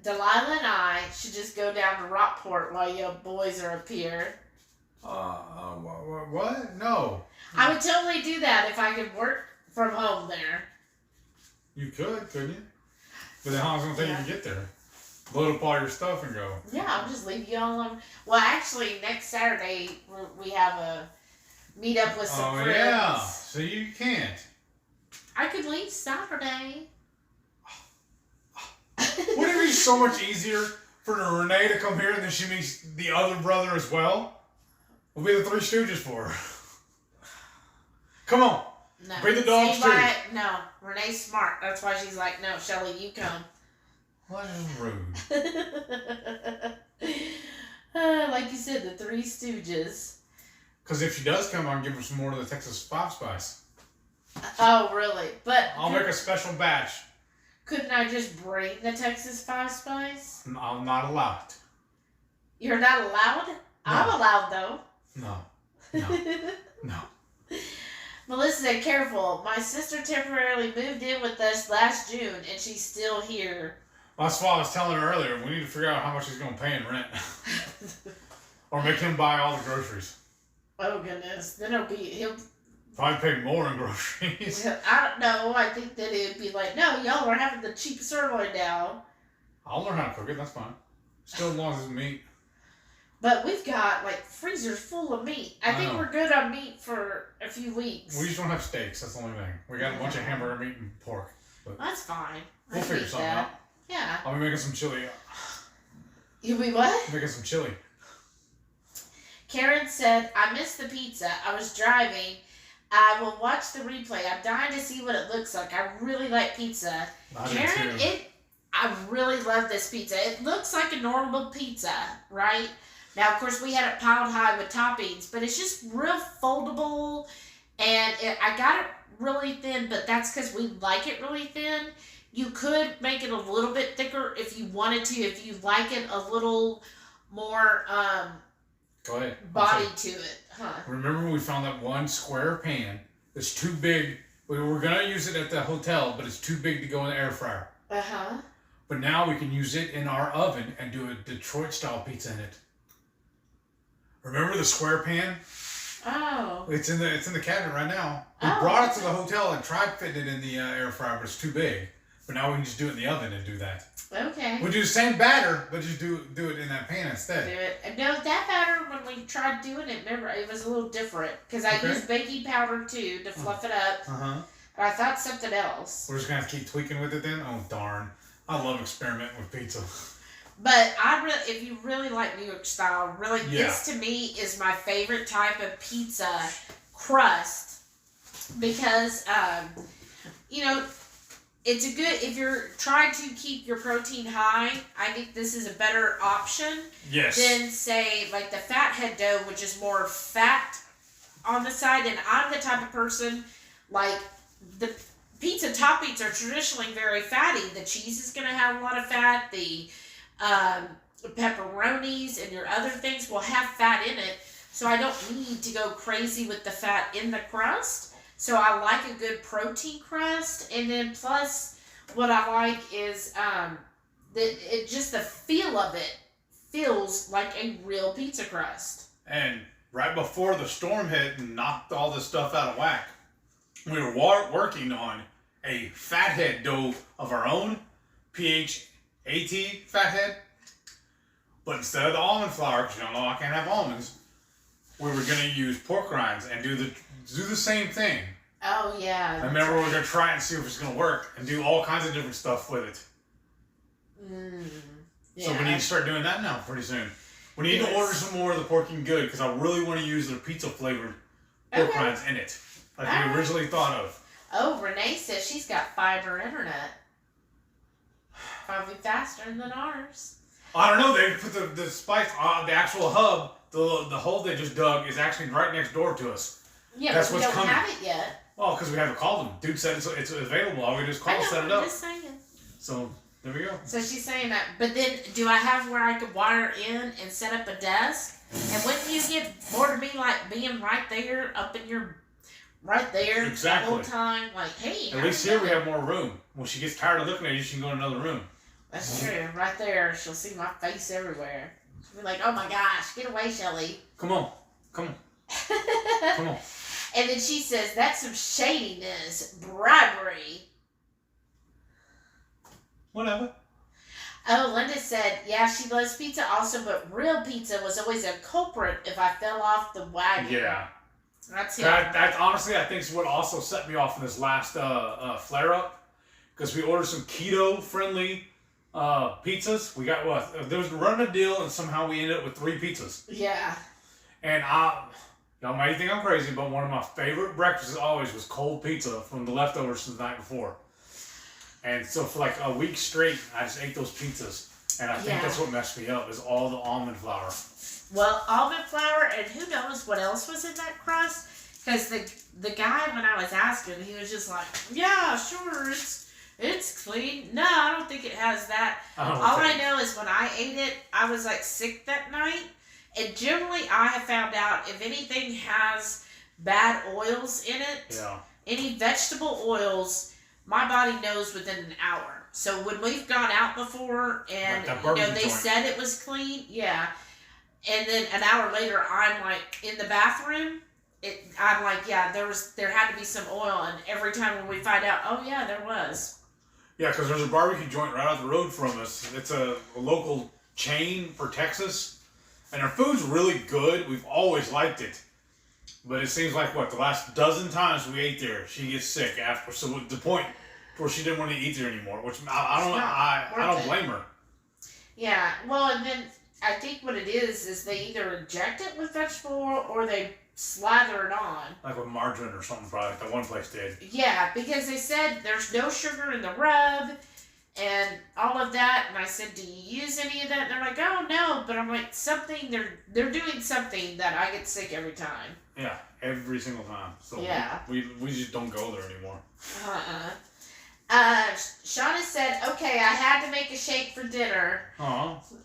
Speaker 1: Delilah and I should just go down to Rockport while you boys are up here.
Speaker 2: What? No.
Speaker 1: I would totally do that if I could work from home there.
Speaker 2: You could, couldn't you? But then how long is it going to take you to get there? Load up all your stuff and go.
Speaker 1: Yeah, I'll just leave you all alone. Well, actually, next Saturday, we have a meet up with some friends.
Speaker 2: Oh, yeah. So you can't.
Speaker 1: I could leave Saturday.
Speaker 2: Wouldn't it be so much easier for Renee to come here and then she meets the other brother as well? We'll be the Three Stooges for her. Come on.
Speaker 1: No.
Speaker 2: Bring the dogs
Speaker 1: See
Speaker 2: too.
Speaker 1: No, Renee's smart. That's why she's like, no, Shelly, you come.
Speaker 2: What is rude?
Speaker 1: Like you said, the Three Stooges.
Speaker 2: Because if she does come, I can give her some more of the Texas Five Spice.
Speaker 1: Oh, really? But
Speaker 2: I'll make a special batch.
Speaker 1: couldn't I just bring the Texas Five Spice?
Speaker 2: I'm not allowed.
Speaker 1: You're not allowed?
Speaker 2: No.
Speaker 1: I'm allowed, though.
Speaker 2: No. No.
Speaker 1: Melissa said, careful. My sister temporarily moved in with us last June, and she's still here.
Speaker 2: Well, that's why I was telling her earlier. We need to figure out how much he's going to pay in rent. Or make him buy all the groceries.
Speaker 1: Oh, goodness. Then he'll
Speaker 2: Probably pay more in groceries.
Speaker 1: I don't know. I think that it'd be like, no, y'all are having the cheap sirloin now.
Speaker 2: I'll learn how to cook it. That's fine. Still as long as it's meat.
Speaker 1: But we've got like freezers full of meat. I think
Speaker 2: know.
Speaker 1: we're good on meat for a few weeks.
Speaker 2: We just don't have steaks. That's the only thing. We got a bunch of hamburger meat and pork. But
Speaker 1: That's fine. I
Speaker 2: we'll
Speaker 1: can
Speaker 2: figure
Speaker 1: eat
Speaker 2: something
Speaker 1: that.
Speaker 2: out.
Speaker 1: Yeah.
Speaker 2: I'll be making some chili.
Speaker 1: You'll be what?
Speaker 2: Making some chili.
Speaker 1: Karen said, I missed the pizza. I was driving. I will watch the replay. I'm dying to see what it looks like. I really like pizza.
Speaker 2: I do
Speaker 1: Karen,
Speaker 2: too.
Speaker 1: I really love this pizza. It looks like a normal pizza, right? Now, of course, we had it piled high with toppings, but it's just real foldable, and I got it really thin, but that's because we like it really thin. You could make it a little bit thicker if you wanted to, if you like it a little more
Speaker 2: Go ahead.
Speaker 1: body to it, huh?
Speaker 2: Remember when we found that one square pan that's too big? We were going to use it at the hotel, but it's too big to go in the air fryer.
Speaker 1: Uh-huh.
Speaker 2: But now we can use it in our oven and do a Detroit-style pizza in it. Remember the square pan?
Speaker 1: Oh.
Speaker 2: It's in the cabinet right now. We
Speaker 1: Oh,
Speaker 2: brought it to the hotel and tried fitting it in the air fryer, but it's too big. But now we can just do it in the oven and do that.
Speaker 1: Okay.
Speaker 2: We do the same batter, but just do it in that pan
Speaker 1: Do
Speaker 2: instead.
Speaker 1: it. No, that batter, when we tried doing it, remember, it was a little different. Because I
Speaker 2: Okay.
Speaker 1: used baking powder, too, to fluff it up.
Speaker 2: Uh-huh.
Speaker 1: But I thought something else.
Speaker 2: We're just going to have to keep tweaking with it then? Oh, darn. I love experimenting with pizza.
Speaker 1: But if you really like New York style, really, this to me is my favorite type of pizza crust. Because, it's a good, if you're trying to keep your protein high, I think this is a better option
Speaker 2: Yes.
Speaker 1: than, say, like the fathead dough, which is more fat on the side. And I'm the type of person, like, the pizza toppings are traditionally very fatty. The cheese is going to have a lot of fat. The pepperonis and your other things will have fat in it. So I don't need to go crazy with the fat in the crust. So I like a good protein crust. And then plus what I like is just the feel of it feels like a real pizza crust.
Speaker 2: And right before the storm hit and knocked all this stuff out of whack, we were working on a fathead dough of our own, PHAT fathead. But instead of the almond flour, because y'all know I can't have almonds, we were going to use pork rinds and do the same thing.
Speaker 1: Oh, yeah.
Speaker 2: I remember we were going to try it and see if it's going to work and do all kinds of different stuff with it.
Speaker 1: Yeah.
Speaker 2: So we need to start doing that now pretty soon. We need to
Speaker 1: Yes.
Speaker 2: order some more of the Porking Good because I really want to use their pizza flavored pork
Speaker 1: Okay.
Speaker 2: rinds in it, like we
Speaker 1: Alright.
Speaker 2: originally thought of.
Speaker 1: Oh, Renee says she's got fiber internet. Probably faster than ours.
Speaker 2: I don't know. They put the spice on the actual hub. The hole they just dug is actually right next door to us.
Speaker 1: Yeah,
Speaker 2: That's
Speaker 1: but we
Speaker 2: what's
Speaker 1: don't
Speaker 2: coming.
Speaker 1: have it yet.
Speaker 2: Well, because we haven't called them. Dude said it's available. All we do is call,
Speaker 1: I know,
Speaker 2: set it
Speaker 1: I'm
Speaker 2: up.
Speaker 1: just saying.
Speaker 2: So there we go.
Speaker 1: So she's saying that, but then do I have where I could wire in and set up a desk? And wouldn't you get bored of me like being right there, up in your, right there
Speaker 2: Exactly.
Speaker 1: the whole time? Like, hey.
Speaker 2: At least here we have more room. When she gets tired of looking at you, she can go in another room.
Speaker 1: That's true. Right there, she'll see my face everywhere. She'll be like, oh my gosh, get away, Shelly.
Speaker 2: Come on. Come on. Come on.
Speaker 1: And then she says, that's some shadiness, bribery.
Speaker 2: Whatever.
Speaker 1: Oh, Linda said, yeah, she loves pizza also, but real pizza was always a culprit if I fell off the wagon.
Speaker 2: Yeah.
Speaker 1: That's it.
Speaker 2: That honestly, I think is what also set me off in this last flare up, because we ordered some keto friendly pizzas. We got there was running a deal, and somehow we ended up with 3 pizzas.
Speaker 1: Yeah.
Speaker 2: And y'all might think I'm crazy, but one of my favorite breakfasts always was cold pizza from the leftovers from the night before. And so for like a week straight, I just ate those pizzas, and I think
Speaker 1: Yeah.
Speaker 2: that's what messed me up is all the almond flour.
Speaker 1: Well, almond flour, and who knows what else was in that crust? Because the guy, when I was asking, he was just like, yeah, sure, it's clean. No, I don't think it has that. All I know is when I ate it, I was like sick that night. And generally, I have found out if anything has bad oils in it,
Speaker 2: Yeah.
Speaker 1: any vegetable oils, my body knows within an hour. So when we've gone out before and
Speaker 2: Like that
Speaker 1: you know
Speaker 2: barbecue
Speaker 1: they
Speaker 2: joint.
Speaker 1: said it was clean, yeah, and then an hour later I'm like in the bathroom. I'm like, yeah, there had to be some oil, and every time when we find out, oh yeah, there was.
Speaker 2: Yeah, because there's a barbecue joint right out the road from us. It's a local chain for Texas, and their food's really good. We've always liked it. But it seems like, the last dozen times we ate there, she gets sick after. So the point where she didn't want to eat there anymore, which I don't blame her.
Speaker 1: Yeah, well, and then I think what it is they either inject it with vegetable oil or they slather it on.
Speaker 2: Like with margarine or something, probably. That one place did.
Speaker 1: Yeah, because they said there's no sugar in the rub and all of that. And I said, do you use any of that? And they're like, oh, no. But I'm like, they're doing something that I get sick every time.
Speaker 2: Yeah, every single time. So
Speaker 1: Yeah.
Speaker 2: we just don't go there anymore.
Speaker 1: Shauna said, okay, I had to make a shake for dinner.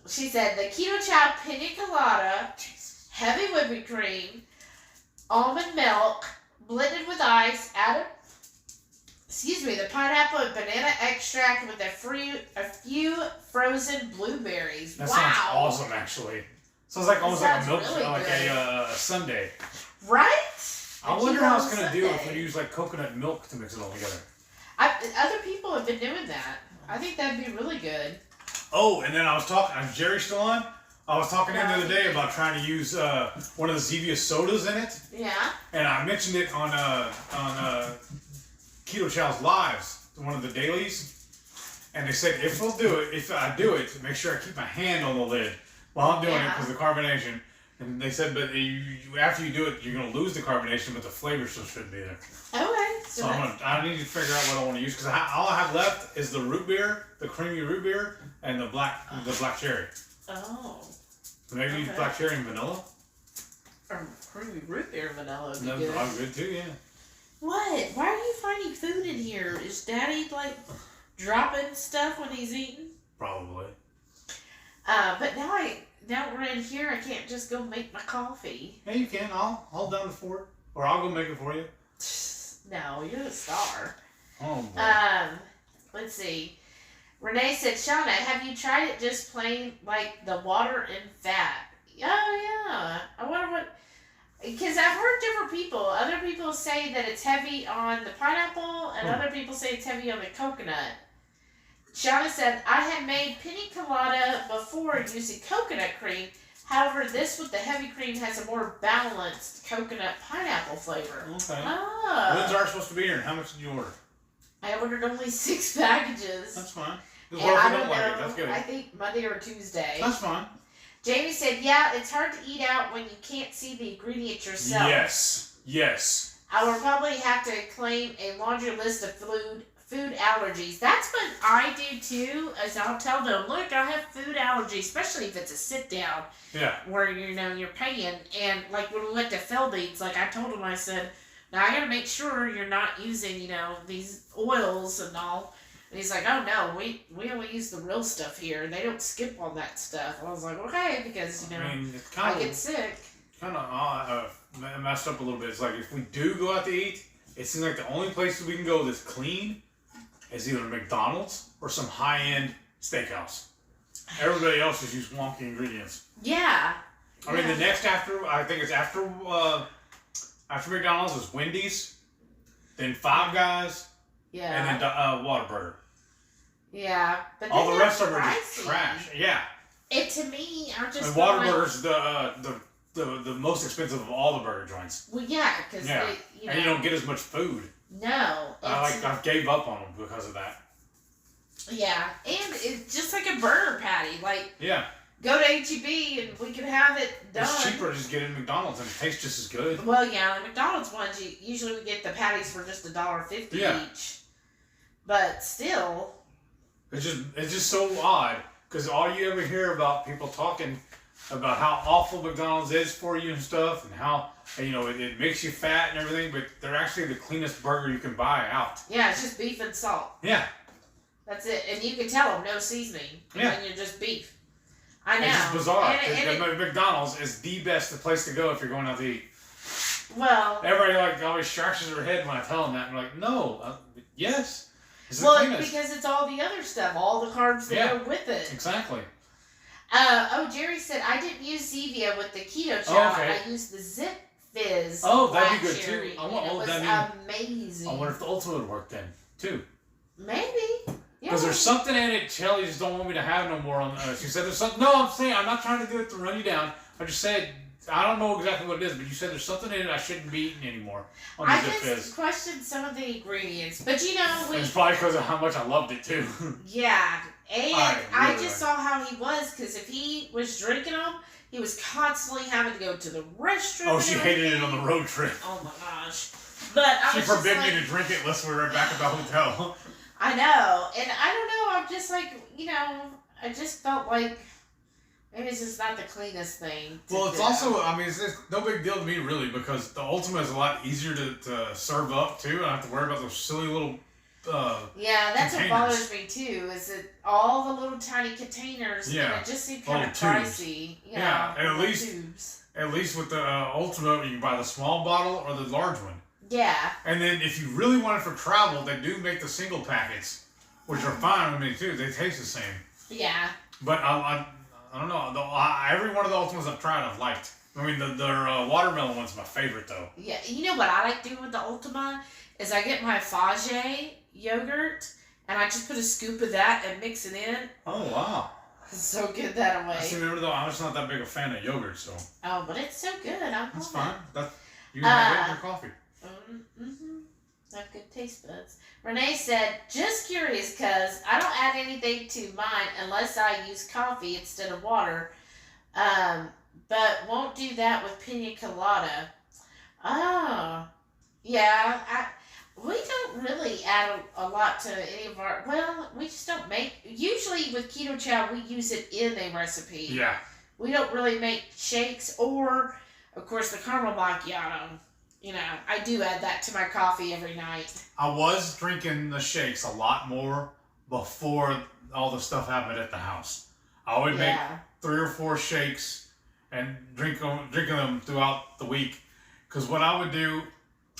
Speaker 1: She said, the Keto Chow Pina Colada, heavy whipping cream, almond milk, blended with ice, added, the pineapple and banana extract with a few frozen blueberries.
Speaker 2: That
Speaker 1: wow.
Speaker 2: sounds awesome, actually. Sounds like almost like a
Speaker 1: sounds
Speaker 2: milk,
Speaker 1: really
Speaker 2: like
Speaker 1: good.
Speaker 2: a sundae.
Speaker 1: Right?
Speaker 2: I
Speaker 1: A
Speaker 2: wonder
Speaker 1: keto
Speaker 2: how it's gonna do if
Speaker 1: sundae.
Speaker 2: we use like coconut milk to mix it all together.
Speaker 1: Other people have been doing that. I think that'd be really good.
Speaker 2: Oh, and then I was talking. Is Jerry still on? I was talking to him the other day about trying to use one of the Zevia sodas in it,
Speaker 1: Yeah.
Speaker 2: and I mentioned it on Keto Chow's lives, one of the dailies, and they said if I do it, make sure I keep my hand on the lid while I'm doing it because of the carbonation. And they said, but after you do it, you're gonna lose the carbonation, but the flavor still should be there.
Speaker 1: Okay.
Speaker 2: So I need to figure out what I want to use because all I have left is the root beer, the creamy root beer, and the black cherry.
Speaker 1: Oh.
Speaker 2: So maybe use black cherry and vanilla.
Speaker 1: Or creamy root beer vanilla would be
Speaker 2: No,
Speaker 1: good.
Speaker 2: I'm good too. Yeah.
Speaker 1: What? Why are you finding food in here? Is Daddy like dropping stuff when he's eating?
Speaker 2: Probably.
Speaker 1: But now we're in here. I can't just go make my coffee.
Speaker 2: Yeah, you can. I'll hold down the fort, or I'll go make it for you.
Speaker 1: No, you're the star.
Speaker 2: Oh boy.
Speaker 1: Let's see. Renee said, Shauna, have you tried it just plain like the water and fat? Oh yeah. I wonder what. Because I've heard different people. Other people say that it's heavy on the pineapple, and other people say it's heavy on the coconut. Shauna said, I had made pina colada before using coconut cream. However, this with the heavy cream has a more balanced coconut pineapple flavor.
Speaker 2: Okay.
Speaker 1: Ah.
Speaker 2: When's ours supposed to be here? And how much did you order?
Speaker 1: I ordered only 6 packages.
Speaker 2: That's fine. Just
Speaker 1: And
Speaker 2: what if
Speaker 1: I
Speaker 2: you
Speaker 1: don't
Speaker 2: don't like
Speaker 1: know.
Speaker 2: it? That's good.
Speaker 1: I think Monday or Tuesday.
Speaker 2: That's fine.
Speaker 1: Jamie said, yeah, it's hard to eat out when you can't see the ingredients yourself.
Speaker 2: Yes.
Speaker 1: I will probably have to claim a laundry list of food allergies. That's what I do too, is I'll tell them, look, I have food allergies, especially if it's a sit down.
Speaker 2: Yeah.
Speaker 1: Where, you're paying. And like when we went to Feldi's, like I told him, I said, now I gotta make sure you're not using, these oils and all. And he's like, oh no, we only use the real stuff here. They don't skip on that stuff. I was like, okay, because,
Speaker 2: it's
Speaker 1: I get sick.
Speaker 2: kind of messed up a little bit. It's like if we do go out to eat, it seems like the only places we can go that's clean is either McDonald's or some high-end steakhouse. Everybody else just use wonky ingredients.
Speaker 1: Yeah.
Speaker 2: I mean, the next after McDonald's is Wendy's, then Five Guys,
Speaker 1: Yeah.
Speaker 2: and then Whataburger.
Speaker 1: Yeah. But
Speaker 2: All the
Speaker 1: they're
Speaker 2: rest of them are
Speaker 1: pricey.
Speaker 2: just trash. Yeah.
Speaker 1: It, to me, I just
Speaker 2: And
Speaker 1: feel like,
Speaker 2: Whataburger's the most expensive of all the burger joints.
Speaker 1: well, yeah, because
Speaker 2: Yeah.
Speaker 1: they,
Speaker 2: And you don't get as much food.
Speaker 1: No.
Speaker 2: I gave up on them because of that.
Speaker 1: Yeah, and it's just like a burger patty. Like,
Speaker 2: Yeah.
Speaker 1: go to HEB and we can have it done.
Speaker 2: It's cheaper to just get it at McDonald's and it tastes just as good.
Speaker 1: Well, yeah, the McDonald's ones, usually we get the patties for just $1.50
Speaker 2: Yeah.
Speaker 1: each. But still,
Speaker 2: It's just so odd because all you ever hear about people talking about how awful McDonald's is for you and stuff, and how it makes you fat and everything, but they're actually the cleanest burger you can buy out.
Speaker 1: yeah, it's just beef and salt.
Speaker 2: Yeah.
Speaker 1: That's it. And you can tell them no seasoning. And
Speaker 2: Yeah.
Speaker 1: then you're just beef. I know.
Speaker 2: It's just bizarre.
Speaker 1: And
Speaker 2: McDonald's is the best place to go if you're going out to eat.
Speaker 1: well,
Speaker 2: Everybody always scratches their head when I tell them that. I'm like, no, yes. It's the
Speaker 1: well,
Speaker 2: cleanest.
Speaker 1: because it's all the other stuff, all the carbs that
Speaker 2: Yeah.
Speaker 1: go with it.
Speaker 2: Exactly.
Speaker 1: Jerry said, I didn't use Zevia with the keto
Speaker 2: Oh,
Speaker 1: chow.
Speaker 2: okay.
Speaker 1: I used the Zip Fizz.
Speaker 2: Oh, that'd be
Speaker 1: black
Speaker 2: good, too.
Speaker 1: cherry,
Speaker 2: I want-
Speaker 1: and
Speaker 2: oh,
Speaker 1: it was
Speaker 2: that
Speaker 1: amazing.
Speaker 2: I wonder if the Ultimate would work then, too.
Speaker 1: Maybe. Yeah.
Speaker 2: Because there's something in it Shelly just don't want me to have no more. She said there's something. No, I'm saying I'm not trying to do it to run you down. I just said I don't know exactly what it is, but you said there's something in it I shouldn't be eating anymore. On
Speaker 1: I
Speaker 2: the Zip
Speaker 1: just
Speaker 2: Fizz.
Speaker 1: questioned some of the ingredients, but
Speaker 2: And it's probably because of how much I loved it too.
Speaker 1: yeah, and
Speaker 2: I
Speaker 1: I
Speaker 2: really
Speaker 1: just
Speaker 2: like
Speaker 1: saw how he was, because if he was drinking them, he was constantly having to go to the restroom.
Speaker 2: Oh,
Speaker 1: and
Speaker 2: she hated it
Speaker 1: everything.
Speaker 2: on the road trip.
Speaker 1: Oh my gosh! But I
Speaker 2: She
Speaker 1: was just
Speaker 2: forbid
Speaker 1: like,
Speaker 2: me to drink it unless we were back at the hotel.
Speaker 1: I know, and I don't know. I'm just like, I just felt like maybe it's just not the cleanest thing.
Speaker 2: Well, it's also, I mean, it's no big deal to me really, because the Ultimate is a lot easier to serve up too. I don't have to worry about those silly little.
Speaker 1: Yeah, that's
Speaker 2: containers.
Speaker 1: what bothers me too. Is that all the little tiny containers?
Speaker 2: Yeah.
Speaker 1: And it just seemed kind of
Speaker 2: Little tubes.
Speaker 1: pricey.
Speaker 2: Yeah, and at
Speaker 1: little
Speaker 2: least-
Speaker 1: tubes.
Speaker 2: At least with the Ultimate, you can buy the small bottle or the large one.
Speaker 1: Yeah.
Speaker 2: And then if you really want it for travel, they do make the single packets, which are fine with me too. They taste the same.
Speaker 1: Yeah.
Speaker 2: But I don't know. Every one of the Ultimates I've tried, I've liked. I mean, their watermelon one's my favorite though.
Speaker 1: Yeah. You know what I like doing with the Ultima is I get my Fage yogurt and I just put a scoop of that and mix it in.
Speaker 2: Oh wow!
Speaker 1: It's so good that way.
Speaker 2: I see. Remember though, I'm just not that big a fan of yogurt, so
Speaker 1: Oh, but it's so good. I love
Speaker 2: that's
Speaker 1: it.
Speaker 2: fine. You can have it in your coffee.
Speaker 1: Mm-hmm. Have good taste buds. Renee said, just curious because I don't add anything to mine unless I use coffee instead of water. But won't do that with pina colada. Oh. Yeah. We don't really add a lot to any of our, well, we just don't make, usually with Keto Chow, we use it in a recipe.
Speaker 2: Yeah.
Speaker 1: We don't really make shakes or, of course, the caramel macchiato. I do add that to my coffee every night.
Speaker 2: I was drinking the shakes a lot more before all the stuff happened at the house. I would make 3 or 4 shakes and drinking them throughout the week. Because what I would do,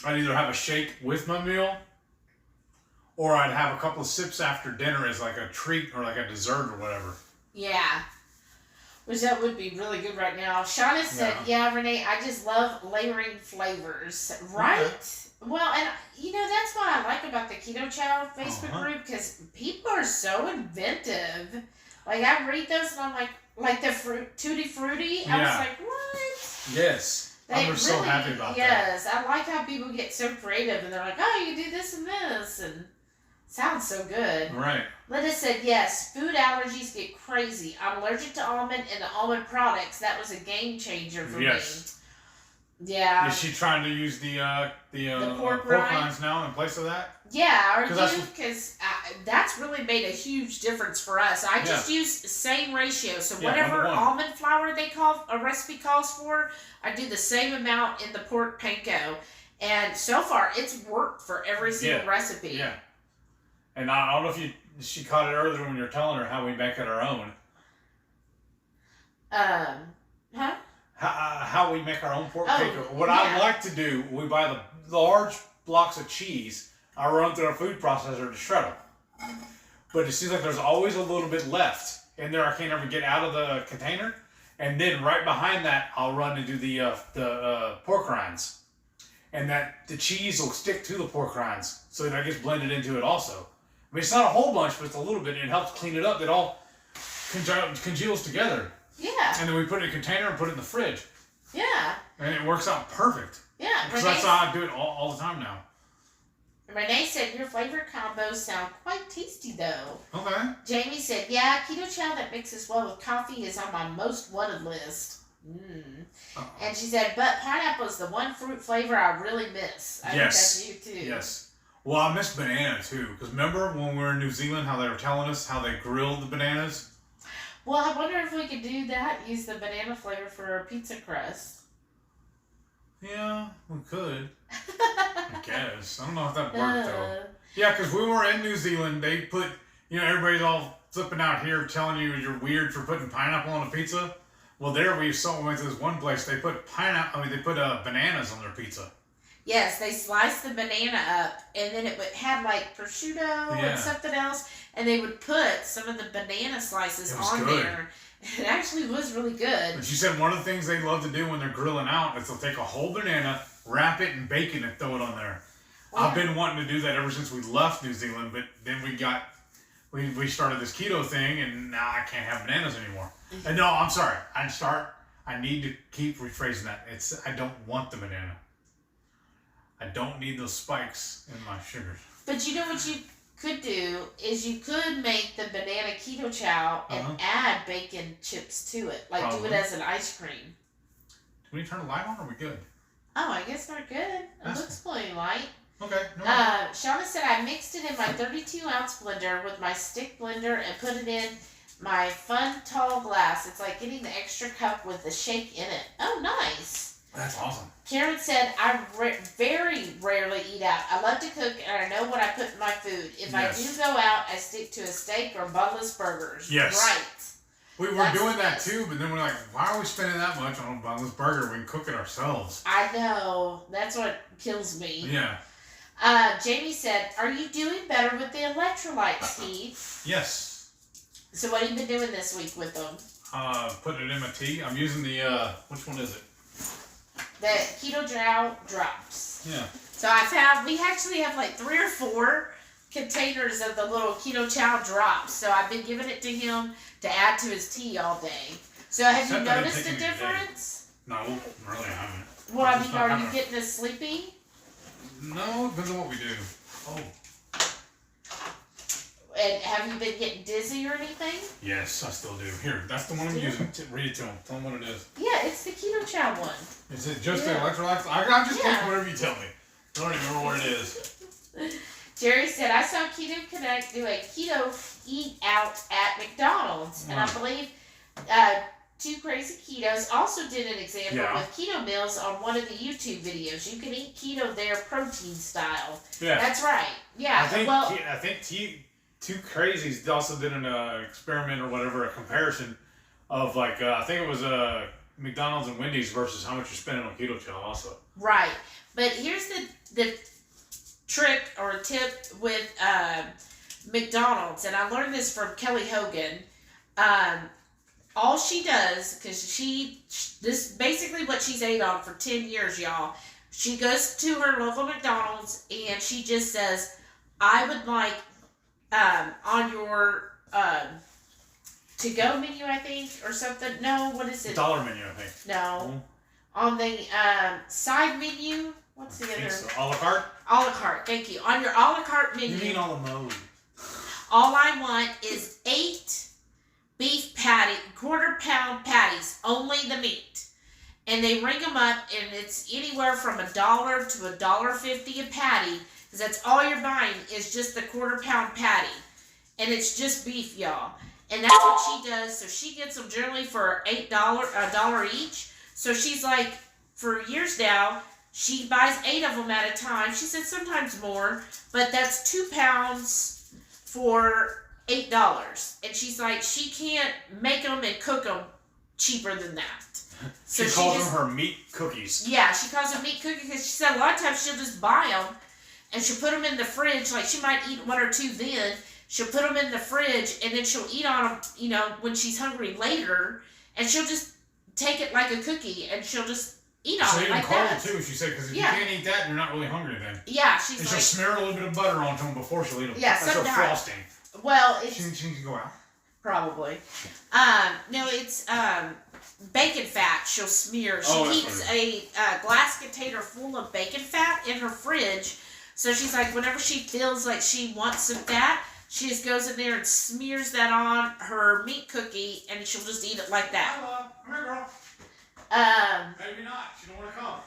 Speaker 2: I'd either have a shake with my meal, or I'd have a couple of sips after dinner as like a treat or like a dessert or whatever.
Speaker 1: Yeah. Which that would be really good right now. Shauna said, yeah, Renee, I just love layering flavors. Right? Okay. Well, and that's what I like about the Keto Chow Facebook group, because people are so inventive. Like, I read those and I'm like the Tutti Frutti. I was like, what?
Speaker 2: Yes. I was so happy about that.
Speaker 1: Yes. I like how people get so creative and they're like, oh, you can do this and this. And Sounds so good.
Speaker 2: Right.
Speaker 1: Linda said, yes, food allergies get crazy. I'm allergic to almond and the almond products. That was a game changer for me. Yeah.
Speaker 2: Is she trying to use the
Speaker 1: pork
Speaker 2: rinds now in place of that?
Speaker 1: Yeah, are
Speaker 2: 'Cause
Speaker 1: you? Because that's really made a huge difference for us. I just use the same ratio. So
Speaker 2: Yeah,
Speaker 1: whatever
Speaker 2: 1 to 1.
Speaker 1: almond flour they call a recipe calls for, I do the same amount in the pork panko. And so far, it's worked for every single recipe.
Speaker 2: Yeah. And I don't know if she caught it earlier when you were telling her how we make it our own.
Speaker 1: Huh?
Speaker 2: How we make our own pork
Speaker 1: Oh,
Speaker 2: panko. What I like to do, we buy the large blocks of cheese. I run through a food processor to shred them. But it seems like there's always a little bit left in there. I can't ever get out of the container. And then right behind that, I'll run and do the pork rinds. And that the cheese will stick to the pork rinds, so that gets blended into it also. I mean, it's not a whole bunch, but it's a little bit, and it helps clean it up. It all congeals together.
Speaker 1: Yeah.
Speaker 2: And then we put it in a container and put it in the fridge.
Speaker 1: Yeah.
Speaker 2: And it works out perfect.
Speaker 1: Yeah.
Speaker 2: Because that's how I do it all the time now.
Speaker 1: Renee said, your flavor combos sound quite tasty, though.
Speaker 2: Okay.
Speaker 1: Jamie said, yeah, keto chow that mixes well with coffee is on my most wanted list. And she said, but pineapple is the one fruit flavor I really miss. I think that's you, too.
Speaker 2: Yes. Well, I miss banana, too. Because remember when we were in New Zealand, how they were telling us how they grilled the bananas?
Speaker 1: Well, I wonder if we could do that, use the banana flavor for a pizza crust.
Speaker 2: Yeah, we could. I guess. I don't know if that worked, though. Yeah, because we were in New Zealand. They put, everybody's all flipping out here telling you you're weird for putting pineapple on a pizza. Well, there we went to this one place. They put bananas on their pizza.
Speaker 1: Yes, they sliced the banana up, and then it had like prosciutto and something else, and they would put some of the banana slices on there. It actually was really good.
Speaker 2: But she said one of the things they love to do when they're grilling out is they'll take a whole banana, wrap it in bacon, and throw it on there. Well, I've been wanting to do that ever since we left New Zealand, but then we started this keto thing, and now I can't have bananas anymore. And no, I'm sorry. I need to keep rephrasing that. I don't want the banana. I don't need those spikes in my sugars.
Speaker 1: But you know what you could do is you could make the banana keto chow and add bacon chips to it. Like do it as an ice cream.
Speaker 2: Do we turn the light on or are we good?
Speaker 1: Oh, I guess we're good. It looks plenty light.
Speaker 2: Okay. No
Speaker 1: Shauna said I mixed it in my 32-ounce blender with my stick blender and put it in my fun tall glass. It's like getting the extra cup with the shake in it. Oh, nice.
Speaker 2: That's awesome.
Speaker 1: Karen said, I very rarely eat out. I love to cook, and I know what I put in my food. If I do go out, I stick to a steak or bunless burgers.
Speaker 2: Yes.
Speaker 1: Right.
Speaker 2: We were doing that too, but then we're like, why are we spending that much on a bunless burger? We can cook it ourselves.
Speaker 1: I know. That's what kills me.
Speaker 2: Yeah.
Speaker 1: Jamie said, are you doing better with the electrolytes, Steve?
Speaker 2: Yes.
Speaker 1: So what have you been doing this week with them?
Speaker 2: Putting it in my tea. I'm using the, which one is it?
Speaker 1: The Keto Chow drops.
Speaker 2: Yeah.
Speaker 1: So we actually have like 3 or 4 containers of the little Keto Chow drops. So I've been giving it to him to add to his tea all day. So have you noticed a difference?
Speaker 2: No, really I haven't.
Speaker 1: Well, I mean, are you getting this sleepy?
Speaker 2: No, depends on what we do. Oh.
Speaker 1: And have you been getting dizzy or anything?
Speaker 2: Yes, I still do. Here, that's the one I'm using. Read it to him. Tell him what it is.
Speaker 1: Yeah, it's the Keto Chow one.
Speaker 2: Is it just the electrolytes? I just take whatever you tell me. I don't even remember what it is.
Speaker 1: Jerry said, I saw Keto Connect do a keto eat out at McDonald's. And I believe 2 Crazy Ketos also did an example with keto meals on one of the YouTube videos. You can eat keto there protein style. Yeah. That's right. Yeah.
Speaker 2: I think 2 Crazies also did an experiment or whatever, a comparison of like, I think it was McDonald's and Wendy's versus how much you're spending on Keto Chow also. Right.
Speaker 1: But here's the trick or tip with McDonald's, and I learned this from Kelly Hogan. All she does, because this is basically what she's ate on for 10 years, y'all. She goes to her local McDonald's and she just says, I would like on your to-go menu, I think, or something. No, what is it?
Speaker 2: Dollar menu, I think.
Speaker 1: No. On the side menu, what's the other?
Speaker 2: So, a la carte?
Speaker 1: A la carte, thank you. On your a la carte menu.
Speaker 2: You mean a la mode.
Speaker 1: All I want is 8 beef patty, quarter-pound patties, only the meat. And they ring them up, and it's anywhere from $1 to $1.50 a patty, because that's all you're buying is just the quarter-pound patty. And it's just beef, y'all. And that's what she does. So she gets them generally for $1 each. So she's like, for years now, she buys 8 of them at a time. She said sometimes more, but that's 2 pounds for $8. And she's like, she can't make them and cook them cheaper than that. So
Speaker 4: she calls them her meat cookies.
Speaker 1: Yeah, she calls them meat cookies because she said a lot of times she'll just buy them and she'll put them in the fridge. Like she might eat 1 or 2 then. She'll put them in the fridge and then she'll eat on them, you know, when she's hungry later. And she'll just take it like a cookie and she'll just eat on it like that.
Speaker 2: So even cold too, she said, because if you can't eat that, you're not really hungry then.
Speaker 1: Yeah, she's
Speaker 2: and
Speaker 1: like...
Speaker 2: she'll smear a little bit of butter onto them before she'll eat them.
Speaker 1: Yeah,
Speaker 2: that's her frosting.
Speaker 1: Well, it's...
Speaker 2: She can go out.
Speaker 1: Probably. No, it's bacon fat she'll smear. She keeps a glass container full of bacon fat in her fridge. So she's like, whenever she feels like she wants some fat, she just goes in there and smears that on her meat cookie, and she'll just eat it like that.
Speaker 2: Hello. Come here, girl. Maybe not. She don't want to come.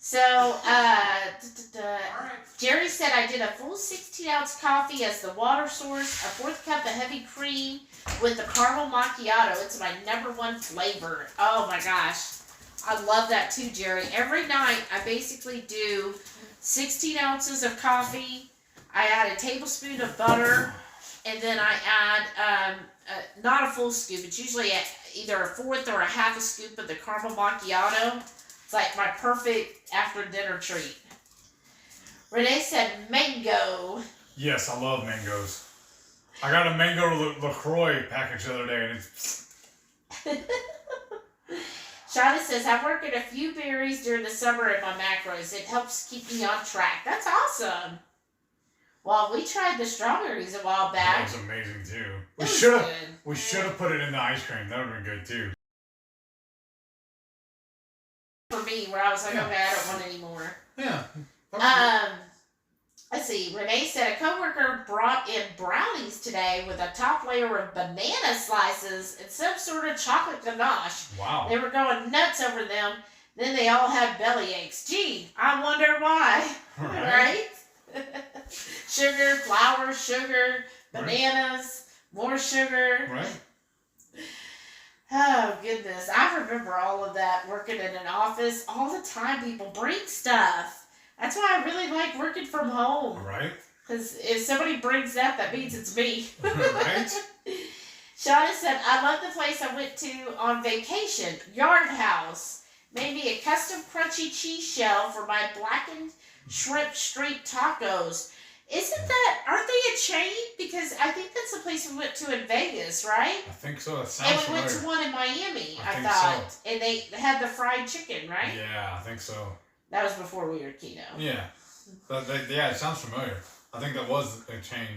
Speaker 1: So, Jerry said I did a full 16-ounce coffee as the water source, a 4th cup of heavy cream with the caramel macchiato. It's my #1 flavor. Oh my gosh. I love that too, Jerry. Every night I basically do 16 ounces of coffee. I add a tablespoon of butter, and then I add, not a full scoop. It's usually either a 1/4 or a 1/2 a scoop of the caramel macchiato. It's like my perfect after dinner treat. Renee said mango.
Speaker 2: Yes, I love mangoes. I got a mango LaCroix package the other day, and it's...
Speaker 1: Shauna says, I work at a few berries during the summer in my macros. It helps keep me on track. That's awesome. Well, we tried the strawberries a while back.
Speaker 2: That was amazing, too. We should have put it in the ice cream. That would have been good, too.
Speaker 1: For me, where I was like, okay, I don't want any more.
Speaker 2: Yeah.
Speaker 1: Let's see. Renee said a coworker brought in brownies today with a top layer of banana slices and some sort of chocolate ganache.
Speaker 2: Wow.
Speaker 1: They were going nuts over them. Then they all had belly aches. Gee, I wonder why. Right? Sugar, flour, sugar, bananas, more sugar.
Speaker 2: Right.
Speaker 1: Oh, goodness. I remember all of that working in an office. All the time people bring stuff. That's why I really like working from home.
Speaker 2: Right.
Speaker 1: Because if somebody brings that means it's me.
Speaker 2: Right.
Speaker 1: Shauna said, I love the place I went to on vacation, Yard House. Made me a custom crunchy cheese shell for my blackened shrimp street tacos. Aren't they a chain? Because I think that's the place we went to in Vegas, right?
Speaker 2: I think so. That sounds
Speaker 1: And we
Speaker 2: familiar.
Speaker 1: went to one in Miami, I
Speaker 2: think
Speaker 1: thought.
Speaker 2: so.
Speaker 1: And they had the fried chicken, right?
Speaker 2: Yeah, I think so.
Speaker 1: That was before we were keto.
Speaker 2: Yeah. Yeah, it sounds familiar. I think that was a chain.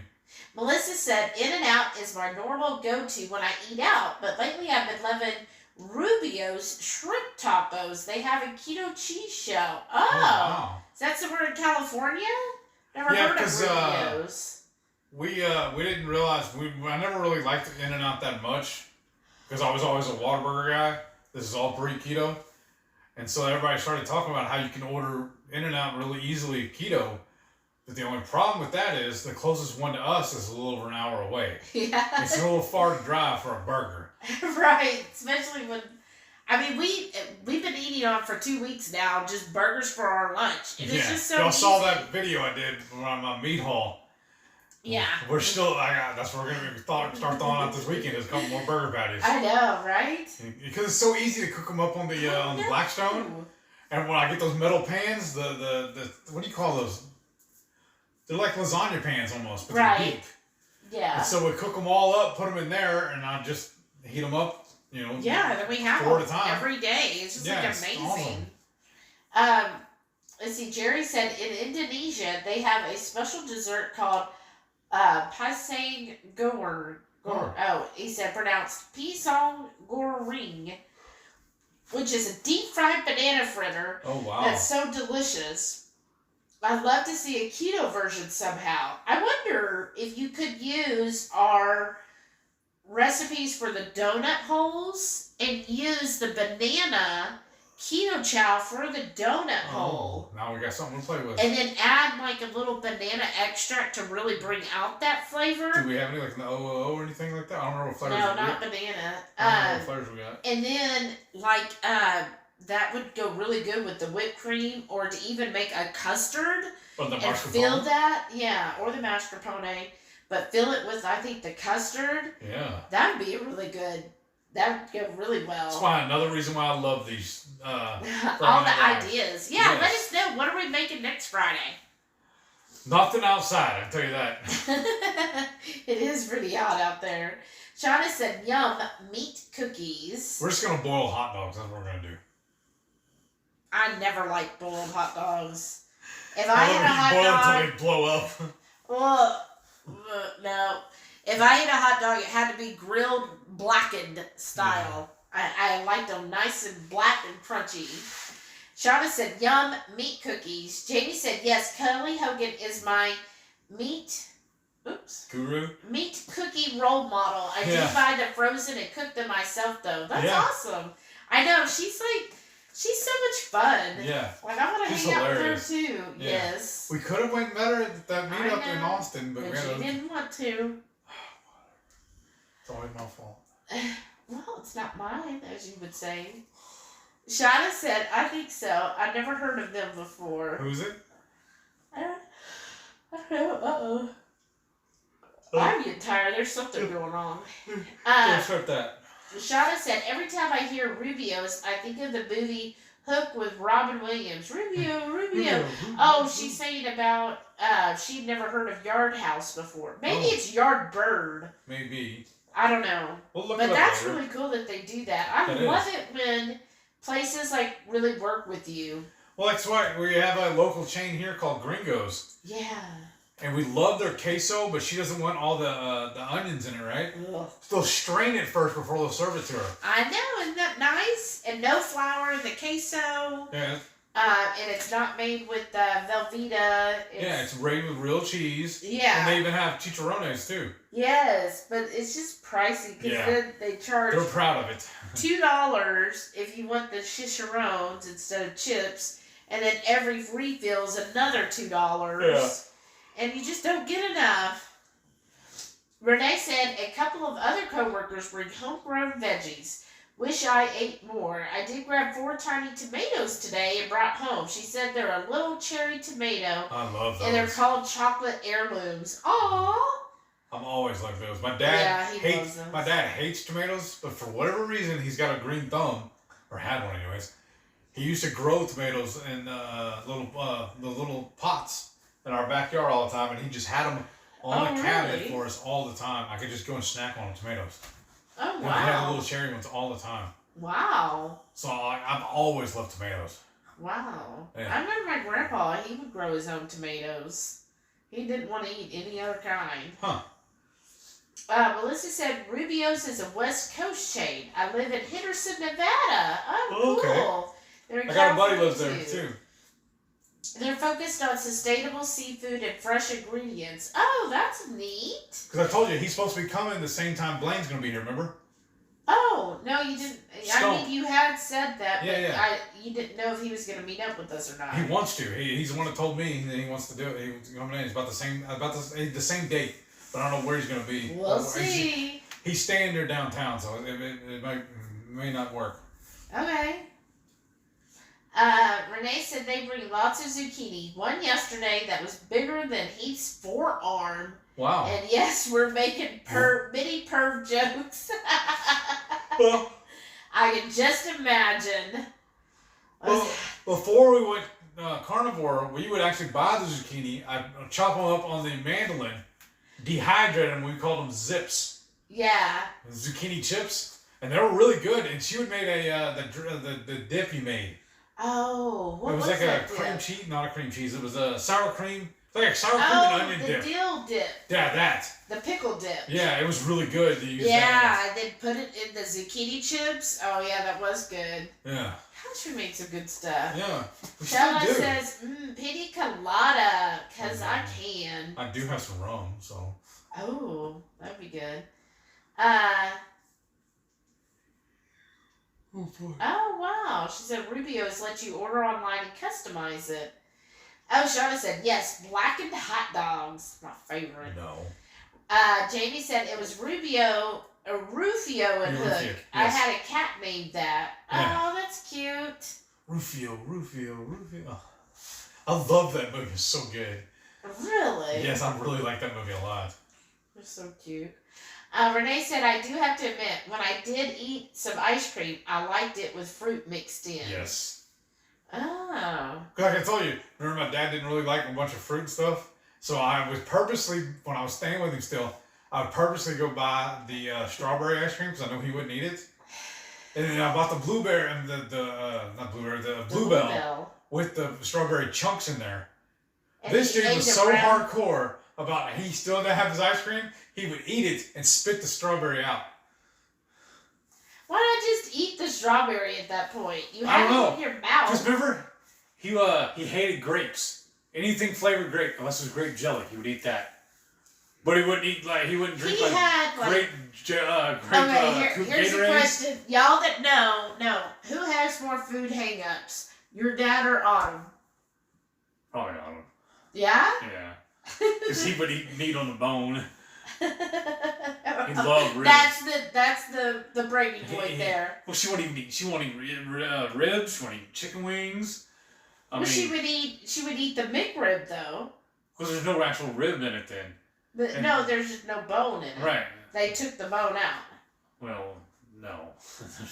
Speaker 1: Melissa said, In-N-Out is my normal go-to when I eat out, but lately I've been loving Rubio's shrimp tacos. They have a keto cheese shell. Oh,
Speaker 2: wow.
Speaker 1: Is that somewhere in California? Never heard of Rubio's.
Speaker 2: We didn't realize, I never really liked In-N-Out that much because I was always a Whataburger guy. This is all pre-keto. And so everybody started talking about how you can order In-N-Out really easily keto. But the only problem with that is the closest one to us is a little over an hour away.
Speaker 1: Yeah.
Speaker 2: It's a little far to drive for a burger.
Speaker 1: Right. Especially when, I mean, we've been eating on for 2 weeks now, just burgers for our lunch. And it's just so
Speaker 2: Y'all
Speaker 1: easy.
Speaker 2: saw that video I did on my meat haul.
Speaker 1: Yeah.
Speaker 2: We're still, that's what we're going to start throwing out this weekend is a couple more burger patties.
Speaker 1: I know, right?
Speaker 2: Because it's so easy to cook them up on the Blackstone. And when I get those metal pans, the what do you call those? They're like lasagna pans almost, but they're deep.
Speaker 1: Yeah.
Speaker 2: And so we cook them all up, put them in there, and I just heat them up,
Speaker 1: Yeah, then we have
Speaker 2: 4
Speaker 1: them
Speaker 2: at a time.
Speaker 1: every day. It's just
Speaker 2: It's
Speaker 1: amazing.
Speaker 2: awesome.
Speaker 1: Let's see, Jerry said in Indonesia they have a special dessert called pisang goreng. Oh, he said pronounced pisang goreng, which is a deep fried banana fritter.
Speaker 2: Oh, wow.
Speaker 1: That's so delicious. I'd love to see a keto version somehow. I wonder if you could use our recipes for the donut holes and use the banana keto chow for the donut hole.
Speaker 2: Now we got something to play with.
Speaker 1: And then add like a little banana extract to really bring out that flavor.
Speaker 2: Do we have any like in the OOO or anything like that? I don't know what flavors
Speaker 1: No,
Speaker 2: we
Speaker 1: not
Speaker 2: got.
Speaker 1: banana.
Speaker 2: I don't know what flavors we got.
Speaker 1: And then like that would go really good with the whipped cream, or to even make a custard
Speaker 4: Or the
Speaker 1: and fill
Speaker 4: mascarpone.
Speaker 1: that, yeah, or the mascarpone, but fill it with I think the custard.
Speaker 4: Yeah.
Speaker 1: That would be really good. That would go really well.
Speaker 4: That's why another reason why I love these.
Speaker 1: All the
Speaker 4: Friday nights.
Speaker 1: ideas. Yeah, let
Speaker 4: Yes.
Speaker 1: us know. What are we making next Friday?
Speaker 4: Nothing outside, I can tell you that.
Speaker 1: It is pretty hot out there. Shauna said, yum, meat cookies.
Speaker 4: We're just gonna boil hot dogs. That's what we're gonna do.
Speaker 1: I never like boiled hot dogs. If I had a hot
Speaker 4: boil
Speaker 1: dog,
Speaker 4: until they blow up.
Speaker 1: no. If I ate a hot dog, it had to be grilled, blackened style. I liked them nice and black and crunchy. Shauna said, yum, meat cookies. Jamie said, yes, Kelly Hogan is my meat
Speaker 4: Guru.
Speaker 1: cookie role model. I
Speaker 4: Yeah.
Speaker 1: do buy the frozen and cook them myself, though. That's
Speaker 4: Yeah.
Speaker 1: awesome. I know. She's so much fun.
Speaker 4: Yeah.
Speaker 1: Like, I want to
Speaker 4: She's
Speaker 1: hang out with
Speaker 4: hilarious.
Speaker 1: her, too.
Speaker 4: Yeah.
Speaker 1: Yes.
Speaker 2: We could have went better at that
Speaker 1: I
Speaker 2: meetup in
Speaker 1: know,
Speaker 2: Austin, but
Speaker 1: But
Speaker 2: we
Speaker 1: she
Speaker 2: had a,
Speaker 1: didn't want to.
Speaker 2: it's always my fault.
Speaker 1: Well, it's not mine, as you would say. Shauna said, I think so. I've never heard of them before.
Speaker 2: Who's it?
Speaker 1: I don't know. Uh-oh. I'm getting tired. There's something going on.
Speaker 4: Don't start that.
Speaker 1: Shauna said, every time I hear Rubio's, I think of the movie Hook with Robin Williams. Rubio. Oh, she's saying about she'd never heard of Yard House before. Maybe it's Yard Bird.
Speaker 2: Maybe.
Speaker 1: I don't know.
Speaker 2: We'll look
Speaker 1: But
Speaker 2: it up
Speaker 1: that's
Speaker 2: later.
Speaker 1: really cool that they do that. I
Speaker 4: That
Speaker 1: love
Speaker 4: is.
Speaker 1: it when places like really work with you.
Speaker 2: Well, that's why we have a local chain here called Gringos.
Speaker 1: Yeah.
Speaker 2: And we love their queso, but she doesn't want all the onions in it, right?
Speaker 1: Ugh.
Speaker 2: So they'll strain it first before they'll serve it to her.
Speaker 1: I know, isn't that nice? And no flour in the queso.
Speaker 2: Yeah,
Speaker 1: And it's not made with Velveeta.
Speaker 2: it's rated with real cheese.
Speaker 1: Yeah.
Speaker 2: And they even have chicharrones too.
Speaker 1: Yes, but it's just pricey because
Speaker 4: Yeah.
Speaker 1: then they charge
Speaker 2: They're proud of it.
Speaker 1: $2 if you want the chicharrones instead of chips, and then every refill is another $2.
Speaker 4: Yeah.
Speaker 1: And you just don't get enough. Renee said a couple of other coworkers bring homegrown veggies. Wish I ate more. I did grab 4 tiny tomatoes today and brought home. She said they're a little cherry tomato,
Speaker 2: I love those.
Speaker 1: and they're called chocolate heirlooms. Aww.
Speaker 2: I'm always like those. My
Speaker 1: Yeah,
Speaker 2: dad
Speaker 1: he
Speaker 2: hates
Speaker 1: loves those.
Speaker 2: my dad hates tomatoes, but for whatever reason he's got a green thumb, or had one anyways. He used to grow tomatoes in the little pots in our backyard all the time, and he just had them on
Speaker 1: Oh,
Speaker 2: the cabinet
Speaker 1: really?
Speaker 2: for us all the time. I could just go and snack on tomatoes.
Speaker 1: Oh,
Speaker 2: And we had the
Speaker 1: wow.
Speaker 2: little cherry ones all the time.
Speaker 1: Wow.
Speaker 2: So I've always loved tomatoes.
Speaker 1: Wow.
Speaker 2: Yeah.
Speaker 1: I remember my grandpa, he would grow his own tomatoes. He didn't want to eat any other kind.
Speaker 2: Huh.
Speaker 1: Melissa said Rubio's is a West Coast chain. I live in Henderson, Nevada. Oh,
Speaker 2: Okay.
Speaker 1: cool. They're in
Speaker 2: I got a buddy
Speaker 1: California,
Speaker 2: lives there too.
Speaker 1: They're focused on sustainable seafood and fresh ingredients. Oh, that's neat.
Speaker 2: Because I told you he's supposed to be coming the same time Blaine's gonna be here. Remember?
Speaker 1: Oh, no, you didn't. I
Speaker 2: Stump.
Speaker 1: mean, you had said that, but
Speaker 2: Yeah.
Speaker 1: you didn't know if he was going to meet up with us or not.
Speaker 2: He wants to. He's the one that told me that he wants to do it. He's coming in. It's about the same date, but I don't know where he's gonna be.
Speaker 1: We'll
Speaker 2: He's-
Speaker 1: see.
Speaker 2: He's staying there downtown, so it may not work.
Speaker 1: Okay. Renee said they bring lots of zucchini. One yesterday that was bigger than Heath's forearm.
Speaker 2: Wow.
Speaker 1: And yes, we're making mini perv jokes.
Speaker 2: Well,
Speaker 1: I can just imagine.
Speaker 2: well, before we went carnivore, we would actually buy the zucchini. I'd chop them up on the mandolin, dehydrate them. We called them zips,
Speaker 1: Yeah.
Speaker 2: zucchini chips, and they were really good. And she would make the dip you made.
Speaker 1: Oh, what
Speaker 2: It was
Speaker 1: was
Speaker 2: like
Speaker 1: that
Speaker 2: a cream
Speaker 1: dip?
Speaker 2: cheese, not a cream cheese. It was a sour cream It's like a sour cream and
Speaker 1: Oh,
Speaker 2: onion
Speaker 1: the
Speaker 2: dip.
Speaker 1: dill dip.
Speaker 2: Yeah, that.
Speaker 1: The pickle dip.
Speaker 2: Yeah, it was really good to use
Speaker 1: Yeah,
Speaker 2: that.
Speaker 1: and then put it in the zucchini chips. Oh, yeah, that was good.
Speaker 2: Yeah.
Speaker 1: Gosh, we made some good stuff.
Speaker 2: Yeah. We
Speaker 1: Stella
Speaker 2: still do.
Speaker 1: says, pina colada, because I can.
Speaker 2: I do have some rum, so.
Speaker 1: Oh, that'd be good. Oh, wow. She said Rubio's let you order online and customize it. Oh, Shauna said, yes, blackened hot dogs. My favorite.
Speaker 2: No.
Speaker 1: Jamie said it was Rufio and Hook.
Speaker 2: Rufio,
Speaker 1: I
Speaker 2: yes.
Speaker 1: had a cat named that.
Speaker 2: Yeah.
Speaker 1: Oh, that's cute.
Speaker 2: Rufio. Oh, I love that movie. It's so good.
Speaker 1: Really?
Speaker 2: Yes, I really like that movie a lot.
Speaker 1: They're so cute. Renee said, I do have to admit, when I did eat some ice cream, I liked it with fruit mixed in.
Speaker 2: Yes.
Speaker 1: Oh.
Speaker 2: Like I told you, remember my dad didn't really like a bunch of fruit and stuff? So I would purposely, when I was staying with him still, I would purposely go buy the strawberry ice cream because I know he wouldn't eat it. And then I bought the blueberry and the bluebell with the strawberry chunks in there.
Speaker 1: And
Speaker 2: This
Speaker 1: he
Speaker 2: dude
Speaker 1: ate
Speaker 2: was
Speaker 1: it
Speaker 2: so
Speaker 1: round.
Speaker 2: hardcore about he still didn't have his ice cream, he would eat it and spit the strawberry out.
Speaker 1: Why not just eat the strawberry at that point? You
Speaker 2: I
Speaker 1: have
Speaker 2: don't
Speaker 1: it
Speaker 2: know.
Speaker 1: in your mouth.
Speaker 4: Just remember, he hated grapes. Anything flavored grape, unless it was grape jelly, he would eat that. But he wouldn't eat he wouldn't drink
Speaker 1: He had, like-
Speaker 4: grape
Speaker 1: Okay, here's the
Speaker 4: Gatorades.
Speaker 1: question. Y'all that know, who has more food hang-ups? Your dad or Autumn?
Speaker 4: Oh yeah, I don't-
Speaker 1: Yeah?
Speaker 4: yeah. Because he would eat meat on the bone. He
Speaker 1: He
Speaker 4: loved ribs.
Speaker 1: That's the breaking point
Speaker 4: He-
Speaker 1: there.
Speaker 4: Well, she won't even eat. She won't eat ribs. She won't eat chicken wings.
Speaker 1: Well, she would eat the McRib though.
Speaker 4: because there's no actual rib in it then.
Speaker 1: But no, there's just no bone in it.
Speaker 4: Right.
Speaker 1: They took the bone out.
Speaker 4: Well, no.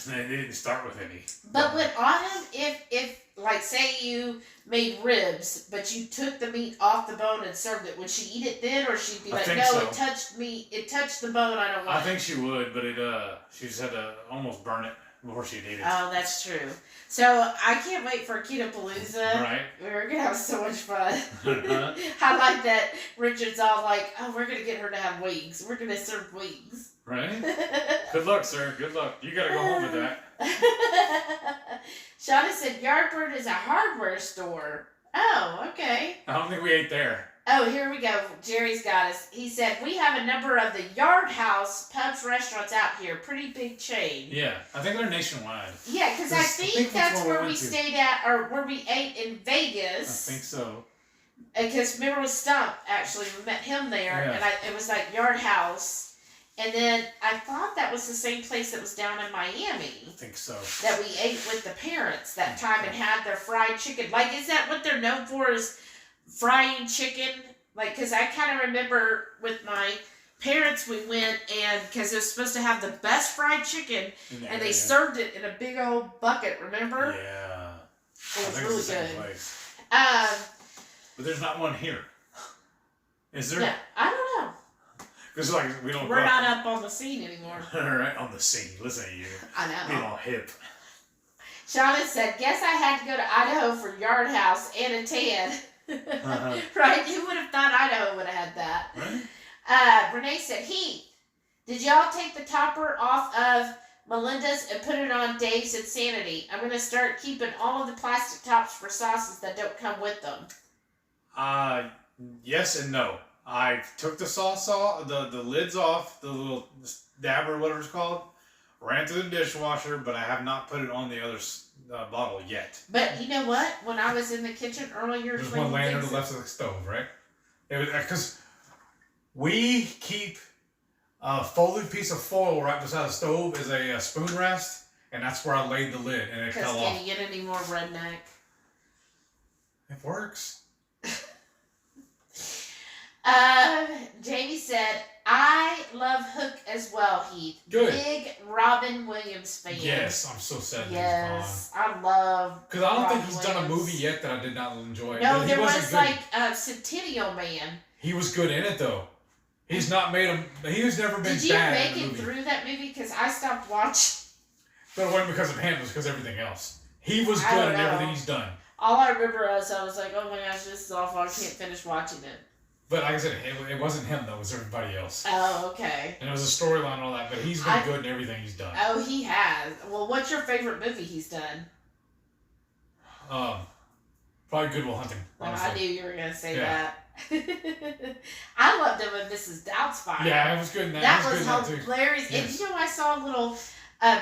Speaker 4: They didn't start with any.
Speaker 1: But would Autumn, if like say you made ribs, but you took the meat off the bone and served it, would she eat it then, or she'd be
Speaker 4: I
Speaker 1: like,
Speaker 4: think
Speaker 1: no,
Speaker 4: so.
Speaker 1: it touched me, it touched the bone, I don't want
Speaker 4: I
Speaker 1: it.
Speaker 4: think she would, but she just had to almost burn it before she'd eat it.
Speaker 1: Oh, that's true. So I can't wait for Keto-Palooza.
Speaker 4: Right.
Speaker 1: We're gonna have so much fun.
Speaker 4: Uh-huh.
Speaker 1: I like that Richard's all like, oh, we're gonna get her to have wings. We're gonna serve wings.
Speaker 4: Right. Good luck, sir. Good luck. You gotta go home with that.
Speaker 1: Shauna said Yardbird is a hardware store. Oh, okay.
Speaker 4: I don't think we ate there.
Speaker 1: Oh, here we go. Jerry's got us. He said, we have a number of the Yard House pubs restaurants out here. Pretty big chain.
Speaker 4: Yeah, I think they're nationwide.
Speaker 1: Yeah, because I
Speaker 4: I
Speaker 1: think
Speaker 4: think that's
Speaker 1: that's
Speaker 4: where we
Speaker 1: where we
Speaker 4: went to.
Speaker 1: stayed at, or where we ate in
Speaker 4: I
Speaker 1: Vegas.
Speaker 4: think so.
Speaker 1: Because remember with Stump, actually, we met him there,
Speaker 4: Yeah.
Speaker 1: and it was like Yard House. And then I thought that was the same place that was down in Miami
Speaker 4: I think so.
Speaker 1: that we ate with the parents that time and had their fried chicken. Like, is that what they're known for, is frying chicken? Like, because I kind of remember with my parents, we went and, because it was supposed to have the best fried chicken,
Speaker 4: In the
Speaker 1: and they
Speaker 4: area.
Speaker 1: served it in a big old bucket, remember?
Speaker 4: Yeah.
Speaker 1: It was
Speaker 4: I think
Speaker 1: really
Speaker 4: it's the same
Speaker 1: good.
Speaker 4: place. But there's not one here. Is there?
Speaker 1: Yeah, I don't know.
Speaker 4: Because like we don't.
Speaker 1: We're not up on the scene anymore.
Speaker 4: Right on the scene. Listen to you.
Speaker 1: I
Speaker 4: Being
Speaker 1: know.
Speaker 4: all hip.
Speaker 1: Shauna said, guess I had to go to Idaho for Yard House and a tan.
Speaker 4: Uh-huh.
Speaker 1: Right? Who would have thought Idaho would have had that?
Speaker 4: Right?
Speaker 1: Renee said, Heath, did y'all take the topper off of Melinda's and put it on Dave's Insanity? I'm going to start keeping all of the plastic tops for sauces that don't come with them.
Speaker 4: Yes and no. I took the sauce off, the lids off, the little dabber, whatever it's called, ran through the dishwasher, but I have not put it on the other bottle yet.
Speaker 1: But you know what? When I was in the kitchen earlier,
Speaker 2: There's
Speaker 1: cleaning
Speaker 2: one laying on
Speaker 1: things
Speaker 2: the left of the stove, right? It was because we keep a folded piece of foil right beside the stove as a spoon rest, and that's where I laid the lid, and it
Speaker 1: because
Speaker 2: fell
Speaker 1: can
Speaker 2: off.
Speaker 1: you get any more redneck?
Speaker 2: It works.
Speaker 1: Jamie said, I love Hook as well, Heath.
Speaker 2: Good.
Speaker 1: Big Robin Williams fan.
Speaker 2: Yes, I'm so sad that
Speaker 1: Yes, I love.
Speaker 2: Because I don't think
Speaker 1: Robin
Speaker 2: he's done a
Speaker 1: Williams.
Speaker 2: movie yet that I did not enjoy.
Speaker 1: No,
Speaker 2: But he
Speaker 1: there
Speaker 2: wasn't
Speaker 1: was
Speaker 2: good.
Speaker 1: like Centennial Man.
Speaker 2: He was good in it though. He's not made him. He's never been
Speaker 1: Did you
Speaker 2: bad
Speaker 1: make
Speaker 2: in a
Speaker 1: it
Speaker 2: movie.
Speaker 1: through that movie? Because I stopped watching.
Speaker 2: But it wasn't because of him. It was because of everything else. He was
Speaker 1: I
Speaker 2: good
Speaker 1: don't
Speaker 2: in
Speaker 1: know.
Speaker 2: everything he's done.
Speaker 1: All I remember was I was like, oh my gosh, this is awful. I can't finish watching it.
Speaker 2: But like I said, it wasn't him though. It was everybody else.
Speaker 1: Oh, okay.
Speaker 2: And it was a storyline and all that. But he's been good in everything he's done.
Speaker 1: Oh, he has. Well, what's your favorite movie he's done?
Speaker 2: Probably Good Will Hunting. Honestly.
Speaker 1: I knew you were gonna say that. I loved him in Mrs. Doubtfire.
Speaker 2: Yeah, it was good in that.
Speaker 1: That was
Speaker 2: good
Speaker 1: hilarious.
Speaker 2: Yes.
Speaker 1: And you know, I saw a little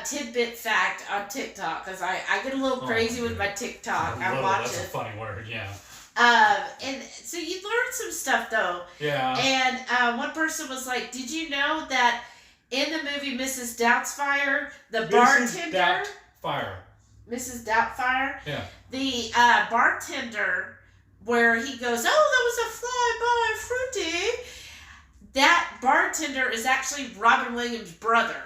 Speaker 1: tidbit fact on TikTok because I get a little crazy with my TikTok. I watch
Speaker 2: That's
Speaker 1: it.
Speaker 2: a funny word, yeah.
Speaker 1: And so you learned some stuff though.
Speaker 2: Yeah.
Speaker 1: And one person was like, "Did you know that in the movie Mrs. Doubtfire, the bartender, Mrs. Doubtfire,
Speaker 2: yeah,
Speaker 1: the bartender, where he goes, oh, that was a fly by fruity. That bartender is actually Robin Williams' brother."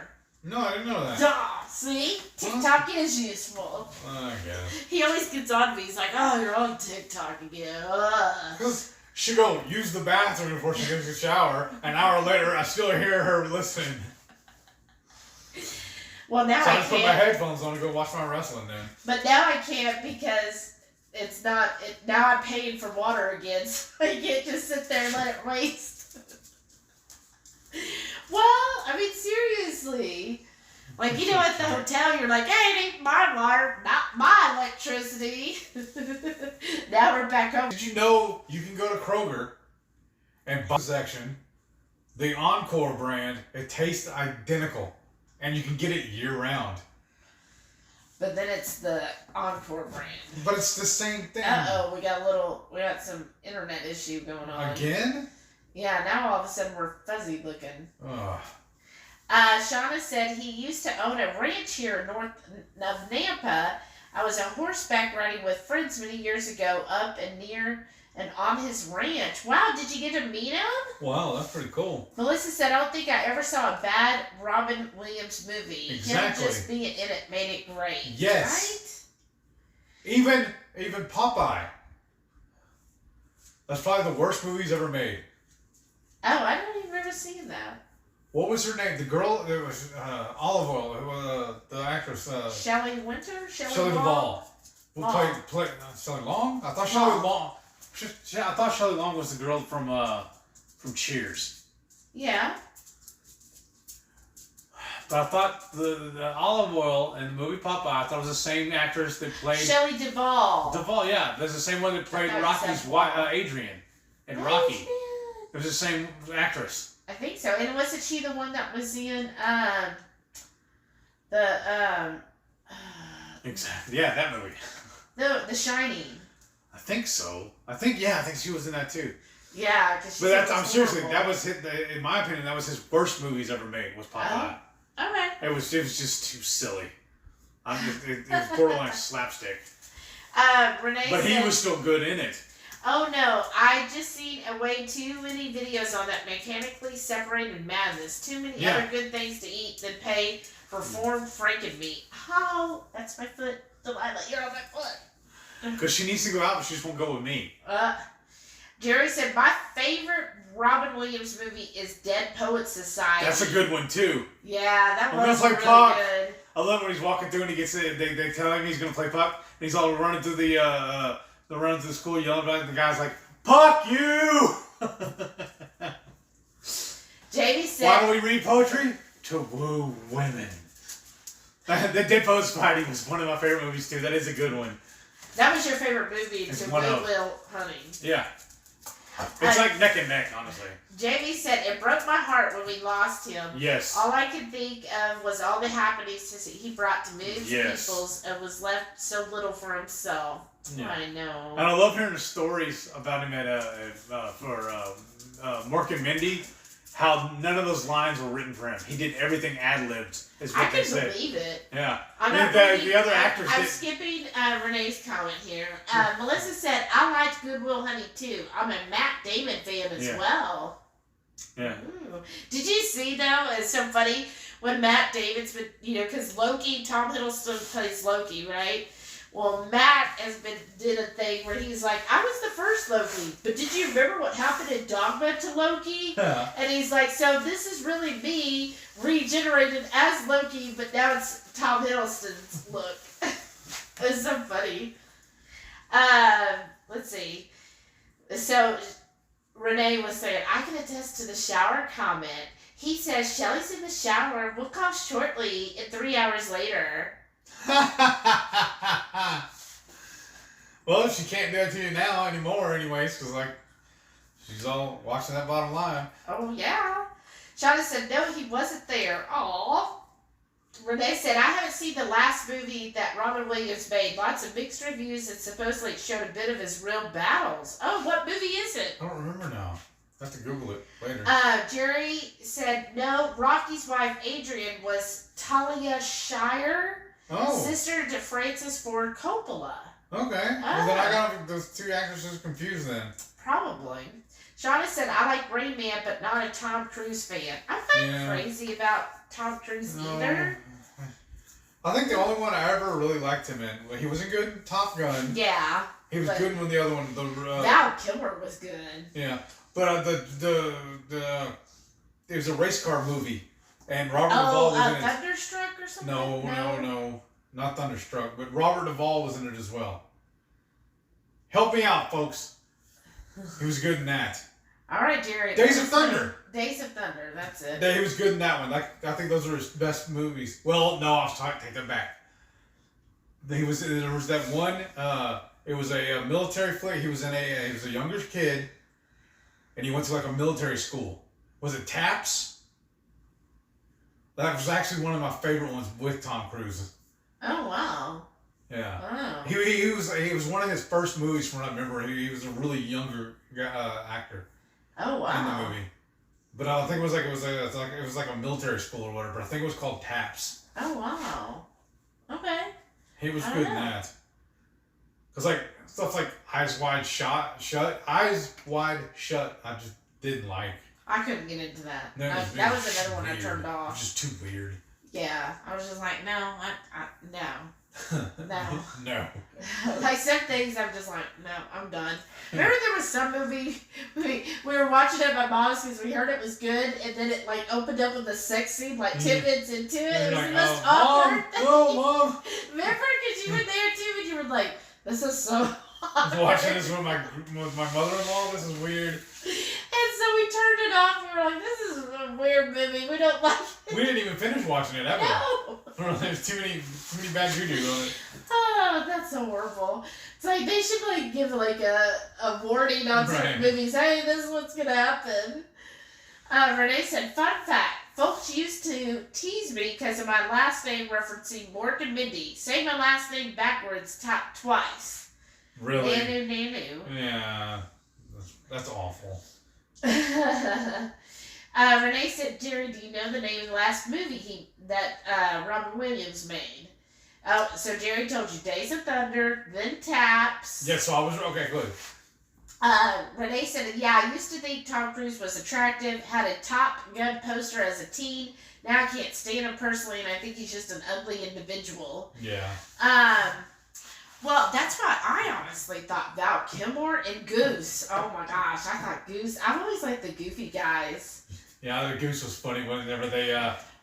Speaker 2: No, I didn't know that.
Speaker 1: Duh, see? TikTok is useful.
Speaker 2: I guess.
Speaker 1: He always gets on me. He's like, oh, you're on TikTok again. Ugh.
Speaker 2: Because she go use the bathroom before she goes to shower. An hour later, I still hear her listening.
Speaker 1: Well, now
Speaker 2: So I
Speaker 1: I
Speaker 2: just put my
Speaker 1: can't.
Speaker 2: headphones on and go watch my wrestling then.
Speaker 1: But now I can't because it's not. Now I'm paying for water again, so I can't just sit there and let it waste. Well, I mean, seriously. Like, you know, at the hotel, you're like, hey, it ain't my water, not my electricity. Now we're back home.
Speaker 2: Did you know you can go to Kroger and buy a section, the Encore brand, it tastes identical. And you can get it year round.
Speaker 1: But then it's the Encore brand.
Speaker 2: But it's the same thing.
Speaker 1: Uh-oh, we got some internet issue going on.
Speaker 2: Again?
Speaker 1: Yeah, now all of a sudden we're fuzzy looking.
Speaker 2: Ugh.
Speaker 1: Shauna said he used to own a ranch here north of Nampa. I was horseback riding with friends many years ago up and near and on his ranch. Wow, did you get to meet him?
Speaker 2: Wow, that's pretty cool.
Speaker 1: Melissa said, I don't think I ever saw a bad Robin Williams movie.
Speaker 2: Exactly.
Speaker 1: Him just being in it made it great.
Speaker 2: Yes. Even Popeye. That's probably the worst movie he's ever made.
Speaker 1: Right? Oh, I don't even remember seeing that.
Speaker 2: What was her name? The girl, it was Olive Oil, the actress.
Speaker 1: Shelley Winter?
Speaker 2: Shelley Duvall. Who played Shelley Long? I thought Shelley Long. I thought Shelley Long was the girl from Cheers.
Speaker 1: Yeah.
Speaker 4: But I thought the Olive Oil in the movie Popeye, I thought it was the same actress that played
Speaker 1: Shelley Duvall.
Speaker 4: Duvall. Yeah, there's the same one that played
Speaker 1: I thought
Speaker 4: Rocky's
Speaker 1: so.
Speaker 4: wife, Adrian, in Rocky.
Speaker 1: Adrian.
Speaker 4: It was the same actress.
Speaker 1: I think so. And wasn't she the one that was in
Speaker 4: Exactly. Yeah, that movie.
Speaker 1: the Shining?
Speaker 2: I think so. I think she was in that too.
Speaker 1: Yeah, because
Speaker 2: But that's, I'm seriously, that was in my opinion, that was his worst movie he's ever made, was Popeye.
Speaker 1: Okay.
Speaker 2: It was just too silly. It was borderline slapstick.
Speaker 1: Renee
Speaker 2: But
Speaker 1: said,
Speaker 2: he was still good in it.
Speaker 1: oh no, I just seen way too many videos on that mechanically separated madness. Too many
Speaker 2: Yeah.
Speaker 1: other good things to eat than pay for formed frankenmeat. Oh, that's my foot. Delilah, you're on my foot.
Speaker 2: Because she needs to go out, but she just won't go with me.
Speaker 1: Jerry said, my favorite Robin Williams movie is Dead Poets Society.
Speaker 2: That's a good one too.
Speaker 1: Yeah, that
Speaker 2: I'm gonna
Speaker 1: was
Speaker 2: play
Speaker 1: really
Speaker 2: Puck.
Speaker 1: good.
Speaker 2: I love when he's walking through and he gets they tell him he's gonna play Puck, and he's all running through the school yelling about it, and the guy's like, "Puck you!"
Speaker 1: Jamie said,
Speaker 2: Why do we read poetry? To woo women. The Dead Poets Society was one of my favorite movies too. That is a good one.
Speaker 1: that was your favorite movie
Speaker 2: It's
Speaker 1: to
Speaker 2: one of-
Speaker 1: Goodwill Hunting.
Speaker 2: Yeah. It's like neck and neck, honestly.
Speaker 1: Jamie said, it broke my heart when we lost him.
Speaker 2: Yes.
Speaker 1: All I could think of was all the happenings he brought to millions
Speaker 2: Yes.
Speaker 1: of peoples and was left so little for himself.
Speaker 2: Yeah.
Speaker 1: I know.
Speaker 2: And I love hearing the stories about him for Mork and Mindy. How none of those lines were written for him. He did everything ad-libbed, is what
Speaker 1: I
Speaker 2: they
Speaker 1: can
Speaker 2: said.
Speaker 1: believe it.
Speaker 2: Yeah.
Speaker 1: I'm
Speaker 2: And
Speaker 1: not
Speaker 2: the
Speaker 1: reading-
Speaker 2: other actors
Speaker 1: I'm
Speaker 2: did.
Speaker 1: skipping Renee's comment here. Melissa said, I liked Goodwill Hunting too. I'm a Matt Damon fan as
Speaker 2: Yeah.
Speaker 1: well.
Speaker 2: Yeah.
Speaker 1: Ooh. Did you see, though, it's so funny when Matt Damon's been, because Loki, Tom Hiddleston plays Loki, right? Well, Matt did a thing where he's like, I was the first Loki, but did you remember what happened in Dogma to Loki?
Speaker 2: Yeah.
Speaker 1: And he's like, so this is really me regenerated as Loki, but now it's Tom Hiddleston's look. It's so funny. Let's see. So Renee was saying, I can attest to the shower comment. He says, Shelly's in the shower. We'll call shortly and 3 hours later.
Speaker 4: Well, she can't do it to you now anymore anyways, because, like, she's all watching that bottom line.
Speaker 1: Oh, yeah. Shauna said, no, he wasn't there. Aw. Renee said, I haven't seen the last movie that Robin Williams made. Lots of mixed reviews and supposedly it showed a bit of his real battles. Oh, what movie is it?
Speaker 4: I don't remember now. I have to Google it later.
Speaker 1: Jerry said, no, Rocky's wife, Adrian, was Talia Shire, sister to Francis Ford Coppola.
Speaker 4: Okay. Well, then I got those two actresses confused then.
Speaker 1: Probably. Shauna said, I like Rain Man, but not a Tom Cruise fan. I'm not crazy about Tom Cruise either.
Speaker 4: I think the only one I ever really liked him in, he wasn't good in Top Gun.
Speaker 1: Yeah.
Speaker 4: He was good in the other one.
Speaker 1: Val Kilmer was good.
Speaker 4: Yeah. But it was a race car movie. And Robert Duvall was in it.
Speaker 1: Thunderstruck or something?
Speaker 4: No. Not Thunderstruck, but Robert Duvall was in it as well. Help me out, folks. He was good in that.
Speaker 1: All right, Jerry.
Speaker 4: Days of Thunder.
Speaker 1: Days of Thunder, that's it.
Speaker 4: He was good in that one. I think those are his best movies. Well, no, I was trying to take them back. There was that one, it was a military flick. He was a younger kid, and he went to like a military school. Was it TAPS? That was actually one of my favorite ones with Tom Cruise.
Speaker 1: Oh, wow.
Speaker 4: Yeah.
Speaker 1: Oh.
Speaker 4: He was one of his first movies from what I remember. He was a really younger actor.
Speaker 1: Oh, wow.
Speaker 4: In the movie. But I think it was like a military school or whatever. I think it was called TAPS.
Speaker 1: Oh, wow. Okay.
Speaker 4: He was good in that. Cause like stuff like Eyes Wide Shut, I just didn't like.
Speaker 1: I couldn't get into that.
Speaker 4: No,
Speaker 1: that was another one
Speaker 4: weird.
Speaker 1: I turned off.
Speaker 4: It was just too weird.
Speaker 1: Yeah, I was just like, no, no.
Speaker 4: No.
Speaker 1: Like some things, I'm just like, no, I'm done. Remember there was some movie we were watching it at my mom's because we heard it was good, and then it like opened up with a sex scene, like 10 minutes into it. It was the most awkward thing.
Speaker 4: Mom.
Speaker 1: Remember, because you were there too, and you were like, this is so
Speaker 4: I was watching this with my mother-in-law. This is weird.
Speaker 1: And so we turned it off. We were like, this is a weird movie. We don't like it.
Speaker 4: We didn't even finish watching it ever.
Speaker 1: No.
Speaker 4: There's too many bad doo-doo on it.
Speaker 1: Oh, that's so horrible. It's like they should like give like a warning on certain movies. Hey, this is what's gonna happen. Renee said, fun fact. Folks used to tease me because of my last name referencing Mork and Mindy. Say my last name backwards twice.
Speaker 4: Really?
Speaker 1: Nanu.
Speaker 4: Yeah. That's awful.
Speaker 1: Renee said, Jerry, do you know the name of the last movie that Robin Williams made? Oh, so Jerry told you Days of Thunder, then TAPS.
Speaker 4: Yeah, so I was, okay, good.
Speaker 1: Renee said, yeah, I used to think Tom Cruise was attractive, had a Top Gun poster as a teen. Now I can't stand him personally, and I think he's just an ugly individual.
Speaker 4: Yeah.
Speaker 1: Well, that's why I honestly thought Val Kilmer and Goose. Oh my gosh, I thought Goose. I've always liked the goofy guys.
Speaker 4: Yeah, the Goose was funny whenever they,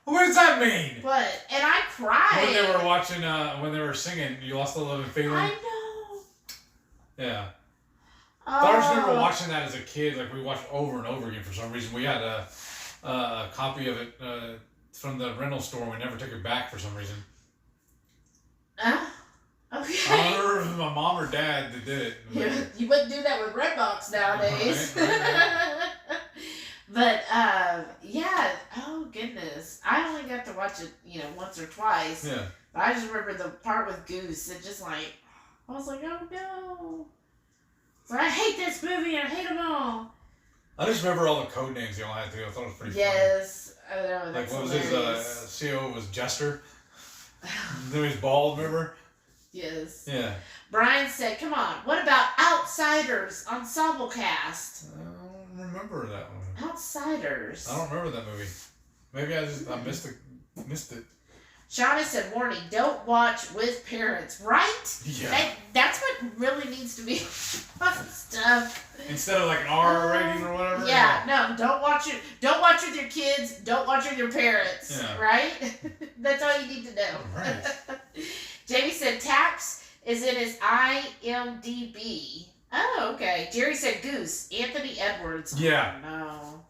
Speaker 4: what does that mean?
Speaker 1: What? And I cried.
Speaker 4: When they were watching, when they were singing, You Lost the Love and Feeling.
Speaker 1: I know.
Speaker 4: Yeah.
Speaker 1: Oh.
Speaker 4: I just remember watching that as a kid. Like, we watched over and over again for some reason. We had a copy of it from the rental store. We never took it back for some reason.
Speaker 1: Okay.
Speaker 4: I don't remember if my mom or dad that did it.
Speaker 1: You wouldn't do that with Redbox nowadays.
Speaker 4: Right.
Speaker 1: But, yeah. Oh, goodness. I only got to watch it, once or twice.
Speaker 4: Yeah.
Speaker 1: But I just remember the part with Goose. It just like, I was like, oh, no. So I hate this movie. I hate them all.
Speaker 4: I just remember all the code names they all had too. I thought it was pretty
Speaker 1: yes. Funny. I know.
Speaker 4: Like, what was
Speaker 1: hilarious.
Speaker 4: his CO was Jester? Then he was bald, remember?
Speaker 1: Yes.
Speaker 4: Yeah.
Speaker 1: Brian said, come on, what about Outsiders Ensemble Cast?
Speaker 4: I don't remember that one.
Speaker 1: Outsiders.
Speaker 4: I don't remember that movie. Maybe I missed it.
Speaker 1: Shauna said, warning, don't watch with parents, right?
Speaker 4: Yeah.
Speaker 1: That's what really needs to be stuff.
Speaker 4: Instead of like an R rating or whatever.
Speaker 1: Yeah, no, don't watch with your kids, don't watch with your parents, right? That's all you need to know.
Speaker 4: Right.
Speaker 1: Jamie said, TAPS is in his IMDb. Oh, okay. Jerry said Goose. Anthony Edwards.
Speaker 2: Yeah.
Speaker 1: Oh,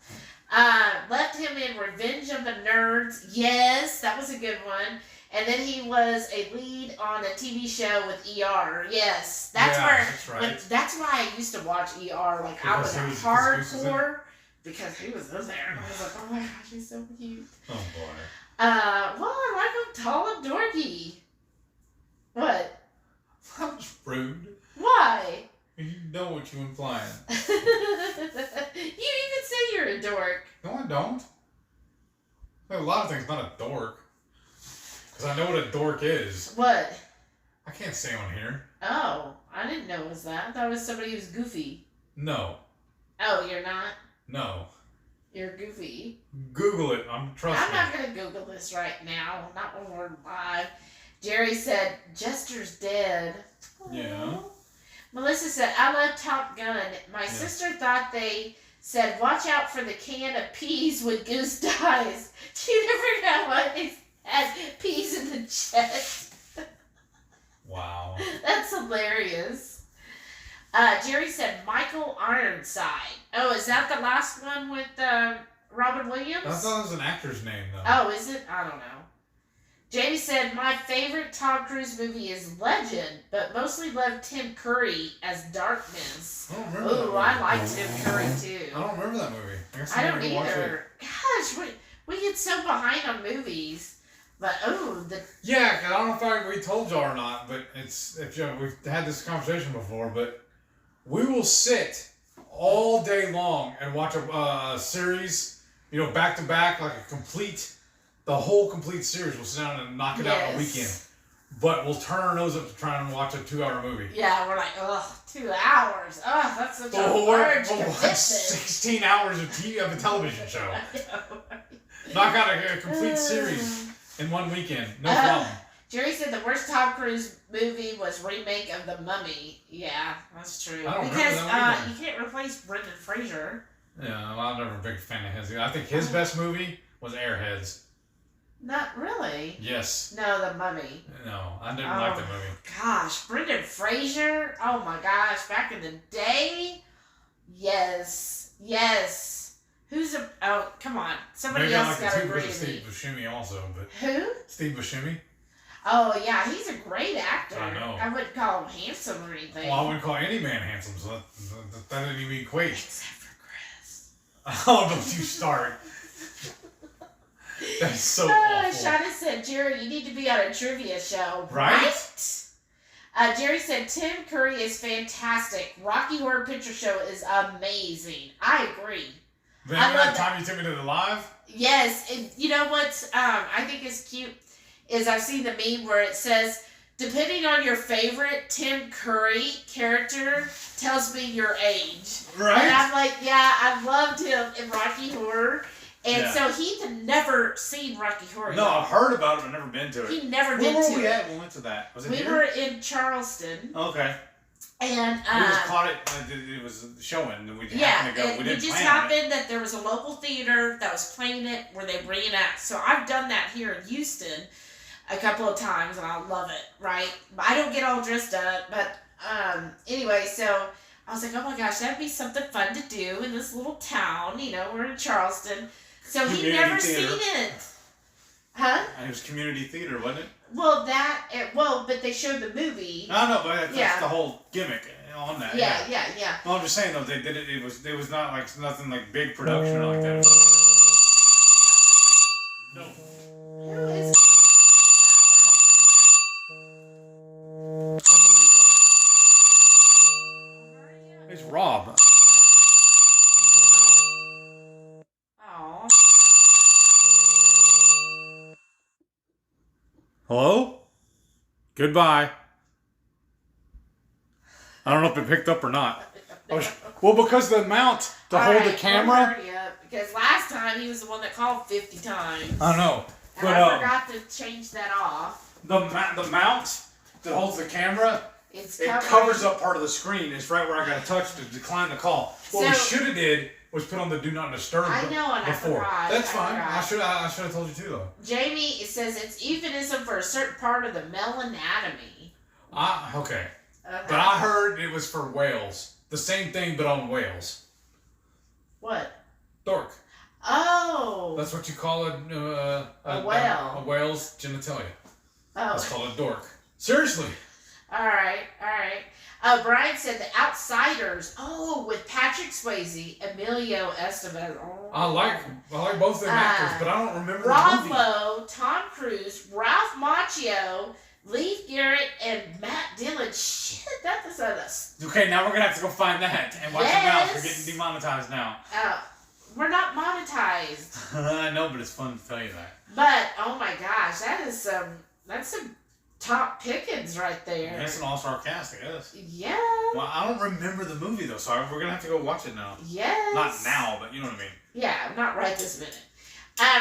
Speaker 1: no. Left him in Revenge of the Nerds. Yes, that was a good one. And then he was a lead on a TV show with ER. Yes, that's
Speaker 2: Yeah,
Speaker 1: where.
Speaker 2: that's right.
Speaker 1: That's why I used to watch ER. Like I was
Speaker 2: Because he was-
Speaker 1: hardcore because he was in there. And I was like, oh my gosh, he's so cute.
Speaker 2: Oh boy.
Speaker 1: Well, I like him tall and dorky. What?
Speaker 2: That was rude.
Speaker 1: Why?
Speaker 2: You know what you're implying.
Speaker 1: You even say you're a dork.
Speaker 2: No, I don't. A lot of things, not a dork. Because I know what a dork is.
Speaker 1: What?
Speaker 2: I can't say on here.
Speaker 1: Oh, I didn't know it was that. I thought it was somebody who's goofy.
Speaker 2: No.
Speaker 1: Oh, you're not?
Speaker 2: No.
Speaker 1: You're goofy.
Speaker 2: Google it. Trust
Speaker 1: I'm
Speaker 2: me.
Speaker 1: not going to Google this right now. Not when we're live. Jerry said, Jester's dead.
Speaker 2: Yeah.
Speaker 1: Aw. Melissa said, I love Top Gun. My sister thought they said, watch out for the can of peas when Goose dies. She never got why they had peas in the chest.
Speaker 2: Wow.
Speaker 1: That's hilarious. Jerry said, Michael Ironside. Oh, is that the last one with Robin Williams?
Speaker 2: I thought it was an actor's name, though.
Speaker 1: Oh, is it? I don't know. Jamie said, my favorite Tom Cruise movie is Legend, but mostly love Tim Curry as Darkness.
Speaker 2: I don't remember that
Speaker 1: Ooh,
Speaker 2: movie.
Speaker 1: I like Tim Curry too.
Speaker 2: I don't remember that movie. guess
Speaker 1: I
Speaker 2: never
Speaker 1: don't
Speaker 2: watched it.
Speaker 1: either. Gosh, we get so behind on movies. But,
Speaker 2: Yeah, I don't know if we told y'all or not, but we've had this conversation before, but we will sit all day long and watch a series, back to back, like the whole complete series. We'll sit down and knock it out in a weekend. But we'll turn our nose up to try and watch a 2-hour movie.
Speaker 1: yeah, we're like, ugh, 2 hours. Ugh, that's such a
Speaker 2: We'll
Speaker 1: large
Speaker 2: watch
Speaker 1: commitment.
Speaker 2: 16 hours of a television show. Knock out a complete series in one weekend. No problem.
Speaker 1: Jerry said the worst Tom Cruise movie was remake of The Mummy. Yeah, that's true.
Speaker 2: I don't remember
Speaker 1: because
Speaker 2: that one either.
Speaker 1: you can't replace Brendan Fraser.
Speaker 2: Yeah, well, I'm never a big fan of his. I think his best movie was Airheads.
Speaker 1: Not really.
Speaker 2: Yes.
Speaker 1: No, The Mummy.
Speaker 2: No, I didn't like the movie.
Speaker 1: Gosh, Brendan Fraser. Oh my gosh, back in the day. Yes. Who's a? Oh, come on. Somebody
Speaker 2: Maybe I
Speaker 1: else
Speaker 2: like
Speaker 1: got
Speaker 2: the
Speaker 1: to
Speaker 2: two
Speaker 1: agree
Speaker 2: with
Speaker 1: with me.
Speaker 2: Steve Buscemi also, but
Speaker 1: Who?
Speaker 2: Steve Buscemi.
Speaker 1: Oh yeah, he's a great actor.
Speaker 2: I know.
Speaker 1: I wouldn't call him handsome or anything.
Speaker 2: Well, I wouldn't call any man handsome, so that didn't even equate.
Speaker 1: Except for Chris.
Speaker 2: Oh, don't you start. That's so awful.
Speaker 1: Shauna said, Jerry, you need to be on a trivia show.
Speaker 2: Right?
Speaker 1: Jerry said, Tim Curry is fantastic. Rocky Horror Picture Show is amazing. I agree.
Speaker 2: Then
Speaker 1: I love
Speaker 2: that time you took me to the live?
Speaker 1: Yes. And you know what I think is cute is I've seen the meme where it says, depending on your favorite Tim Curry character tells me your age.
Speaker 2: Right?
Speaker 1: And I'm like, yeah, I loved him in Rocky Horror. And
Speaker 2: Yeah.
Speaker 1: so he'd never seen Rocky Horror.
Speaker 2: No, I've heard about it, but never been to it.
Speaker 1: He never
Speaker 2: Where
Speaker 1: been
Speaker 2: were
Speaker 1: to
Speaker 2: we
Speaker 1: it.
Speaker 2: at when we went to that? Was it
Speaker 1: We
Speaker 2: here?
Speaker 1: were in Charleston.
Speaker 2: Okay.
Speaker 1: And
Speaker 2: We just caught it. It was showing, and we happened to go.
Speaker 1: and
Speaker 2: We
Speaker 1: it
Speaker 2: didn't
Speaker 1: just
Speaker 2: plan on it.
Speaker 1: happened that there was a local theater that was playing it where they reenact. So I've done that here in Houston a couple of times, and I love it. Right? I don't get all dressed up, but anyway, so I was like, oh my gosh, that'd be something fun to do in this little town. We're in Charleston. So he'd
Speaker 2: Community
Speaker 1: never
Speaker 2: theater.
Speaker 1: seen it. Huh?
Speaker 2: And it was community theater, wasn't it?
Speaker 1: Well, but they showed the movie.
Speaker 2: I know, but that's
Speaker 1: Yeah.
Speaker 2: the whole gimmick on that.
Speaker 1: Yeah.
Speaker 2: No, I'm just saying though, they did it. It was not like nothing like big production or like that. No.
Speaker 1: Who is-
Speaker 2: It's Rob.
Speaker 1: Aw.
Speaker 2: Hello? Goodbye. I don't know if it picked up or not. Well, because the mount to
Speaker 1: All
Speaker 2: hold
Speaker 1: right,
Speaker 2: the camera.
Speaker 1: hurry up, because last time he was the one that called 50 times.
Speaker 2: I know.
Speaker 1: And
Speaker 2: But
Speaker 1: I forgot to change that off.
Speaker 2: the mount that holds the camera,
Speaker 1: It's
Speaker 2: it
Speaker 1: covered.
Speaker 2: covers up part of the screen. It's right where I got to touch to decline the call. What we
Speaker 1: So-
Speaker 2: should have did was put on the do not disturb
Speaker 1: I know, and I
Speaker 2: before.
Speaker 1: forgot.
Speaker 2: That's
Speaker 1: I
Speaker 2: fine.
Speaker 1: forgot.
Speaker 2: I should have told you too though.
Speaker 1: Jamie, it says it's euphemism for a certain part of the male anatomy.
Speaker 2: Okay.
Speaker 1: Okay.
Speaker 2: But I heard it was for whales. The same thing, but on whales.
Speaker 1: What?
Speaker 2: Dork.
Speaker 1: Oh.
Speaker 2: That's what you call
Speaker 1: A whale.
Speaker 2: A whale's genitalia. That's
Speaker 1: Oh.
Speaker 2: called a dork. Seriously.
Speaker 1: All right. Oh, Brian said The Outsiders. Oh, with Patrick Swayze, Emilio Estevez. Oh.
Speaker 2: I like both of them actors, but I don't remember the
Speaker 1: Rob
Speaker 2: movie.
Speaker 1: Lowe, Tom Cruise, Ralph Macchio, Leif Garrett, and Matt Dillon. Shit, that's us.
Speaker 2: Okay, now we're gonna have to go find that and watch
Speaker 1: Yes.
Speaker 2: your mouth. We're getting demonetized now.
Speaker 1: We're not monetized.
Speaker 2: I know, but it's fun to tell you that.
Speaker 1: But oh my gosh, that's some top pickings right there.
Speaker 2: That's an all-star cast, I guess.
Speaker 1: Yeah.
Speaker 2: Well, I don't remember the movie though, so we're gonna have to go watch it now.
Speaker 1: Yes.
Speaker 2: Not now, but you know what I mean.
Speaker 1: Yeah, not right this minute.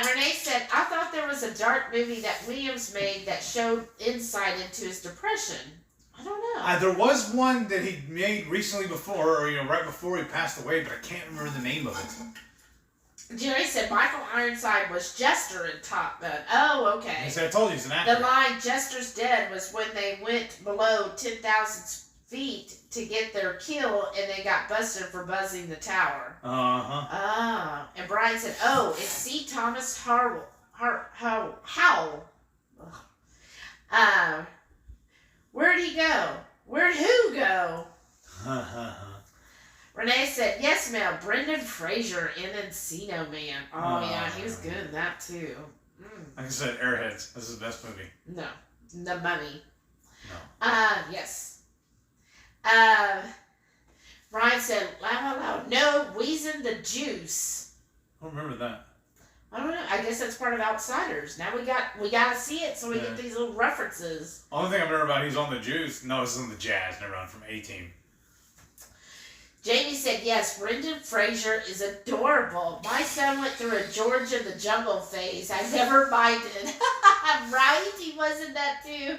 Speaker 1: Renee said, I thought there was a dark movie that Williams made that showed insight into his depression. I don't know.
Speaker 2: There was one that he made recently before, or right before he passed away, but I can't remember the name of it.
Speaker 1: Jerry said Michael Ironside was Jester in Top Gun. Oh, okay.
Speaker 2: He said, I told you, he's an actor.
Speaker 1: The line Jester's dead was when they went below 10,000 feet to get their kill and they got busted for buzzing the tower.
Speaker 2: Uh-huh.
Speaker 1: Ah. And Brian said, oh, it's C. Thomas Howell. Where'd he go? Where'd who go? Renee said, yes, Mel. Brendan Fraser in Encino Man. Oh, yeah, he was good in that, too.
Speaker 2: Like I said, Airheads. This is the best movie.
Speaker 1: No. The Mummy.
Speaker 2: No.
Speaker 1: Yes. Brian said, no, Wheezin' the Juice.
Speaker 2: I don't remember that.
Speaker 1: I don't know. I guess that's part of Outsiders. Now we gotta see it so we get these little references.
Speaker 2: Only thing I remember about he's on the Juice. No, this is on the Jazz. Never mind, from A-Team.
Speaker 1: Jamie said, yes, Brendan Fraser is adorable. My son went through a George of the Jungle phase. I never minded. Right? He was in that too.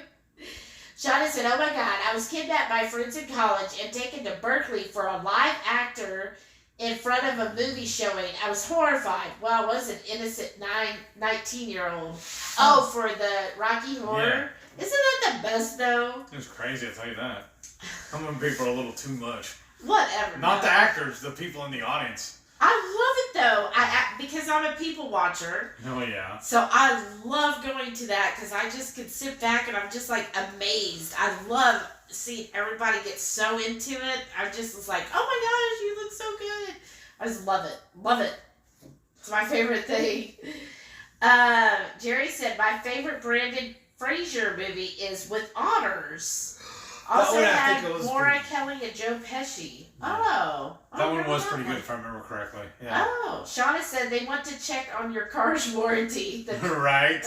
Speaker 1: Shauna said, oh my God, I was kidnapped by friends in college and taken to Berkeley for a live actor in front of a movie showing. I was horrified. Well, I was an innocent 19-year-old. Oh, for the Rocky Horror? Yeah. Isn't that the best, though?
Speaker 2: It was crazy, I'll tell you that. Some of them people are a little too much.
Speaker 1: Whatever.
Speaker 2: Not the actors, the people in the audience.
Speaker 1: I love it, though, because I'm a people watcher.
Speaker 2: Oh, yeah.
Speaker 1: So I love going to that because I just could sit back and I'm just, like, amazed. I love seeing everybody get so into it. I just was like, oh, my gosh, you look so good. I just love it. Love it. It's my favorite thing. Jerry said, my favorite Brendan Fraser movie is With Honors. Also had Maura Kelly and Joe Pesci. Oh.
Speaker 2: That one was pretty good if I remember correctly. Yeah.
Speaker 1: Oh. Shauna said they want to check on your car's warranty.
Speaker 2: Right.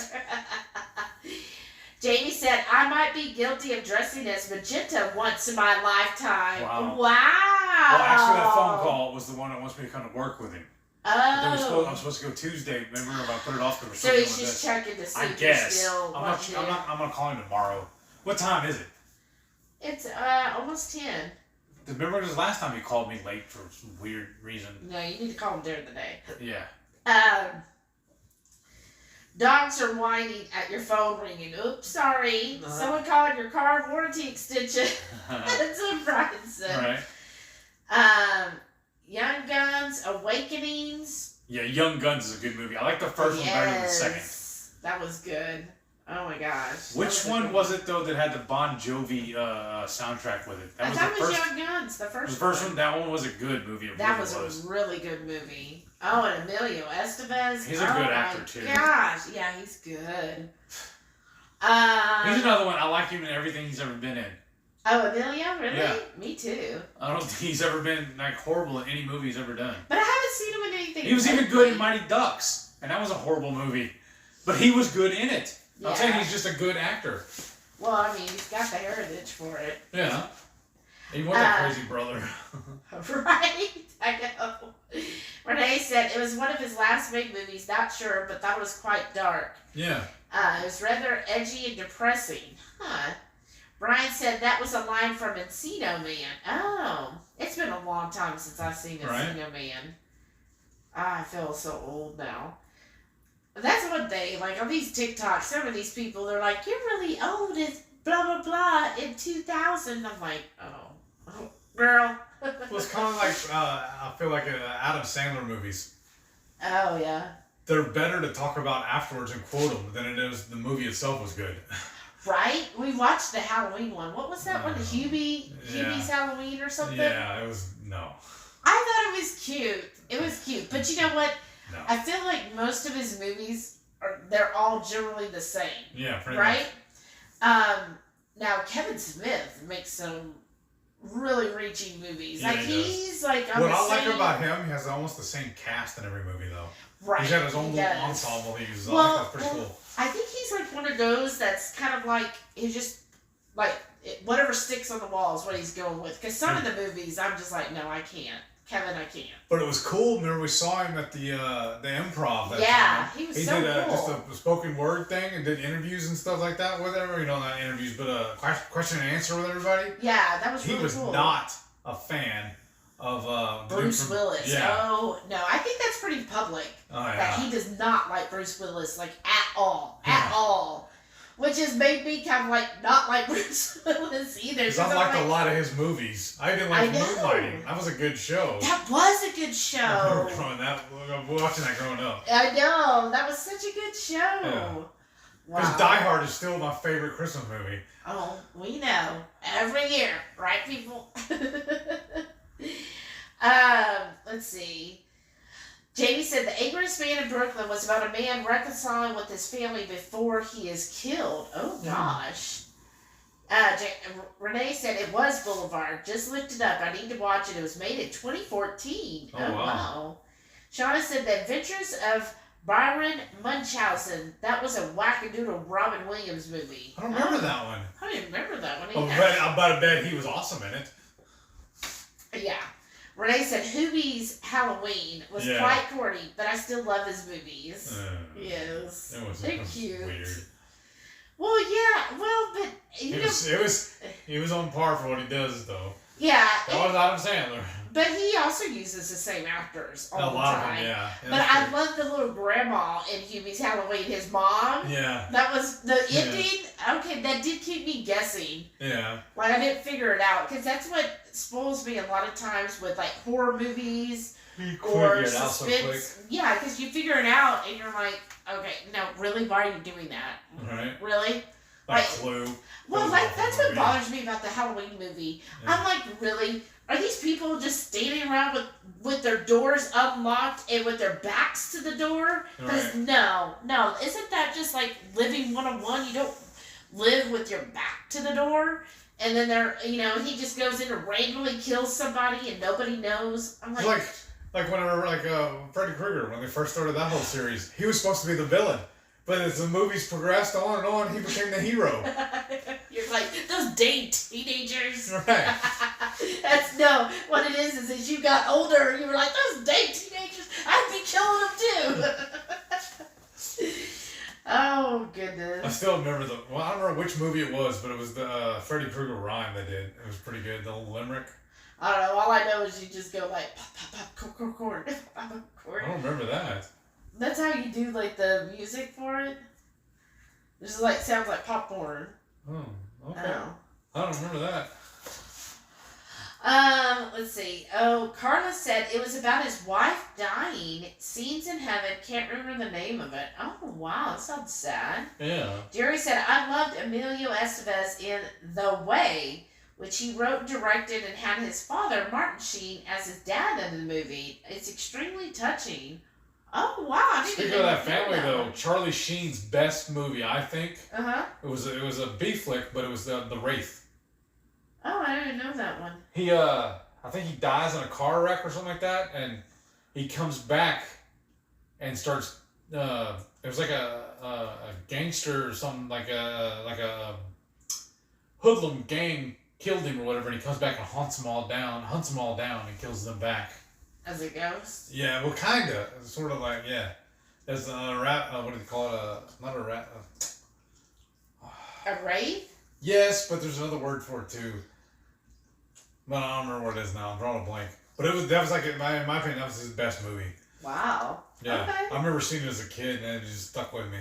Speaker 1: Jamie said, I might be guilty of dressing as Magenta once in my lifetime.
Speaker 2: Wow.
Speaker 1: Wow.
Speaker 2: Well, actually, that phone call was the one that wants me to come to work with him.
Speaker 1: Oh.
Speaker 2: I'm supposed to go Tuesday. Remember, I put it off because
Speaker 1: So he's just checking to see
Speaker 2: I
Speaker 1: if
Speaker 2: guess.
Speaker 1: you're still
Speaker 2: I'm going to call him tomorrow. What time is it?
Speaker 1: It's almost 10.
Speaker 2: Remember this last time you called me late for some weird reason?
Speaker 1: No, you need to call him during the day.
Speaker 2: Yeah.
Speaker 1: Dogs are whining at your phone ringing. Oops, sorry. Someone called your car warranty extension. That's what Brian said.
Speaker 2: Right.
Speaker 1: Young Guns, Awakenings.
Speaker 2: Yeah, Young Guns is a good movie. I like the first one better than the second.
Speaker 1: That was good. Oh my gosh.
Speaker 2: Which one was it though that had the Bon Jovi soundtrack with it?
Speaker 1: That was Young Guns, the first one.
Speaker 2: The first one, that one was a good movie.
Speaker 1: That was a really good movie. Oh, and Emilio Estevez.
Speaker 2: He's a good actor too.
Speaker 1: Gosh, yeah, he's good.
Speaker 2: He's another one. I like him in everything he's ever been in.
Speaker 1: Oh, Emilio? Really?
Speaker 2: Yeah.
Speaker 1: Me too.
Speaker 2: I don't think he's ever been like horrible in any movie he's ever done.
Speaker 1: But I haven't seen him in anything.
Speaker 2: He was even good in Mighty Ducks, and that was a horrible movie. But he was good in it.
Speaker 1: Yeah.
Speaker 2: I'm saying he's just a good actor.
Speaker 1: Well, I mean, he's got the heritage for it.
Speaker 2: Yeah. He was that crazy brother.
Speaker 1: Right? I know. Renee said it was one of his last big movies, not sure, but that was quite dark.
Speaker 2: Yeah.
Speaker 1: It was rather edgy and depressing. Huh. Brian said that was a line from Encino Man. Oh. It's been a long time since I've seen Encino Man. I feel so old now. That's one thing, like on these TikToks, some of these people, they're like, you're really old. blah blah blah in 2000. I'm like, oh girl.
Speaker 2: Well, it's kind of like I feel like Adam Sandler movies.
Speaker 1: Oh yeah.
Speaker 2: They're better to talk about afterwards and quote them than it is the movie itself was good.
Speaker 1: Right? We watched the Halloween one. What was that one? Hubie's Halloween or something?
Speaker 2: Yeah, it was no.
Speaker 1: I thought it was cute. It was cute. But you know what?
Speaker 2: No.
Speaker 1: I feel like most of his movies they're all generally the same.
Speaker 2: Yeah, pretty
Speaker 1: right?
Speaker 2: much.
Speaker 1: Now Kevin Smith makes some really reaching movies.
Speaker 2: Yeah,
Speaker 1: like
Speaker 2: he does.
Speaker 1: he's like on
Speaker 2: What
Speaker 1: the
Speaker 2: I like
Speaker 1: same-
Speaker 2: about him, he has almost the same cast in every movie though.
Speaker 1: right.
Speaker 2: He's got his own
Speaker 1: he
Speaker 2: little
Speaker 1: does.
Speaker 2: ensemble he uses.
Speaker 1: Well,
Speaker 2: I think that's pretty cool.
Speaker 1: I think he's like one of those that's kind of like he's just like whatever sticks on the wall is what he's going with. Because some of the movies I'm just like, no, I can't. Kevin, I can't.
Speaker 2: But it was cool. Remember we saw him at the Improv. That
Speaker 1: Yeah,
Speaker 2: time.
Speaker 1: he was
Speaker 2: He
Speaker 1: so
Speaker 2: did
Speaker 1: cool.
Speaker 2: just a spoken word thing and did interviews and stuff like that with everybody. You know, not interviews, but a question and answer with everybody.
Speaker 1: Yeah, that was
Speaker 2: He
Speaker 1: really
Speaker 2: was
Speaker 1: cool.
Speaker 2: not a fan of the dude
Speaker 1: Bruce
Speaker 2: from-
Speaker 1: Willis.
Speaker 2: Yeah.
Speaker 1: Oh no, I think that's pretty public.
Speaker 2: Oh
Speaker 1: That
Speaker 2: yeah.
Speaker 1: he does not like Bruce Willis like at all,
Speaker 2: Yeah.
Speaker 1: at all. Which has made me kind of like not like Bruce Willis either.
Speaker 2: Because
Speaker 1: 'cause
Speaker 2: I
Speaker 1: I'm
Speaker 2: liked
Speaker 1: like,
Speaker 2: a lot of his movies. I didn't like
Speaker 1: I know.
Speaker 2: Moonlighting. That was a good show.
Speaker 1: that was a good
Speaker 2: I
Speaker 1: show.
Speaker 2: remember growing that, watching that growing up.
Speaker 1: I know that was such a good show.
Speaker 2: Yeah. Because
Speaker 1: Wow.
Speaker 2: Die Hard is still my favorite Christmas movie.
Speaker 1: Oh, we know every year, right, people? Let's see. Jamie said the angriest man in Brooklyn was about a man reconciling with his family before he is killed. Oh gosh. Renee said it was Boulevard. Just looked it up. I need to watch it. It was made in 2014.
Speaker 2: Oh, wow.
Speaker 1: Shauna said the Adventures of Byron Munchausen. That was a wackadoodle Robin Williams movie.
Speaker 2: I don't remember that one.
Speaker 1: I don't even remember that one
Speaker 2: Oh,
Speaker 1: either.
Speaker 2: but I bet he was awesome in it.
Speaker 1: Yeah. Renee said Hubie's Halloween was
Speaker 2: Yeah.
Speaker 1: quite corny, but I still love his movies. Yes.
Speaker 2: It was,
Speaker 1: They're
Speaker 2: it was
Speaker 1: cute.
Speaker 2: weird.
Speaker 1: Well, yeah. Well, but you know,
Speaker 2: He was on par for what he does though.
Speaker 1: yeah.
Speaker 2: That was Adam Sandler.
Speaker 1: But he also uses the same actors all
Speaker 2: A
Speaker 1: the
Speaker 2: lot of
Speaker 1: time.
Speaker 2: them, yeah.
Speaker 1: But I love the little grandma in Hubie's Halloween, his mom.
Speaker 2: Yeah,
Speaker 1: That was the
Speaker 2: Yeah.
Speaker 1: ending. Okay, that did keep me guessing.
Speaker 2: yeah.
Speaker 1: Like I didn't figure it out because that's what spoils me a lot of times with like horror movies or suspense. Yeah, because you figure it out and you're like, okay, no, really, why are you doing that?
Speaker 2: Right.
Speaker 1: Really?
Speaker 2: Like
Speaker 1: Like-
Speaker 2: Clue.
Speaker 1: Well,
Speaker 2: That was
Speaker 1: like
Speaker 2: awful
Speaker 1: that's what
Speaker 2: movie.
Speaker 1: bothers me about the Halloween movie.
Speaker 2: Yeah.
Speaker 1: I'm like, really? Are these people just standing around with their doors unlocked and with their backs to the door? Because
Speaker 2: Right.
Speaker 1: no, isn't that just like living 101? You don't live with your back to the door, and then he just goes in and randomly kills somebody and nobody knows. I'm like,
Speaker 2: It's like whenever Freddy Krueger when they first started that whole series, he was supposed to be the villain, but as the movies progressed on, he became the hero.
Speaker 1: you're like those dang teenagers.
Speaker 2: Right.
Speaker 1: What it is as you got older, you were like, those dang teenagers, I'd be killing them too. Oh,
Speaker 2: I
Speaker 1: goodness.
Speaker 2: still remember I don't remember which movie it was, but it was the Freddy Krueger rhyme they did. It was pretty good. The old limerick.
Speaker 1: I don't know, all I know is you just go like, pop, pop, pop, corn.
Speaker 2: I don't remember that.
Speaker 1: That's how you do like the music for it. It just like sounds like popcorn.
Speaker 2: Oh, okay.
Speaker 1: Oh.
Speaker 2: I don't remember that.
Speaker 1: Let's see. Oh, Carla said it was about his wife dying. Scenes in Heaven. Can't remember the name of it. Oh, wow. That sounds sad.
Speaker 2: Yeah.
Speaker 1: Jerry said, I loved Emilio Estevez in The Way, which he wrote and directed and had his father, Martin Sheen, as his dad in the movie. It's extremely touching. Oh, wow. I didn't
Speaker 2: Speaking
Speaker 1: even
Speaker 2: of that
Speaker 1: know
Speaker 2: family, though,
Speaker 1: one.
Speaker 2: Charlie Sheen's best movie, I think,
Speaker 1: Uh-huh.
Speaker 2: it was a B flick, but it was the Wraith.
Speaker 1: Oh, I didn't know that one.
Speaker 2: He I think he dies in a car wreck or something like that, and he comes back and starts. It was like a gangster or something, like a hoodlum gang killed him or whatever, and he comes back and hunts them all down, and kills them back.
Speaker 1: As a ghost?
Speaker 2: Yeah, well, kinda, sort of like There's a rat. What do they call it? Not a rat.
Speaker 1: A wraith?
Speaker 2: Yes, but there's another word for it too. But I don't remember what it is now. I'm drawing a blank. But that was like in my opinion, that was his best movie.
Speaker 1: Wow.
Speaker 2: Yeah,
Speaker 1: Okay.
Speaker 2: I remember seeing it as a kid, and it just stuck with me.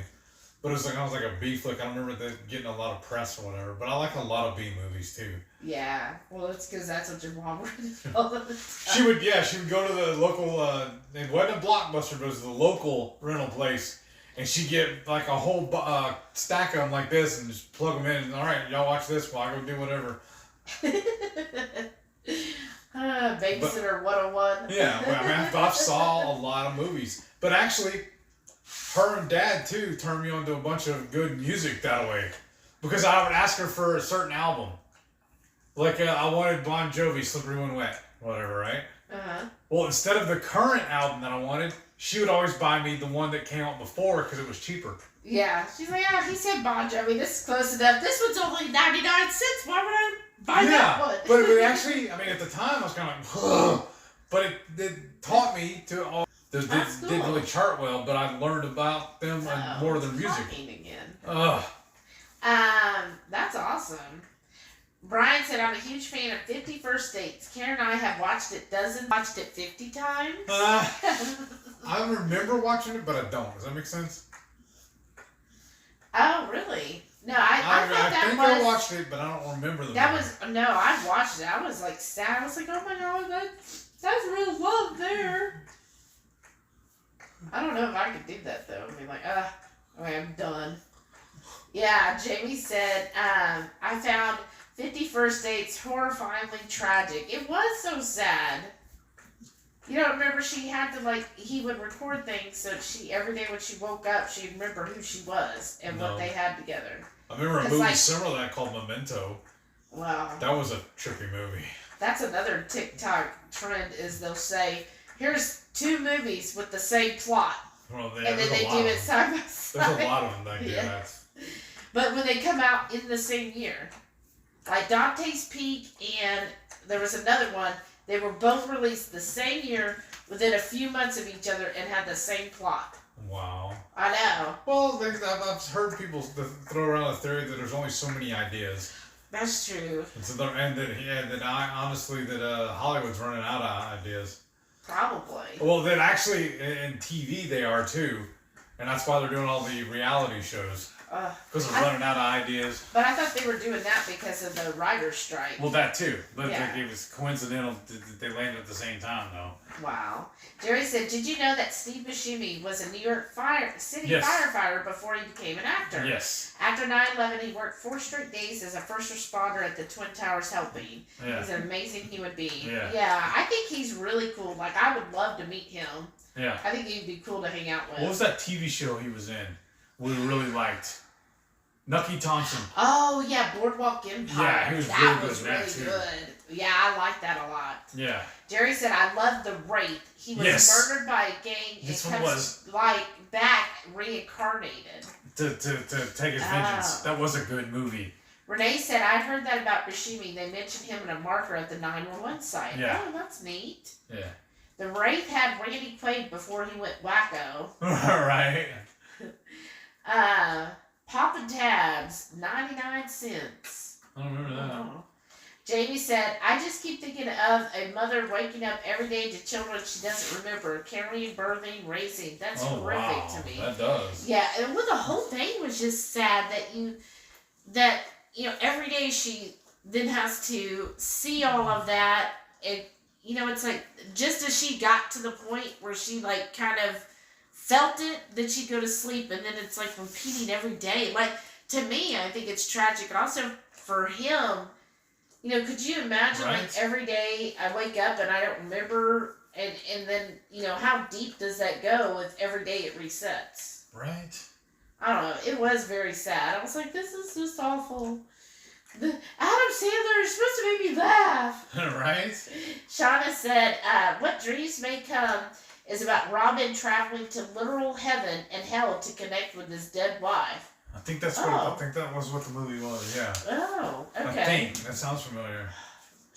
Speaker 5: But it was like almost like a B flick. I don't remember that getting a lot of press or whatever. But I like a lot of B movies too.
Speaker 1: Yeah. Well, it's because that's what your mom read all the time.
Speaker 5: She would go to the local. It wasn't a Blockbuster, but it was the local rental place, and she'd get like a whole stack of them like this, and just plug them in. And all right, y'all watch this while I go do whatever.
Speaker 1: Babysitter 101.
Speaker 5: Yeah, well, I mean, I saw a lot of movies, but actually, her and Dad too turned me on to a bunch of good music that way, because I would ask her for a certain album, like I wanted Bon Jovi, "Slippery When Wet," whatever, right? Well, instead of the current album that I wanted, she would always buy me the one that came out before because it was cheaper.
Speaker 1: Yeah. She's like, yeah, he said Bon Jovi. This is close enough. This one's only 99 cents. Why would I buy that one?
Speaker 5: but it actually, I mean, at the time I was kind of like, ugh. But it taught me to all. Didn't really chart well, but I learned about them and more of their music.
Speaker 1: Talking again.
Speaker 5: Ugh.
Speaker 1: That's awesome. Brian said, I'm a huge fan of 50 First Dates. Karen and I have watched it 50 times.
Speaker 5: I remember watching it, but I don't. Does that make sense?
Speaker 1: Oh, really? No, I thought that
Speaker 5: think
Speaker 1: was...
Speaker 5: I watched it, but I don't remember the movie.
Speaker 1: I watched it. I was like sad. I was like, oh my god, that's real love there. I don't know if I could do that though. I mean, like, okay, I'm done. Yeah, Jamie said, I found 50 First Dates horrifyingly tragic. It was so sad. You don't remember she had to, he would record things so every day when she woke up, she'd remember who she was and what they had together.
Speaker 5: I remember a movie similar to that called Memento.
Speaker 1: Wow.
Speaker 5: That was a trippy movie.
Speaker 1: That's another TikTok trend is they'll say, here's 2 movies with the same plot.
Speaker 5: Well,
Speaker 1: and then they do it side by side.
Speaker 5: There's a lot of them that do that.
Speaker 1: But when they come out in the same year, like Dante's Peak and there was another one, they were both released the same year within a few months of each other and had the same plot.
Speaker 5: Wow.
Speaker 1: I know.
Speaker 5: Well, I've heard people throw around the theory that there's only so many ideas.
Speaker 1: That's true.
Speaker 5: And that Hollywood's running out of ideas.
Speaker 1: Probably.
Speaker 5: Well, then actually in TV they are too, and that's why they're doing all the reality shows. Because they're running out of ideas.
Speaker 1: But I thought they were doing that because of the writer's strike.
Speaker 5: Well, that too. But
Speaker 1: yeah.
Speaker 5: it was coincidental that they landed at the same time, though.
Speaker 1: Wow. Jerry said, did you know that Steve Buscemi was a New York City firefighter before he became an actor?
Speaker 5: Yes.
Speaker 1: After 9/11, he worked 4 straight days as a first responder at the Twin Towers helping.
Speaker 5: Yeah.
Speaker 1: He's an amazing human being.
Speaker 5: Yeah.
Speaker 1: I think he's really cool. Like, I would love to meet him.
Speaker 5: Yeah.
Speaker 1: I think he'd be cool to hang out with.
Speaker 5: What was that TV show he was in we really liked? Nucky Thompson.
Speaker 1: Oh, yeah, Boardwalk Empire.
Speaker 5: Yeah, he was really good.
Speaker 1: Yeah, I like that a lot.
Speaker 5: Yeah.
Speaker 1: Jerry said, I love the Wraith. He was murdered by a gang and comes, back reincarnated.
Speaker 5: To take his vengeance. That was a good movie.
Speaker 1: Renee said, I heard that about Buscemi. They mentioned him in a marker at the 911 site.
Speaker 5: Yeah.
Speaker 1: Oh, that's neat.
Speaker 5: Yeah.
Speaker 1: The Wraith had Randy Quaid before he went wacko.
Speaker 5: Right.
Speaker 1: Poppin' Tabs, 99 cents.
Speaker 5: I don't remember that.
Speaker 1: Oh. Jamie said, I just keep thinking of a mother waking up every day to children she doesn't remember, carrying, birthing, raising. That's horrific to me.
Speaker 5: That does.
Speaker 1: Yeah, and the whole thing was just sad that every day she then has to see all of that. And, it's like, just as she got to the point where she, kind of felt it, then she'd go to sleep, and then it's, repeating every day. Like, to me, I think it's tragic. And also, for him, could you imagine, every day I wake up and I don't remember, and then, how deep does that go if every day it resets?
Speaker 5: Right.
Speaker 1: I don't know. It was very sad. I was like, this is just awful. Adam Sandler is supposed to make me laugh.
Speaker 5: Right?
Speaker 1: Shauna said, what dreams may come is about Robin traveling to literal heaven and hell to connect with his dead wife.
Speaker 5: I think that was what the movie was, yeah.
Speaker 1: Oh, okay.
Speaker 5: I think. That sounds familiar.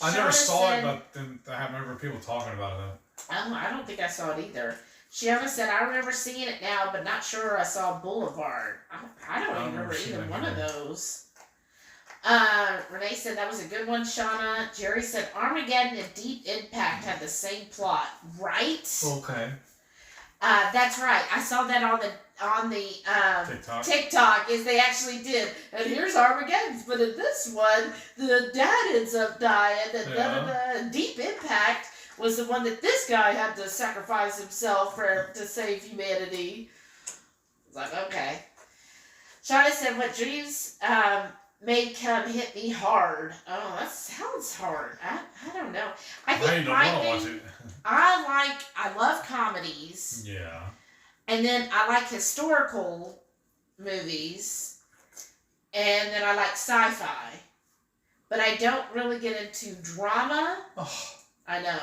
Speaker 5: I never saw it, but I remember people talking about it, though.
Speaker 1: I don't think I saw it either. Shiona said, I remember seeing it now, but not sure I saw Boulevard. I don't even remember either one of those. Renee said that was a good one, Shauna. Jerry said Armageddon and Deep Impact had the same plot, right?
Speaker 5: Okay.
Speaker 1: That's right. I saw that on the
Speaker 5: TikTok.
Speaker 1: TikTok is they actually did. And here's Armageddon's, but in this one, the dad ends up dying. And
Speaker 5: Yeah.
Speaker 1: Deep Impact was the one that this guy had to sacrifice himself to save humanity. It's like, okay. Shauna said, what dreams may come hit me hard. Oh, that sounds hard. I don't know. I
Speaker 5: Now you
Speaker 1: think
Speaker 5: don't
Speaker 1: my
Speaker 5: want to watch
Speaker 1: thing,
Speaker 5: it.
Speaker 1: I love comedies.
Speaker 5: Yeah.
Speaker 1: And then I like historical movies. And then I like sci-fi. But I don't really get into drama.
Speaker 5: Oh,
Speaker 1: I know.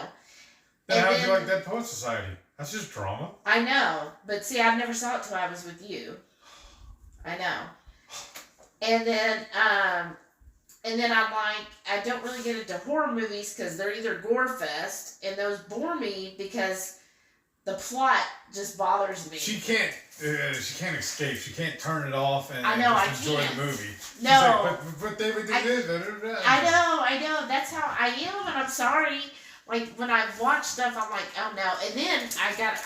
Speaker 5: then
Speaker 1: And
Speaker 5: how do you
Speaker 1: then-
Speaker 5: like Dead Poet Society? That's just drama.
Speaker 1: I know. But see, I never saw it till I was with you. I know. And then I don't really get into horror movies because they're either gore fest, and those bore me because the plot just bothers me.
Speaker 5: She can't escape. She can't turn it off and
Speaker 1: I know,
Speaker 5: just
Speaker 1: I
Speaker 5: enjoy
Speaker 1: can't.
Speaker 5: the movie. She's
Speaker 1: No.
Speaker 5: like, but they would do
Speaker 1: I-
Speaker 5: this. Da, da, da.
Speaker 1: I know. That's how I am, and I'm sorry. Like when I watch stuff, I'm like, oh no. And then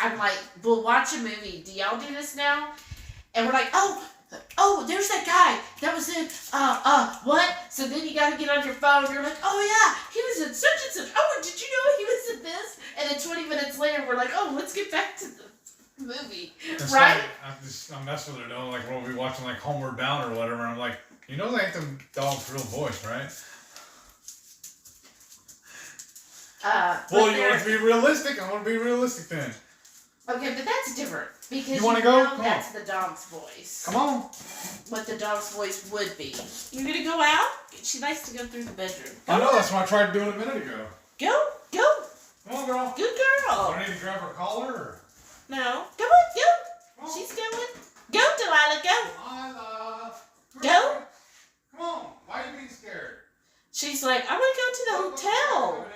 Speaker 1: I'm like, we'll watch a movie. Do y'all do this now? And we're like, oh, there's that guy that was in what? So then you gotta get on your phone. You're like, oh yeah, he was in such and such. Oh, did you know he was in this? And then 20 minutes later, we're like, oh, let's get back to the movie,
Speaker 5: It's
Speaker 1: right?
Speaker 5: like, I mess with her though. Like when we watching like Homeward Bound or whatever, I'm like, you know that ain't the dog's real voice, right?
Speaker 1: But
Speaker 5: Well, you
Speaker 1: there-
Speaker 5: want to be realistic. I want to be realistic then.
Speaker 1: okay, but that's different because
Speaker 5: You wanna go?
Speaker 1: know
Speaker 5: Come on.
Speaker 1: that's the dog's voice.
Speaker 5: Come on.
Speaker 1: What the dog's voice would be. You're gonna go out? She likes to go through the bedroom. Go
Speaker 5: I know.
Speaker 1: on.
Speaker 5: That's what I tried doing a minute ago.
Speaker 1: Go.
Speaker 5: Come on, girl.
Speaker 1: Good girl.
Speaker 5: Do I need to grab her collar? Or?
Speaker 1: No. Come on, go.
Speaker 5: Come on.
Speaker 1: She's going. Go, Delilah, go.
Speaker 5: Lila.
Speaker 1: Go.
Speaker 5: Come on. Why are you being scared?
Speaker 1: She's like, I want to go to the hotel.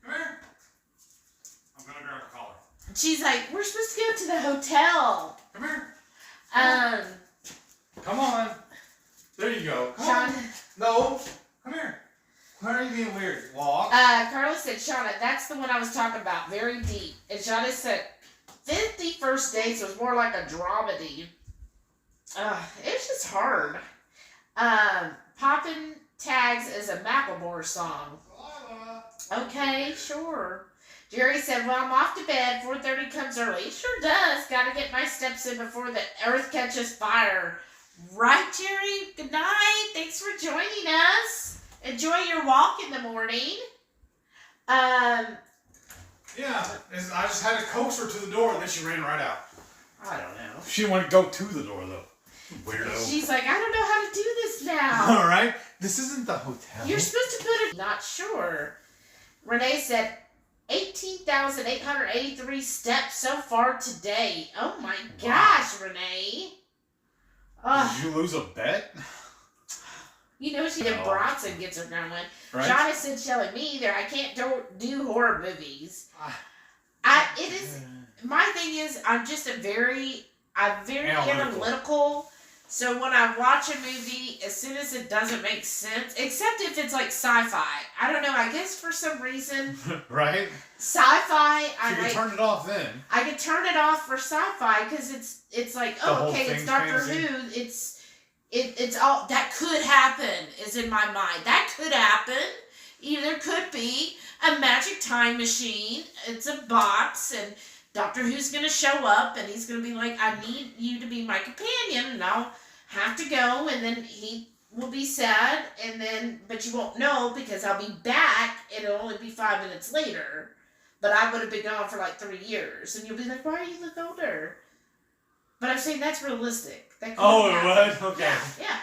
Speaker 5: Come here. I'm gonna grab her collar.
Speaker 1: She's like, we're supposed to go to the hotel.
Speaker 5: Come here.
Speaker 1: Um,
Speaker 5: Come on. There you go. Come
Speaker 1: Sean,
Speaker 5: on. No. Come here. Why are you being weird? Walk.
Speaker 1: Carla said, Shauna, that's the one I was talking about, very deep. And Shauna said, 51st Dates was more like a dramedy. It's just hard. Poppin' Tags is a Macklemore song.
Speaker 5: Lila.
Speaker 1: Okay, sure. Jerry said, well, I'm off to bed. 4:30 comes early. It sure does. Got to get my steps in before the earth catches fire. Right, Jerry? Good night. Thanks for joining us. Enjoy your walk in the morning.
Speaker 5: Yeah, I just had to coax her to the door and then she ran right out.
Speaker 1: I don't know.
Speaker 5: She didn't want to go to the door though. Weirdo.
Speaker 1: She's like, I don't know how to do this now.
Speaker 5: All right, this isn't the hotel.
Speaker 1: You're supposed to put it. Not sure. Renee said 18,883 steps so far today. Oh my gosh, Renee.
Speaker 5: Did you lose a bet?
Speaker 1: You know she did
Speaker 5: No.
Speaker 1: Bronson gets her going.
Speaker 5: Right.
Speaker 1: Shauna said, Shelley, me either. I can't do horror movies. It is, my thing is, I'm very analytical. So when I watch a movie, as soon as it doesn't make sense, except if it's like sci-fi, I don't know. I guess for some reason,
Speaker 5: Right?
Speaker 1: sci-fi,
Speaker 5: So you
Speaker 1: I
Speaker 5: turned it off then.
Speaker 1: I could turn it off for sci-fi because it's like,
Speaker 5: The
Speaker 1: oh,
Speaker 5: whole
Speaker 1: okay, it's
Speaker 5: thing's
Speaker 1: Doctor
Speaker 5: fantasy.
Speaker 1: Who. It's all that could happen is in my mind. That could happen. Either could be a magic time machine. It's a box, and Doctor Who's gonna show up, and he's gonna be like, "I need you to be my companion," and I'll have to go, and then he will be sad, and then but you won't know because I'll be back, and it'll only be 5 minutes later. But I would have been gone for like 3 years, and you'll be like, "Why are you look older?" But I'm saying that's realistic. That could happen.
Speaker 5: was? Okay.
Speaker 1: Yeah.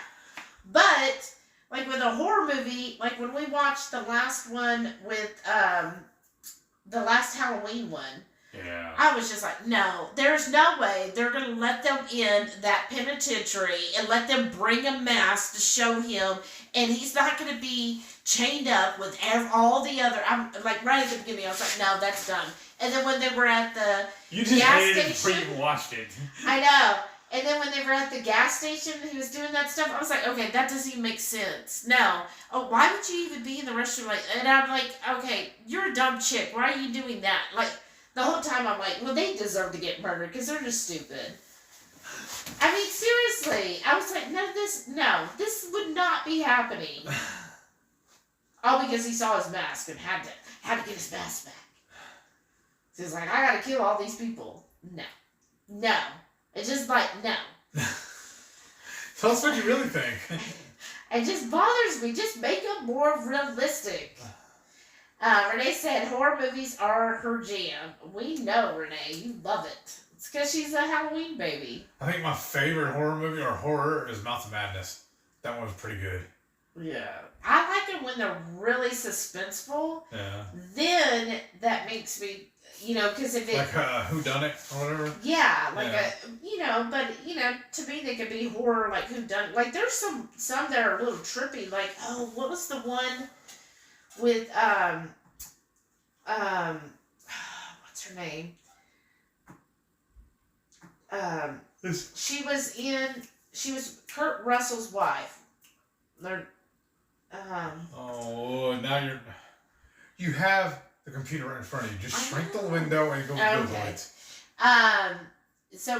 Speaker 1: But like with a horror movie, like when we watched the last one with the last Halloween one,
Speaker 5: Yeah.
Speaker 1: I was just like, no, there's no way they're gonna let them in that penitentiary and let them bring a mask to show him, and he's not gonna be chained up with all the other. I'm like right at the beginning, I was like, no, that's done. And then when they were at the
Speaker 5: You just
Speaker 1: gas
Speaker 5: hated it before
Speaker 1: station?
Speaker 5: you watched it.
Speaker 1: I know. And then when they were at the gas station and he was doing that stuff, I was like, okay, that doesn't even make sense. No. Oh, why would you even be in the restroom? Like, and I'm like, okay, you're a dumb chick. Why are you doing that? Like, the whole time I'm like, well, they deserve to get murdered because they're just stupid. I mean, seriously, I was like, this would not be happening. All because he saw his mask and had to get his mask back. So he's like, I gotta kill all these people. No. It's just like, no.
Speaker 5: Tell us what you really think.
Speaker 1: It just bothers me. Just make them more realistic. Renee said horror movies are her jam. We know, Renee. You love it. It's because she's a Halloween baby.
Speaker 5: I think my favorite horror movie or horror is Mouth of Madness. That one was pretty good.
Speaker 1: Yeah. I like them when they're really suspenseful.
Speaker 5: Yeah.
Speaker 1: Then that makes me, because if it...
Speaker 5: Like Whodunit or whatever?
Speaker 1: Yeah, like
Speaker 5: Yeah.
Speaker 1: but to me they could be horror, like whodunit. Like there's some that are a little trippy. Like, oh, what was the one with what's her name? She was Kurt Russell's wife. They're
Speaker 5: Oh, now you have the computer right in front of you. Just shrink the window and go Google it.
Speaker 1: So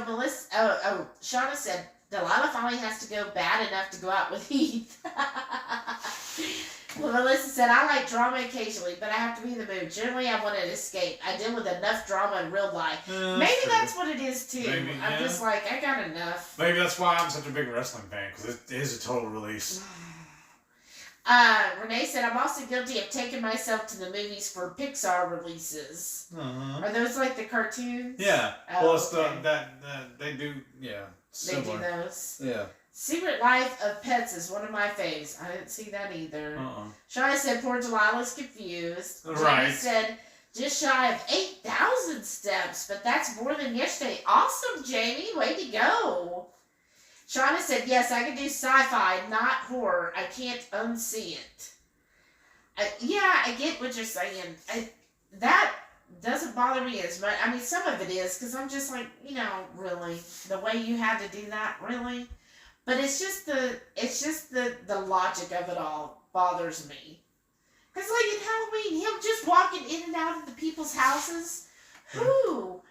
Speaker 1: Shauna said Delilah finally has to go bad enough to go out with Heath. Well, Melissa said, I like drama occasionally, but I have to be in the mood. Generally, I want to escape. I deal with enough drama in real life. Maybe that's what it is, too.
Speaker 4: Maybe,
Speaker 1: I'm just like, I got enough.
Speaker 4: Maybe that's why I'm such a big wrestling fan, because it is a total release.
Speaker 1: Renee said, I'm also guilty of taking myself to the movies for Pixar releases.
Speaker 4: Uh-huh.
Speaker 1: Are those like the cartoons?
Speaker 4: Yeah.
Speaker 1: Oh,
Speaker 4: Well, it's
Speaker 1: okay.
Speaker 4: they do, yeah.
Speaker 1: They do
Speaker 4: Similar.
Speaker 1: those.
Speaker 4: Yeah.
Speaker 1: Secret Life of Pets is one of my faves. I didn't see that either. Shauna said, poor Delilah's confused.
Speaker 4: Right.
Speaker 1: Jamie said, just shy of 8,000 steps, but that's more than yesterday. Awesome, Jamie. Way to go. Shauna said, yes, I can do sci-fi, not horror. I can't unsee it. I get what you're saying. That doesn't bother me as much. I mean, some of it is, because I'm just like, really, the way you had to do that, really? But it's just the logic of it all bothers me. Because like in Halloween, him just walking in and out of the people's houses. Who?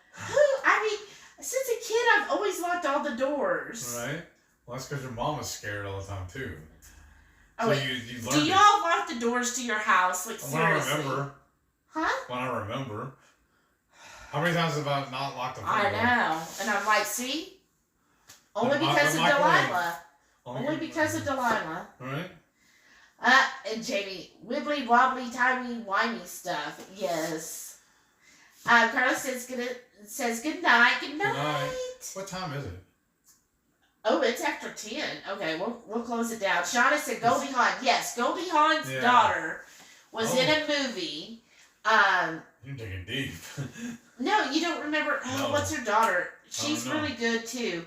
Speaker 1: I mean, since a kid, I've always locked all the doors.
Speaker 5: Right? Well, that's because your mom was scared all the time, too.
Speaker 1: Oh,
Speaker 5: So
Speaker 1: wait.
Speaker 5: you learned
Speaker 1: Do
Speaker 5: it.
Speaker 1: y'all lock the doors to your house? Like,
Speaker 5: When I
Speaker 1: seriously?
Speaker 5: remember.
Speaker 1: Huh?
Speaker 5: When I remember. How many times have I not locked the front
Speaker 1: I
Speaker 5: door?
Speaker 1: know. And I'm like, see? Only
Speaker 5: The
Speaker 1: because of
Speaker 5: microwave.
Speaker 1: Delilah. Only because of Delilah.
Speaker 5: Right?
Speaker 1: And Jamie, wibbly wobbly timey wimey stuff. Yes. Carlos says good night. Good night.
Speaker 5: night. What time is it?
Speaker 1: Oh, it's after 10. Okay, we'll close it down. Shauna said Goldie Hawn. Yes, Goldie Hawn's
Speaker 5: Yeah.
Speaker 1: daughter was
Speaker 5: Oh.
Speaker 1: in a movie.
Speaker 5: You're digging deep.
Speaker 1: No, you don't remember. Oh,
Speaker 5: No.
Speaker 1: what's her daughter? She's
Speaker 5: no.
Speaker 1: really good too.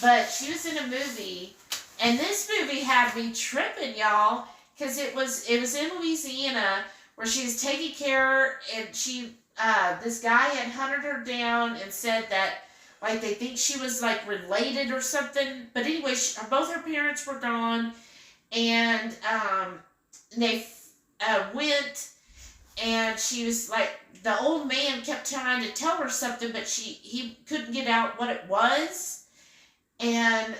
Speaker 1: But she was in a movie, and this movie had me tripping, y'all, because it was in Louisiana where she was taking care, and this guy had hunted her down and said that like they think she was like related or something. But anyway, both her parents were gone, and they went. And she was like, the old man kept trying to tell her something, but he couldn't get out what it was. And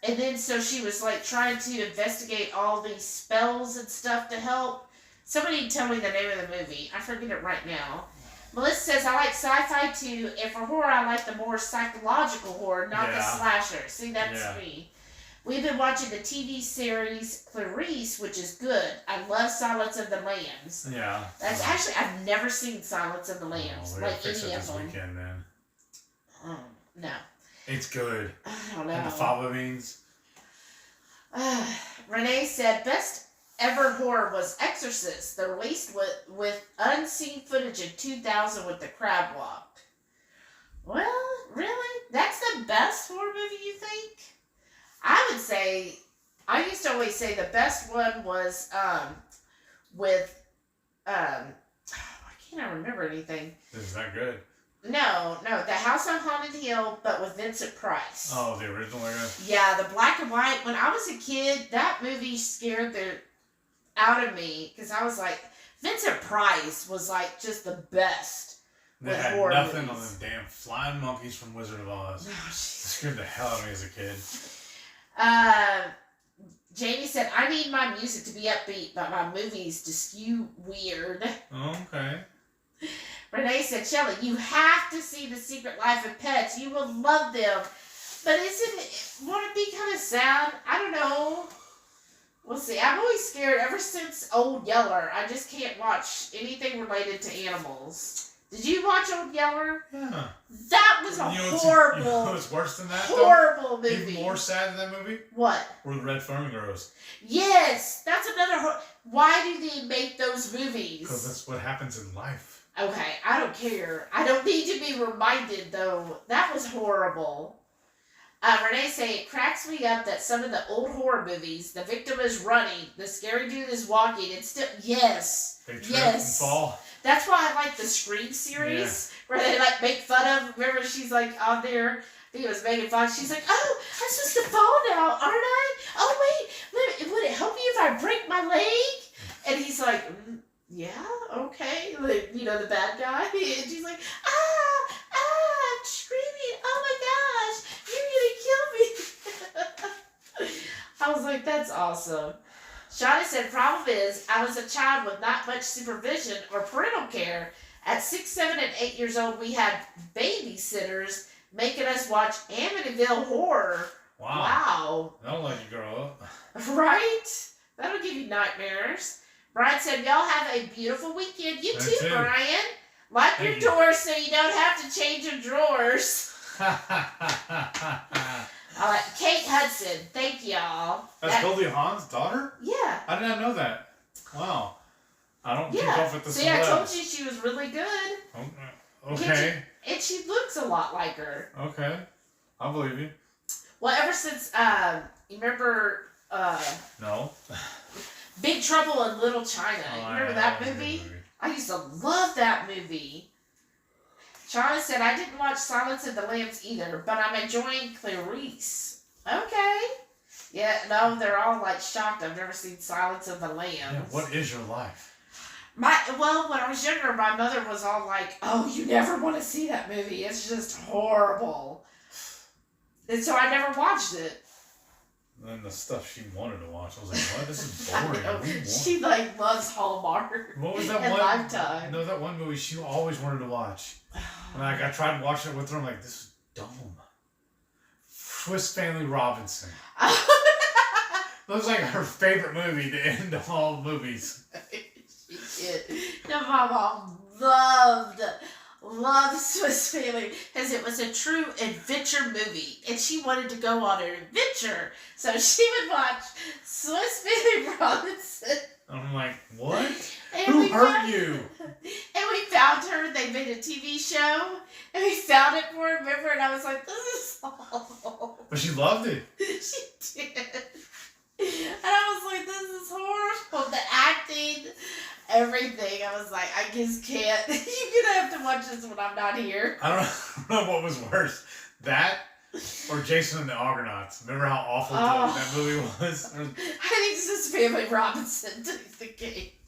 Speaker 1: then so she was like trying to investigate all these spells and stuff to help. Somebody tell me the name of the movie. I forget it right now. Melissa says, I like sci-fi too, and for horror I like the more psychological horror, not the
Speaker 4: Yeah.
Speaker 1: slasher. See, that's
Speaker 4: Yeah.
Speaker 1: me. We've been watching the TV series Clarice, which is good. I love Silence of the Lambs.
Speaker 4: Yeah.
Speaker 1: That's actually, I've never seen Silence of the Lambs,
Speaker 5: we gotta
Speaker 1: like
Speaker 5: fix it
Speaker 1: any of
Speaker 5: this
Speaker 1: them.
Speaker 5: weekend, then.
Speaker 1: No,
Speaker 4: It's good.
Speaker 1: I don't
Speaker 4: And the
Speaker 1: know.
Speaker 4: fava beans.
Speaker 1: Renee said best ever horror was Exorcist, the released with unseen footage in 2000 with the crab walk. Well, really? That's the best horror movie you think? I would say, I used to always say the best one was with why can't I remember anything?
Speaker 5: Is that good?
Speaker 1: No, The House on Haunted Hill, but with Vincent Price.
Speaker 5: Oh, the original guy?
Speaker 1: Yeah, the black and white. When I was a kid, that movie scared the out of me because I was like, Vincent Price was like just the best
Speaker 4: They
Speaker 1: with
Speaker 4: had
Speaker 1: horror
Speaker 4: nothing
Speaker 1: movies.
Speaker 4: on them damn flying monkeys from Wizard of Oz. It scared the hell out of me as a kid.
Speaker 1: Jamie said, I need my music to be upbeat, but my movies to skew weird.
Speaker 5: Okay.
Speaker 1: Renee said, Shelley, you have to see The Secret Life of Pets. You will love them. But won't it be kind of sad? I don't know. We'll see. I'm always scared ever since Old Yeller. I just can't watch anything related to animals. Did you watch Old Yeller?
Speaker 5: Yeah.
Speaker 1: That was a horrible,
Speaker 5: You know what's worse than that?
Speaker 1: horrible
Speaker 5: Though?
Speaker 1: movie.
Speaker 5: Even more sad than that movie?
Speaker 1: What?
Speaker 5: Where the red phone grows.
Speaker 1: Yes, that's another. Why do they make those movies?
Speaker 5: Because that's what happens in life.
Speaker 1: Okay, I don't care. I don't need to be reminded though. That was horrible. Renee say it cracks me up that some of the old horror movies, the victim is running, the scary dude is walking, and still yes,
Speaker 5: They trip
Speaker 1: yes.
Speaker 5: and fall.
Speaker 1: That's why I like the Scream series where they like make fun of. Remember, she's like on there. I think it was Megan Fox. She's like, "Oh, I'm supposed to fall now, aren't I? Oh wait, would it help you if I break my leg?" And he's like, "Yeah, okay." Like, you know, the bad guy. And she's like, I'm screaming. Oh my gosh, you're gonna kill me. I was like, that's awesome. Shawnee said, problem is, I was a child with not much supervision or parental care. At 6, 7, and 8 years old, we had babysitters making us watch Amityville Horror. Wow.
Speaker 5: That'll let you grow up.
Speaker 1: Right? That'll give you nightmares. Brian said, y'all have a beautiful weekend. You too, Brian. Lock your doors so you don't have to change your drawers. All right, Kate Hudson. Thank y'all.
Speaker 5: That's Goldie Hawn's daughter?
Speaker 1: Yeah.
Speaker 5: I did not know that. Wow. I don't keep
Speaker 1: Yeah.
Speaker 5: up with the
Speaker 1: See, I told
Speaker 5: celebs.
Speaker 1: you she was really good.
Speaker 5: Okay.
Speaker 1: And she looks a lot like her.
Speaker 5: Okay. I believe you.
Speaker 1: Well, ever since, you remember
Speaker 5: No.
Speaker 1: Big Trouble in Little China?
Speaker 5: Oh,
Speaker 1: You remember
Speaker 5: I
Speaker 1: that
Speaker 5: know,
Speaker 1: movie? I used to love that movie. Charlie said, I didn't watch Silence of the Lambs either, but I'm enjoying Clarice. Okay. Yeah, no, they're all like shocked. I've never seen Silence of the Lambs.
Speaker 5: Yeah, what is your life?
Speaker 1: Well, when I was younger, my mother was all like, oh, you never want to see that movie. It's just horrible. And so I never watched it.
Speaker 5: And then the stuff she wanted to watch, I was like, what? This is boring.
Speaker 1: I know.
Speaker 5: What do you want?
Speaker 1: She like loves Hallmark.
Speaker 5: What was that
Speaker 1: and
Speaker 5: one?
Speaker 1: Lifetime.
Speaker 5: No, that one movie she always wanted to watch. And like I tried watching it with her. I'm like, this is dumb. Swiss Family Robinson. That was like her favorite movie to end all movies.
Speaker 1: She did. No, my mom loved Swiss Family because it was a true adventure movie, and she wanted to go on an adventure, so she would watch Swiss Family Robinson.
Speaker 5: I'm like, what?
Speaker 1: And
Speaker 5: Who
Speaker 1: we
Speaker 5: hurt
Speaker 1: found-
Speaker 5: you?
Speaker 1: And we found her. They made a TV show, and we found it for her. Remember? And I was like, "This is awful."
Speaker 5: But she loved it.
Speaker 1: She did. And I was like, this is horrible. The acting, everything. I was like, I just can't. You're going to have to watch this when I'm not here.
Speaker 5: I don't know what was worse, that or Jason and the Argonauts. Remember how awful that movie was?
Speaker 1: I think it's just Family Robinson took the cake.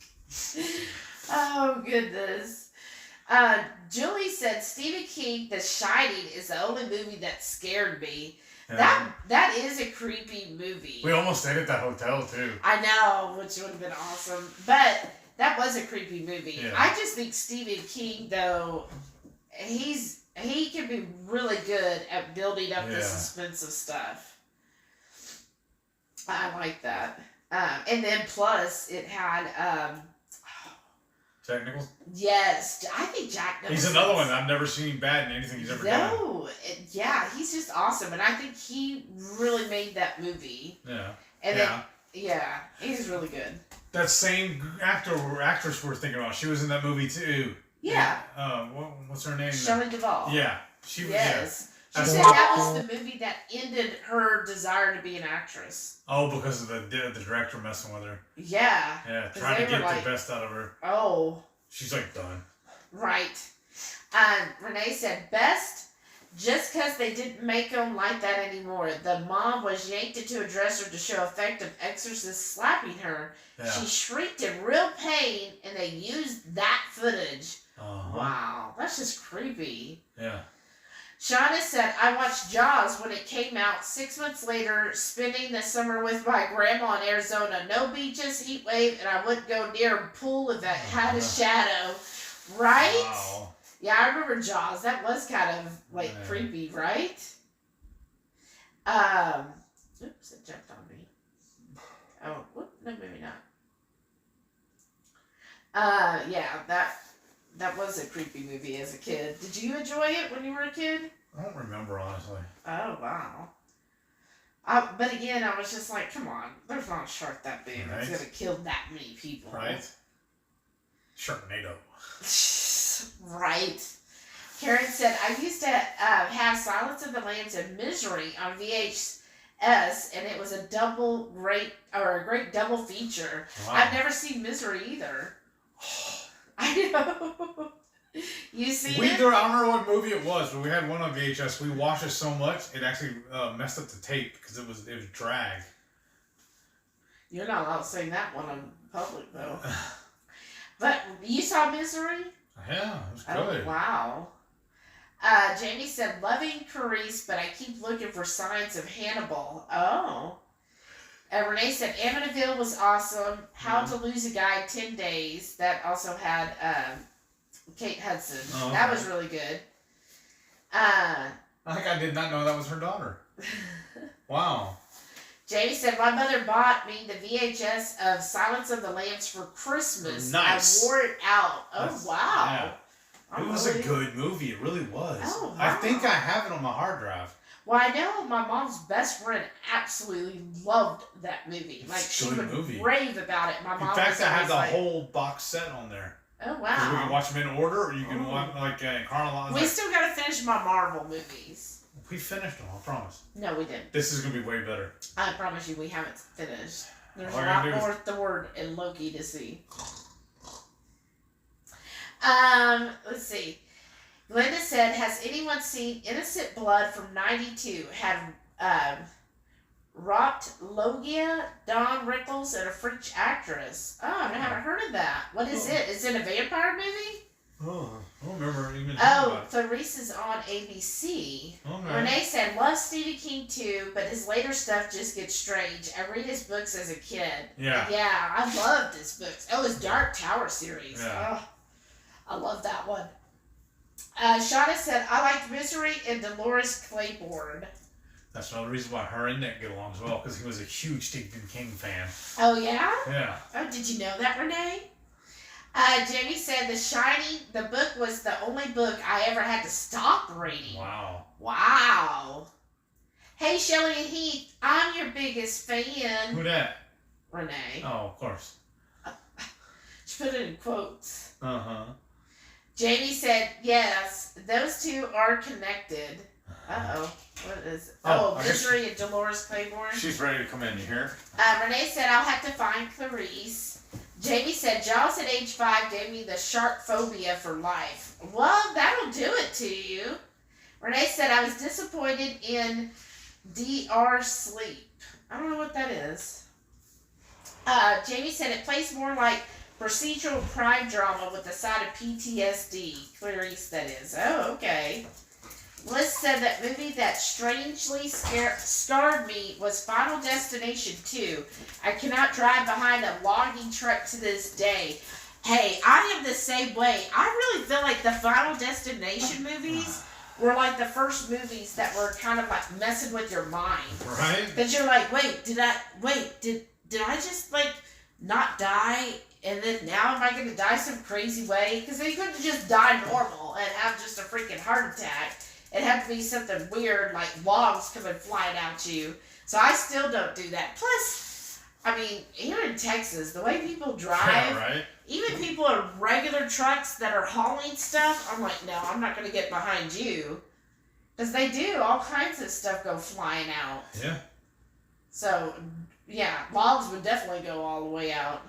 Speaker 1: Oh, goodness. Julie said Stephen King, The Shining is the only movie that scared me.
Speaker 5: Yeah.
Speaker 1: That is a creepy movie.
Speaker 5: We almost stayed at that hotel too.
Speaker 1: I know, which would have been awesome. But that was a creepy movie.
Speaker 5: Yeah.
Speaker 1: I just think Stephen King, though, he can be really good at building up the suspense of stuff. I like that. And then plus it had
Speaker 5: Jack Nicholson?
Speaker 1: yes, I think Jack Nicholson.
Speaker 5: He's another one. I've never seen bad in anything he's ever done.
Speaker 1: No, yeah, he's just awesome, and I think he really made that movie.
Speaker 5: Yeah.
Speaker 1: And then, yeah, he's really good.
Speaker 5: That same actor or actress we're thinking about, she was in that movie too.
Speaker 1: Yeah.
Speaker 5: What's her name?
Speaker 1: Shelley Duvall.
Speaker 5: Yeah. She was.
Speaker 1: Yes. She
Speaker 5: That's
Speaker 1: said
Speaker 5: what-
Speaker 1: that was the movie that ended her desire to be an actress.
Speaker 5: Oh, because of the director messing with her.
Speaker 1: Yeah.
Speaker 5: Yeah,
Speaker 1: 'Cause
Speaker 5: trying to
Speaker 1: they
Speaker 5: get
Speaker 1: were like-
Speaker 5: the best out of her.
Speaker 1: Oh,
Speaker 5: She's like done.
Speaker 1: right. Renee said best Just because they didn't make them like that anymore. The mom was yanked into a dresser to show effective exorcist slapping her.
Speaker 5: Yeah.
Speaker 1: She shrieked in real pain, and they used that footage.
Speaker 5: Uh-huh.
Speaker 1: Wow, that's just creepy.
Speaker 5: Yeah.
Speaker 1: Shauna said, I watched Jaws when it came out 6 months later, spending the summer with my grandma in Arizona. No beaches, heat wave, and I wouldn't go near a pool if it had a shadow. Right?
Speaker 5: Wow.
Speaker 1: Yeah, I remember Jaws. That was kind of, like,
Speaker 5: Yeah.
Speaker 1: creepy, right? Oops, it jumped on me. Oh, whoop, no, maybe not. Yeah, that was a creepy movie as a kid. Did you enjoy it when you were a kid?
Speaker 5: I don't remember, honestly.
Speaker 1: Oh, wow. But again, I was just like, come on, there's not a shark that big.
Speaker 5: Right.
Speaker 1: It's going to kill that many people.
Speaker 5: Right? Sharknado.
Speaker 1: Right. Karen said, I used to have Silence of the Lambs and Misery on VHS, and it was a great double feature.
Speaker 5: Wow.
Speaker 1: I've never seen Misery either. I know. You seen it?
Speaker 5: I don't remember what movie it was, but we had one on VHS. We watched it so much, it actually messed up the tape because it was drag.
Speaker 1: You're not allowed to say that one in public, though. But you saw Misery?
Speaker 5: Yeah, it was
Speaker 1: Oh,
Speaker 5: good.
Speaker 1: wow. Jamie said, loving Carice, but I keep looking for signs of Hannibal. Oh. Renee said, Amityville was awesome. How to Lose a Guy in 10 Days. That also had Kate Hudson.
Speaker 5: Oh,
Speaker 1: That
Speaker 5: okay.
Speaker 1: was really good.
Speaker 5: I think I did not know that was her daughter. Wow.
Speaker 1: Jamie said, my mother bought me the VHS of Silence of the Lambs for Christmas.
Speaker 5: Nice.
Speaker 1: I wore it out. Oh,
Speaker 5: That's-
Speaker 1: wow.
Speaker 5: yeah. It was a good movie. It really was.
Speaker 1: Oh,
Speaker 5: I think
Speaker 1: wow.
Speaker 5: I have it on my hard drive.
Speaker 1: Well, I know my mom's best friend absolutely loved that movie. Like,
Speaker 5: It's a
Speaker 1: she
Speaker 5: good
Speaker 1: would
Speaker 5: movie.
Speaker 1: rave about it. My
Speaker 5: In
Speaker 1: mom
Speaker 5: fact,
Speaker 1: was
Speaker 5: I have
Speaker 1: always
Speaker 5: the
Speaker 1: like,
Speaker 5: whole box set on there.
Speaker 1: oh,
Speaker 5: 'Cause we can
Speaker 1: wow.
Speaker 5: watch them in order, or you can
Speaker 1: Oh.
Speaker 5: watch like chronological.
Speaker 1: We still got to finish my Marvel movies.
Speaker 5: We finished them. I promise.
Speaker 1: No, we didn't.
Speaker 5: This is gonna be way better.
Speaker 1: I promise you we haven't finished. There's
Speaker 5: All
Speaker 1: a
Speaker 5: I gotta
Speaker 1: lot
Speaker 5: do
Speaker 1: more
Speaker 5: is-
Speaker 1: Thor and Loki to see. Let's see. Glenda said, has anyone seen Innocent Blood from 92? Had Rot Logia, Dawn Rickles, and a French actress. Oh, I haven't heard of that. What is it? Is it a vampire movie?
Speaker 5: Oh, I don't remember even.
Speaker 1: Oh, Clarice is on ABC.
Speaker 5: Okay.
Speaker 1: Renee said, love Stephen King too, but his later stuff just gets strange. I read his books as a kid.
Speaker 5: Yeah.
Speaker 1: Yeah, I loved his books. Oh, his Dark Tower series.
Speaker 5: Yeah.
Speaker 1: Oh, I love that one. Shauna said, I liked Misery and Dolores Claiborne.
Speaker 5: That's another reason why her and Nick get along as well, because he was a huge Stephen King fan.
Speaker 1: Oh, yeah?
Speaker 5: Yeah.
Speaker 1: Oh, did you know that, Renee? Jamie said, The Shining, the book was the only book I ever had to stop reading.
Speaker 5: Wow.
Speaker 1: Wow. Hey, Shelley and Heath, I'm your biggest fan.
Speaker 5: Who that?
Speaker 1: Renee.
Speaker 5: Oh, of course.
Speaker 1: She put it in quotes.
Speaker 5: Uh-huh.
Speaker 1: Jamie said, yes, those two are connected. Uh-oh. What is it?
Speaker 5: Oh,
Speaker 1: Oh,
Speaker 5: I guess-
Speaker 1: Misery and Dolores Claiborne.
Speaker 5: She's ready to come in, you hear?
Speaker 1: Renee said, I'll have to find Clarice. Jamie said, Jaws at age 5 gave me the shark phobia for life. Well, that'll do it to you. Renee said, I was disappointed in DR Sleep. I don't know what that is. Jamie said, it plays more like procedural crime drama with a side of PTSD. Clarice, that is. Oh, okay. Liz said that movie that strangely scarred me was Final Destination 2. I cannot drive behind a logging truck to this day. Hey, I am the same way. I really feel like the Final Destination movies were like the first movies that were kind of like messing with your mind.
Speaker 5: Right?
Speaker 1: That you're like, did I just like not die? And then now am I going to die some crazy way? Because they couldn't just die normal and have just a freaking heart attack. It had to be something weird, like logs coming flying at you. So I still don't do that. Plus, I mean, here in Texas, the way people drive,
Speaker 5: Yeah, right?
Speaker 1: even people in regular trucks that are hauling stuff, I'm like, no, I'm not going to get behind you. Because they do. All kinds of stuff go flying out.
Speaker 5: Yeah.
Speaker 1: So, yeah, logs would definitely go all the way out.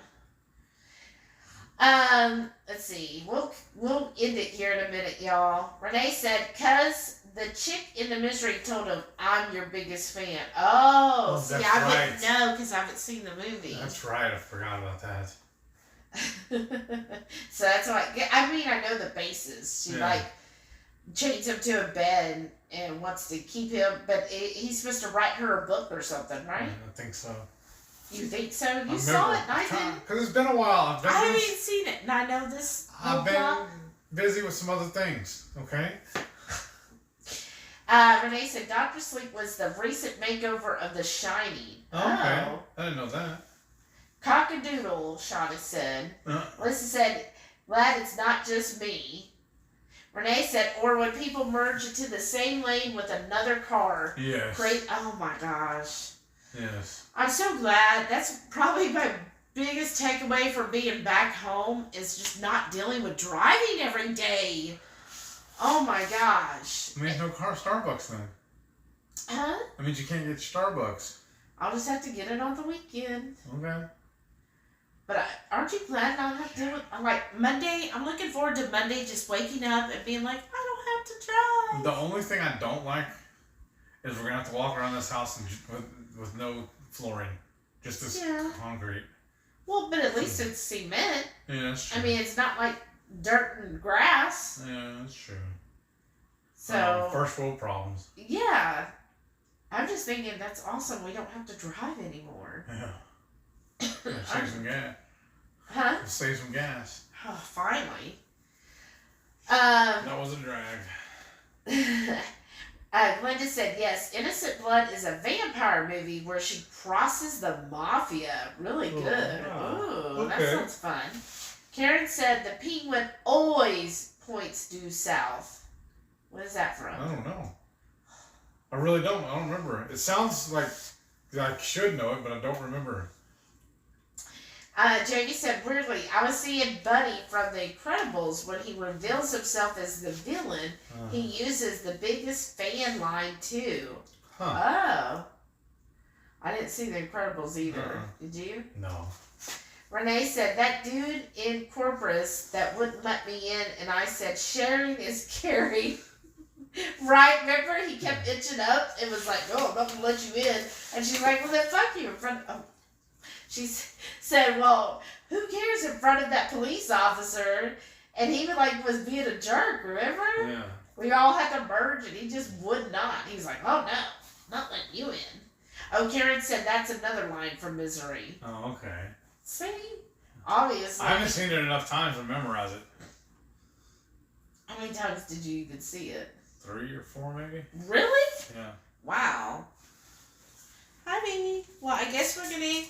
Speaker 1: Let's see. We'll end it here in a minute, y'all. Renee said, "'Cause the chick in the Misery told him, "I'm your biggest fan." Oh,
Speaker 5: Oh,
Speaker 1: see,
Speaker 5: that's
Speaker 1: I
Speaker 5: right.
Speaker 1: wouldn't know because I haven't seen the movie.
Speaker 5: That's right. I forgot about that.
Speaker 1: So that's why. I mean, I know the basis. She
Speaker 5: Yeah.
Speaker 1: like chains him to a bed and wants to keep him, but he's supposed to write her a book or something, right?
Speaker 5: I think so.
Speaker 1: You think so? You saw it, and I didn't.
Speaker 5: Because it's been a while.
Speaker 1: I haven't even seen it, and I know this whole
Speaker 5: I've been
Speaker 1: plot.
Speaker 5: busy with some other things. Okay.
Speaker 1: Renee said Dr. Sleep was the recent makeover of The Shining.
Speaker 5: Okay. I didn't know that.
Speaker 1: Cock-a-doodle, Shauna said.
Speaker 5: Uh,
Speaker 1: Melissa said, glad it's not just me. Renee said, or when people merge into the same lane with another car.
Speaker 5: yes.
Speaker 1: Great. Oh my gosh.
Speaker 5: Yes.
Speaker 1: I'm so glad. That's probably my biggest takeaway from being back home is just not dealing with driving every day. Oh my gosh.
Speaker 5: I mean, there's no car Starbucks then.
Speaker 1: Huh?
Speaker 5: That means you can't get Starbucks.
Speaker 1: I'll just have to get it on the weekend.
Speaker 5: Okay.
Speaker 1: But aren't you glad I don't have to do it? I'm like, Monday, I'm looking forward to Monday just waking up and being like, I don't have to drive.
Speaker 5: The only thing I don't like is we're gonna have to walk around this house with no flooring, just this
Speaker 1: Yeah.
Speaker 5: concrete.
Speaker 1: Well, but at least it's cement.
Speaker 5: Yeah, that's true.
Speaker 1: I mean, it's not like dirt and grass.
Speaker 5: yeah, that's true.
Speaker 1: So,
Speaker 5: first world problems.
Speaker 1: yeah. I'm just thinking that's awesome. We don't have to drive anymore.
Speaker 5: Yeah. Save some gas.
Speaker 1: Huh?
Speaker 5: Save some gas.
Speaker 1: Oh, finally.
Speaker 5: That was a drag.
Speaker 1: Glenda said, yes, Innocent Blood is a vampire movie where she crosses the mafia. Really
Speaker 5: Oh,
Speaker 1: good.
Speaker 5: wow.
Speaker 1: Ooh, that
Speaker 5: Okay.
Speaker 1: sounds fun. Karen said, the penguin always points due south. What is that from?
Speaker 5: I don't know. I really don't. I don't remember. It sounds like I should know it, but I don't remember.
Speaker 1: Jamie said, weirdly, I was seeing Buddy from The Incredibles when he reveals himself as the villain. He uses the biggest fan line, too.
Speaker 5: Huh.
Speaker 1: Oh. I didn't see The Incredibles either.
Speaker 5: Uh-uh.
Speaker 1: Did you?
Speaker 5: No.
Speaker 1: Renee said, that dude in Corpus that wouldn't let me in, and I said, sharing is caring. Right? Remember? He kept itching up and was like, no, I'm not going to let you in. And she's like, well, then fuck you in front of... Oh. She said, well, who cares in front of that police officer? And he was being a jerk, remember?
Speaker 5: Yeah.
Speaker 1: We all had to merge, and he just would not. He's like, oh, no, not letting you in. Oh, Karen said that's another line from Misery.
Speaker 5: Oh, okay.
Speaker 1: See? Obviously.
Speaker 5: I haven't seen it enough times to memorize it.
Speaker 1: How many times did you even see it?
Speaker 5: 3 or 4, maybe?
Speaker 1: Really?
Speaker 5: Yeah.
Speaker 1: Wow. Hi, baby. Well, I guess we're going to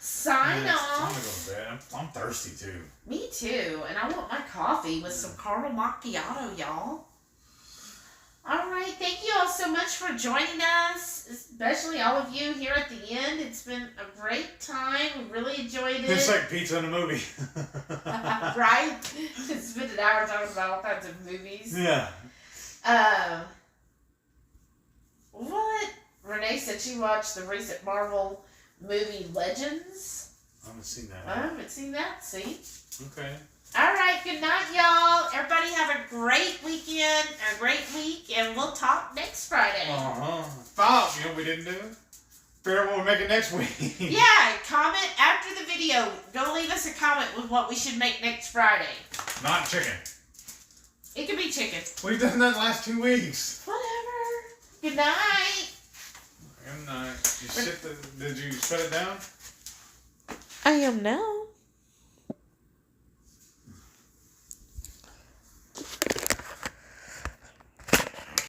Speaker 1: sign
Speaker 5: Yeah, it's time
Speaker 1: off.
Speaker 5: to go to bed. I'm thirsty, too.
Speaker 1: Me too. And I want my coffee with some caramel macchiato, y'all. All right. Thank you all so much for joining us, especially all of you here at the end. It's been a great time. We really enjoyed it.
Speaker 5: It's like pizza in a movie.
Speaker 1: Right? It's been an hour talking about all kinds of movies.
Speaker 5: Yeah.
Speaker 1: What? Renee said she watched the recent Marvel movie Legends.
Speaker 5: I haven't seen that.
Speaker 1: I haven't seen that. See?
Speaker 5: Okay.
Speaker 1: All right. Good night, y'all. Everybody have a great weekend, a great week, and we'll talk next Friday.
Speaker 5: Stop. You know what we didn't do? Figure out what we're making next week.
Speaker 1: Yeah, comment after the video. Go leave us a comment with what we should make next Friday.
Speaker 5: Not chicken.
Speaker 1: It could be chicken.
Speaker 5: We've done that the last 2 weeks.
Speaker 1: Whatever. Good night.
Speaker 5: Good night. Did you shut it down?
Speaker 1: I am now.